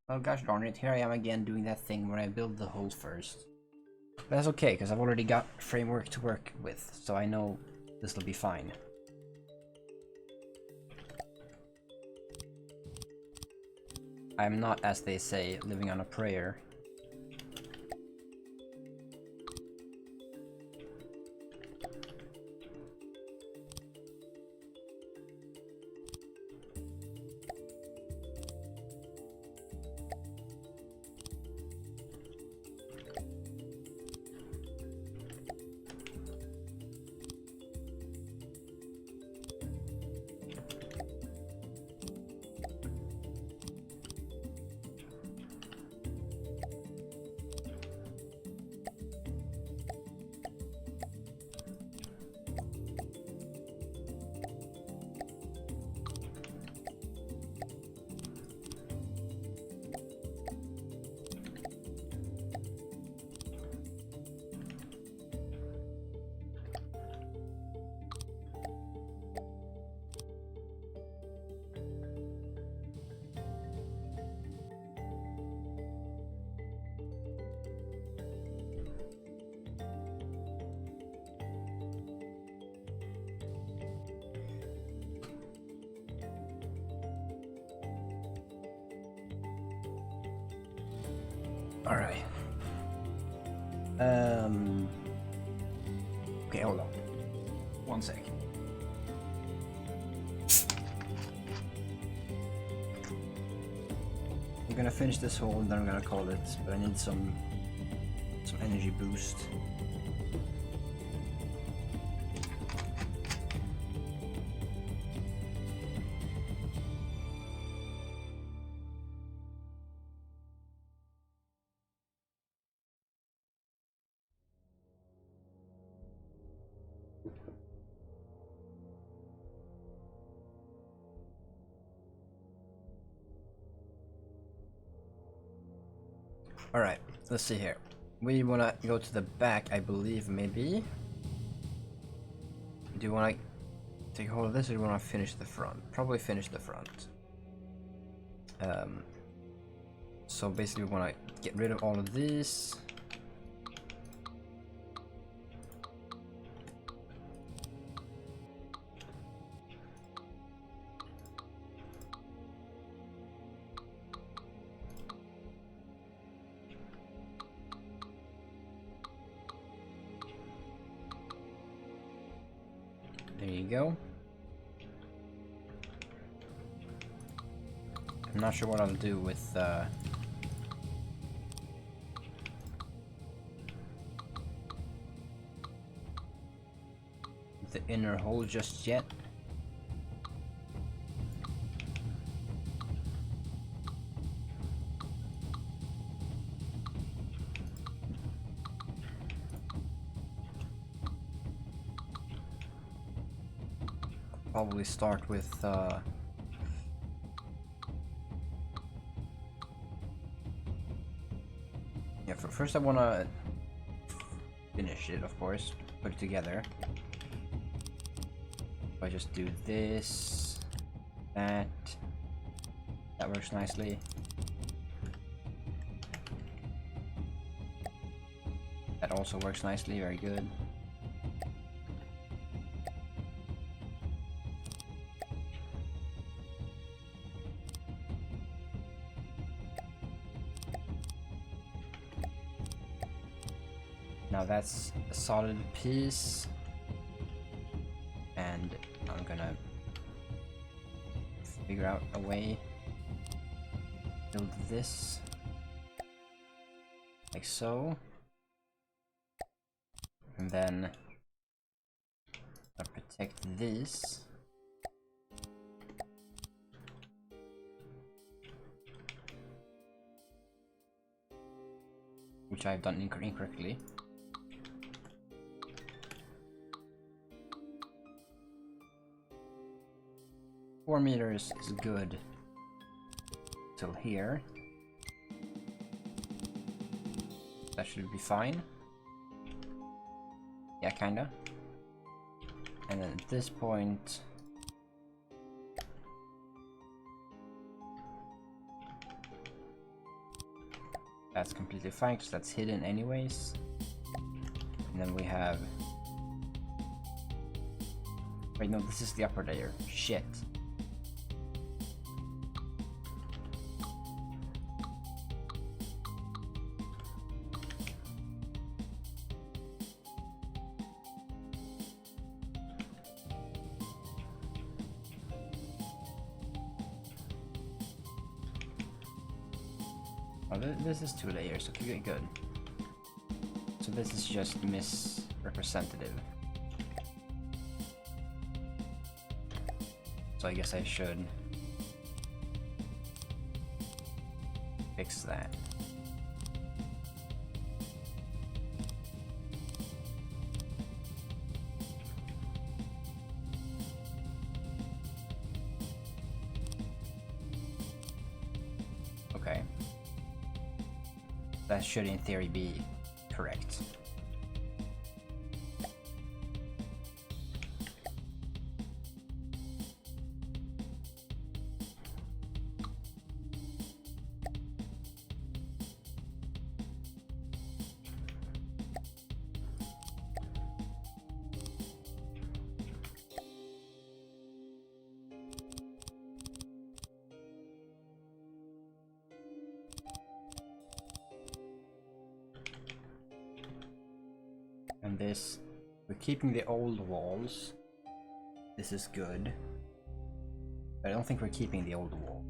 Well, gosh darn it, here I am again doing that thing where I build the hole first. But that's okay, because I've already got framework to work with, so I know this will be fine. I'm not, as they say, living on a prayer. Alright. Okay, hold on. 1 sec. I'm gonna finish this hole and then I'm gonna call it, but I need some energy boost. Alright, let's see here. We wanna go to the back, I believe, maybe? Do you wanna take hold of this or do you wanna finish the front? Probably finish the front. So basically we wanna get rid of all of these. There you go. I'm not sure what I'll do with the inner hole just yet. probably start with yeah, first I wanna finish it, of course, put it together. If I just do this, that works nicely. That also works nicely, very good. Now that's a solid piece, and I'm gonna figure out a way to build this like so, and then I'll protect these. Which I've done incorrectly. 4 meters is good till here. That should be fine. Yeah, kinda. And then at this point, that's completely fine because that's hidden anyways. And then we have... Wait, no, this is the upper layer. Shit. Oh, this is 2 layers, okay, good. So this is just misrepresentative. So I guess I should fix that. Okay. That should in theory be correct. And this, we're keeping the old walls. This is good. But I don't think we're keeping the old wall.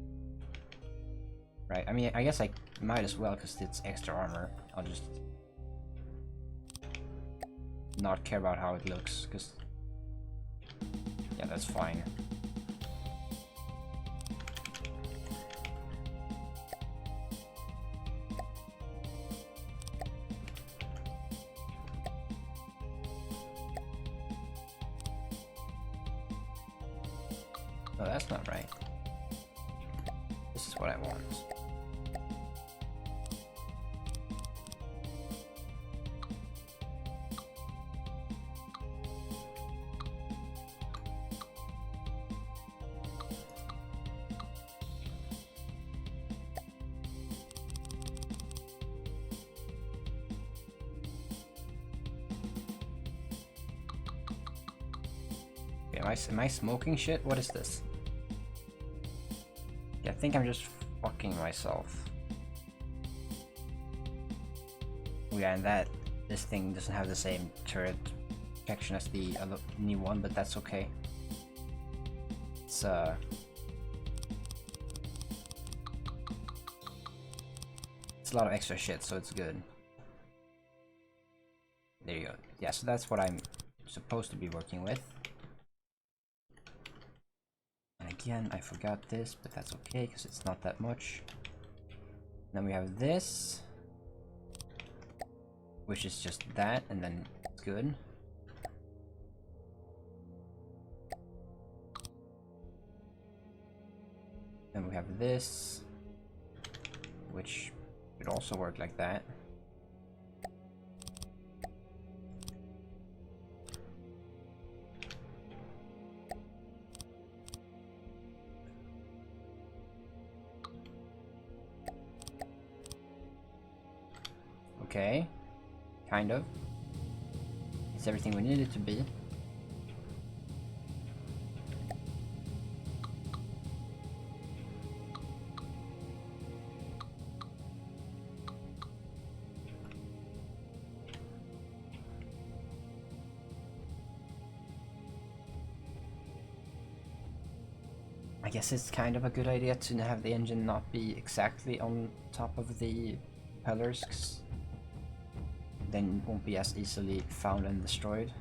Right, I mean, I guess I might as well because it's extra armor. I'll just not care about how it looks, because yeah, that's fine. No, that's not right. This is what I want. Okay, am I smoking shit? What is this? Yeah, I think I'm just fucking myself. Yeah, and this thing doesn't have the same turret protection as the other new one, but that's okay. It's a lot of extra shit, so it's good. There you go. Yeah, so that's what I'm supposed to be working with. And again, I forgot this, but that's okay because it's not that much. Then we have this, which is just that, and then it's good. then we have this, which could also work like that. Okay, kind of. It's everything we need it to be. I guess it's kind of a good idea to have the engine not be exactly on top of the propellers, 'cause then it won't be as easily found and destroyed.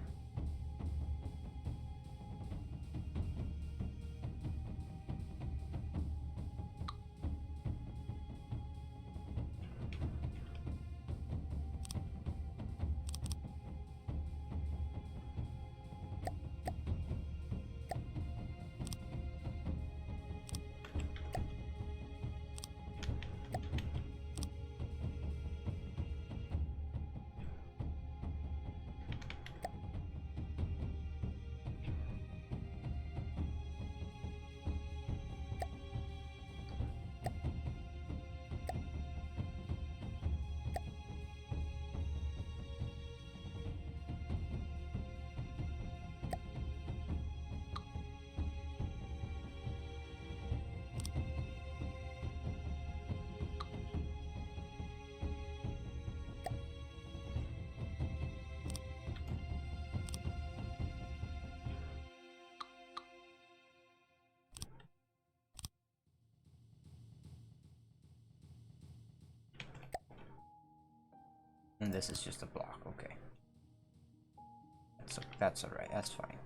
And this is just a block, okay. That's alright, that's fine.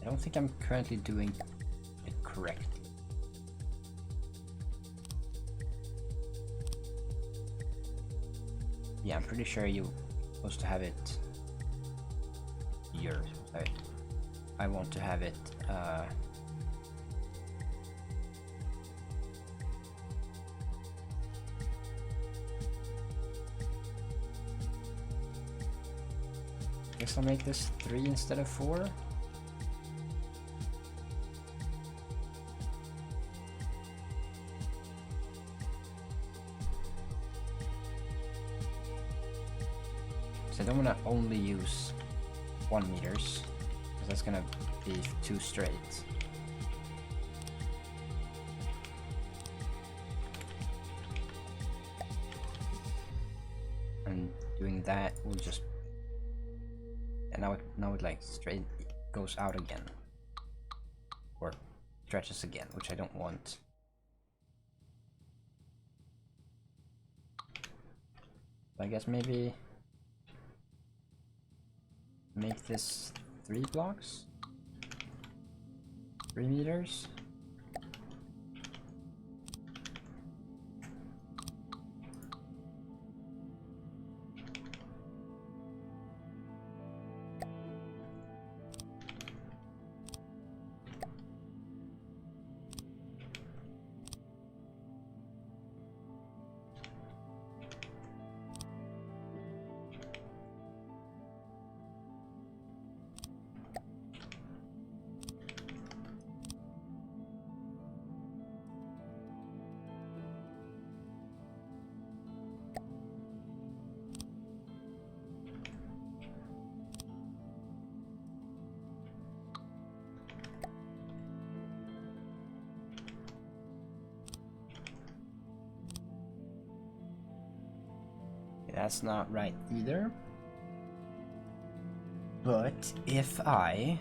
I don't think I'm currently doing it correctly. Yeah, I'm pretty sure you're supposed to have it here. I want to have it guess I'll make this 3 instead of 4. I don't want to only use 1 meters, because that's gonna be too straight. And doing that will just, and now it like straight goes out again, or stretches again, which I don't want. I guess maybe make this 3 blocks? 3 meters? That's not right either. But if I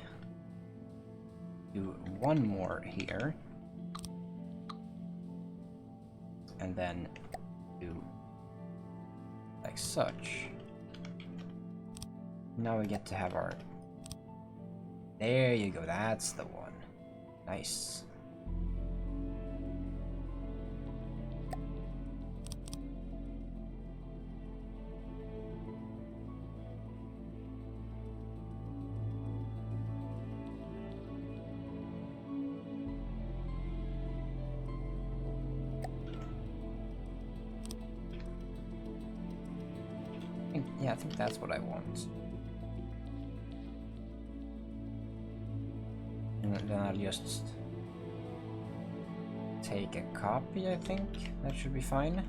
do one more here, and then do like such, now we get to have our... There you go, that's the one. Nice. Yeah, I think that's what I want. And then I'll just take a copy, I think. That should be fine.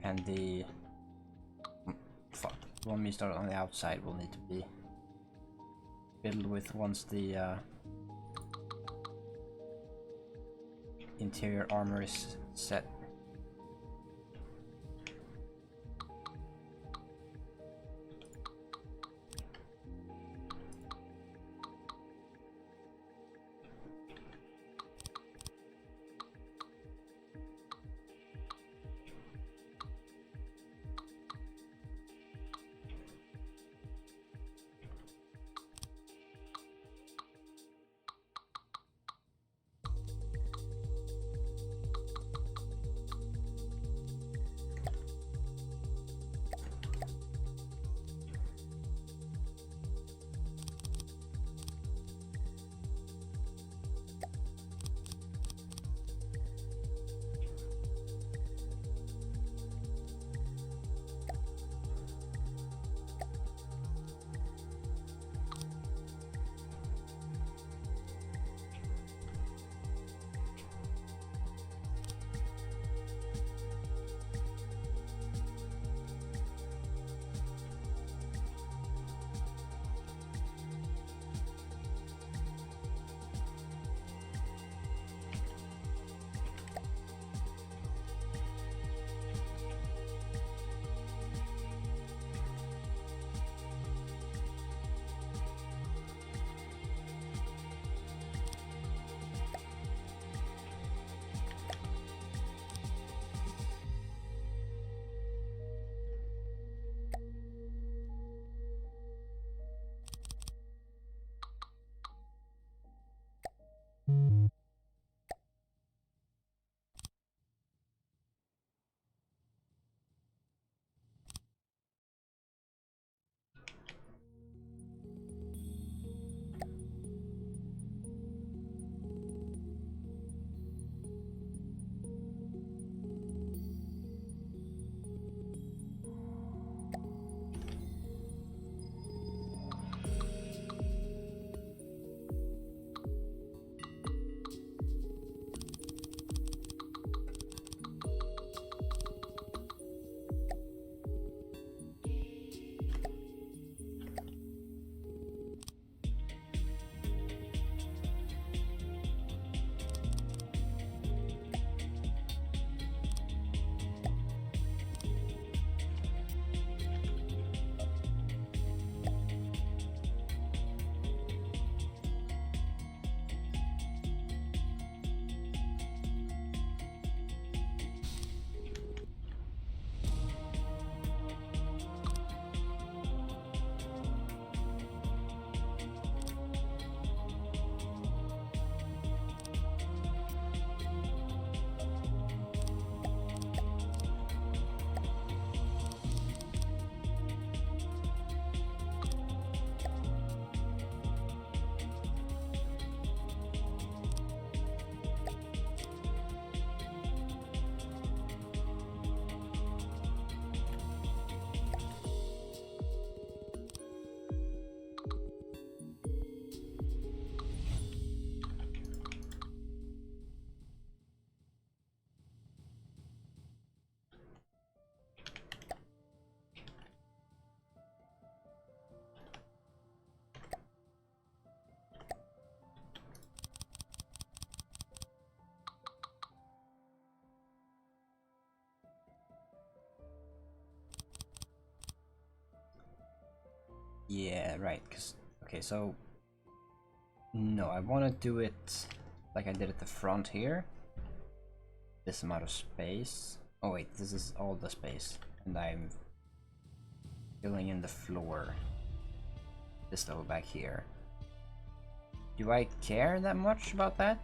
And the... fuck. The one we start on the outside will need to be filled with once the interior armor is set. Yeah, right, because... Okay, so... No, I want to do it like I did at the front here. This amount of space. Oh wait, this is all the space. And I'm filling in the floor. This level back here. Do I care that much about that?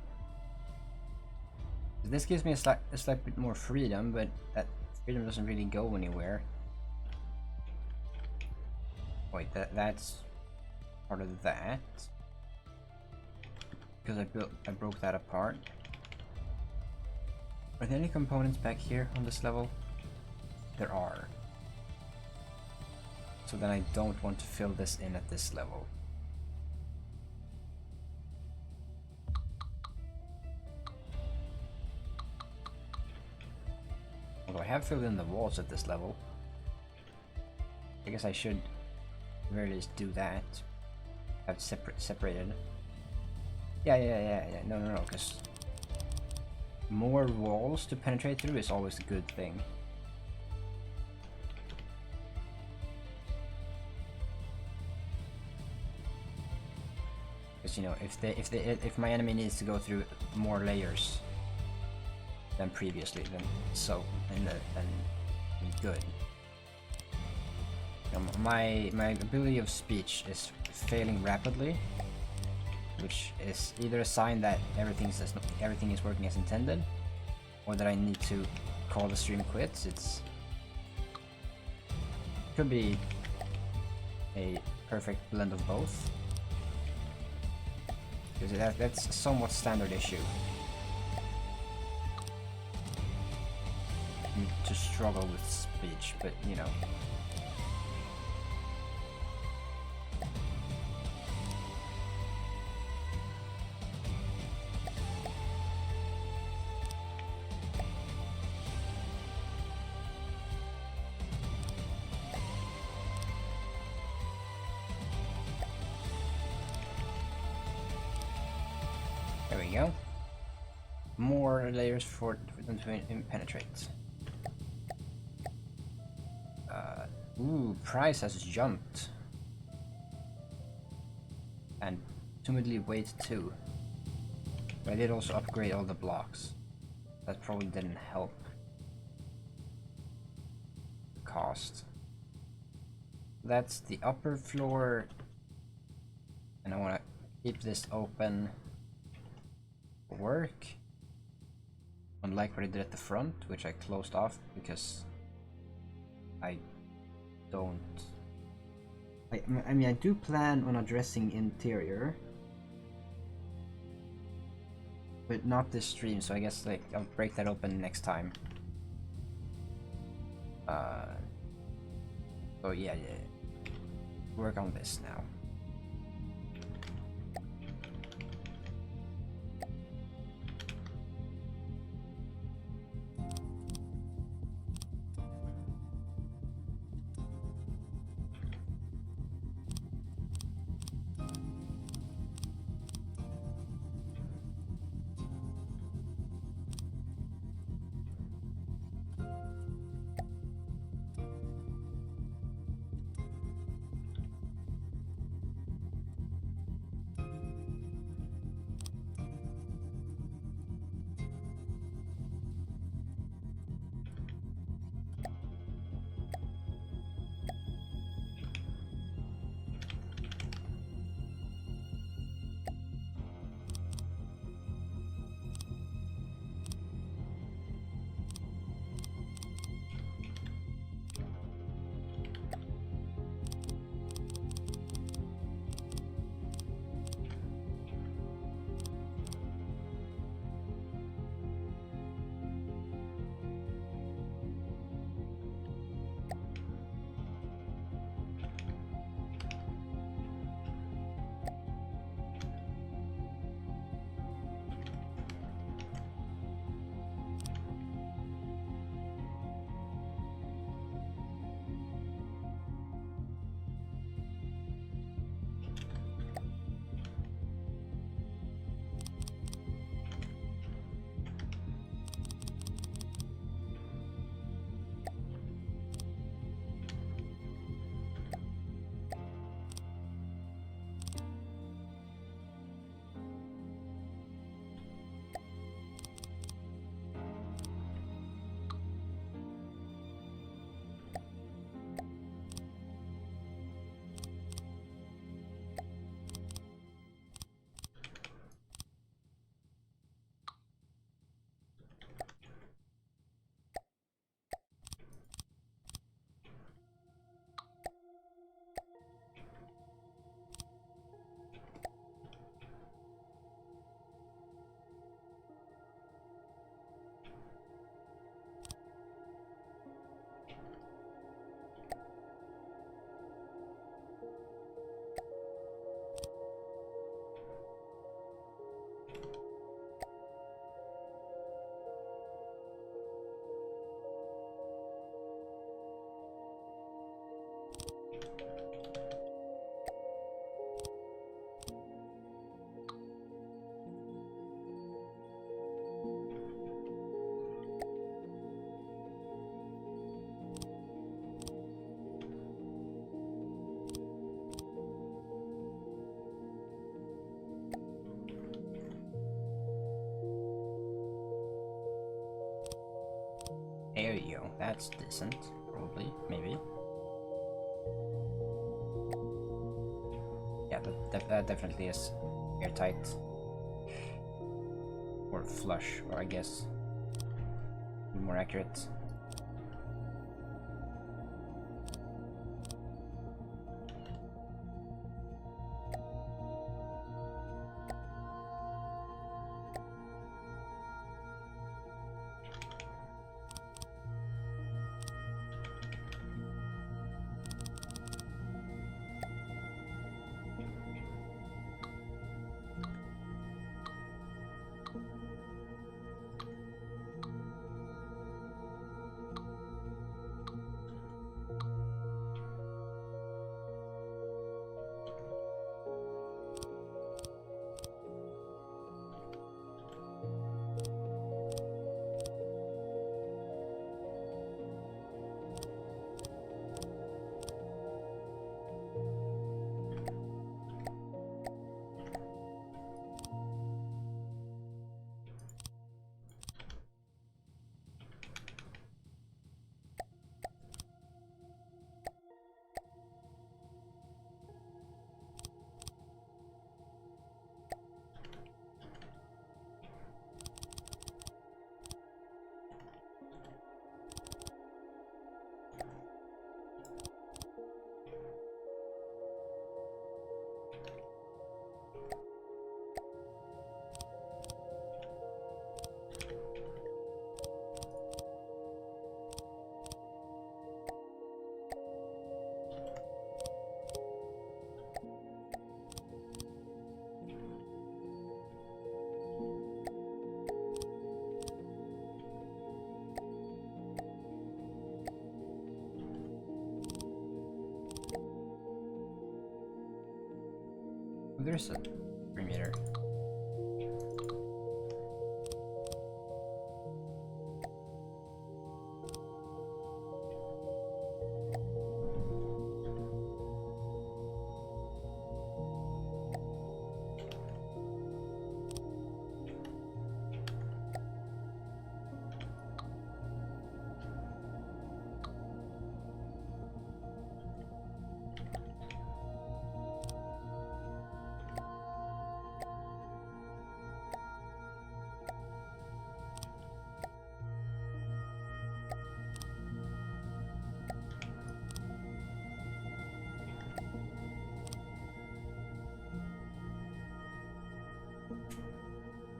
This gives me a slight bit more freedom, but that freedom doesn't really go anywhere. Wait, that's part of that. Because I broke that apart. Are there any components back here on this level? There are. So then I don't want to fill this in at this level. Although I have filled in the walls at this level. I guess I should at the very least do that. Have separated. Yeah. No, because more walls to penetrate through is always a good thing. Because, you know, if my enemy needs to go through more layers than previously, then good. My ability of speech is failing rapidly, which is either a sign that everything is working as intended, or that I need to call the stream quits. Could be a perfect blend of both, because that's a somewhat standard issue. To struggle with speech, but you know. There we go. More layers for them to penetrate. Ooh, price has jumped. And presumably weight too. But I did also upgrade all the blocks. That probably didn't help the cost. That's the upper floor. And I want to keep this open for work. Unlike what I did at the front, which I closed off because I don't... I mean, I do plan on addressing interior, but not this stream, so I guess like I'll break that open next time. So yeah. Work on this now. There you go. That's decent. Probably. Maybe. Yeah, that definitely is airtight. Or flush, or I guess more accurate. There's a 3 meter.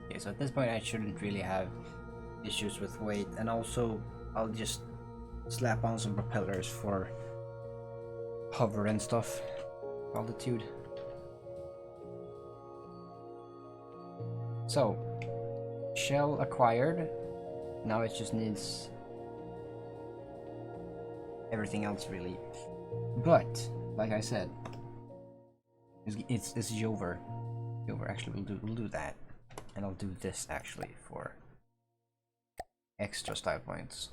Okay, so at this point I shouldn't really have issues with weight, and also I'll just slap on some propellers for hover and stuff. Altitude. So, shell acquired. Now it just needs everything else really. But, like I said, it's Jover. Jover, actually we'll do that. And I'll do this actually for extra style points.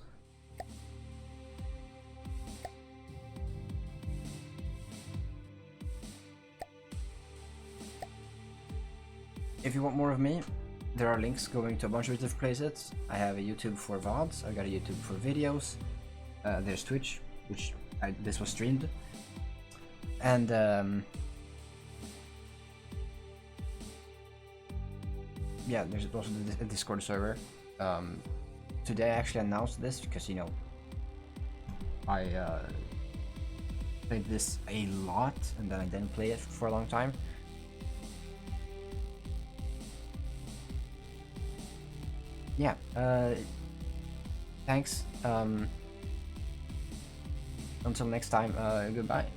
If you want more of me, there are links going to a bunch of different places. I have a YouTube for VODs, I got a YouTube for videos, there's Twitch, which this was streamed, and yeah, there's also a Discord server. Today I actually announced this because, you know, I played this a lot and then I didn't play it for a long time. Yeah, thanks. Until next time, goodbye.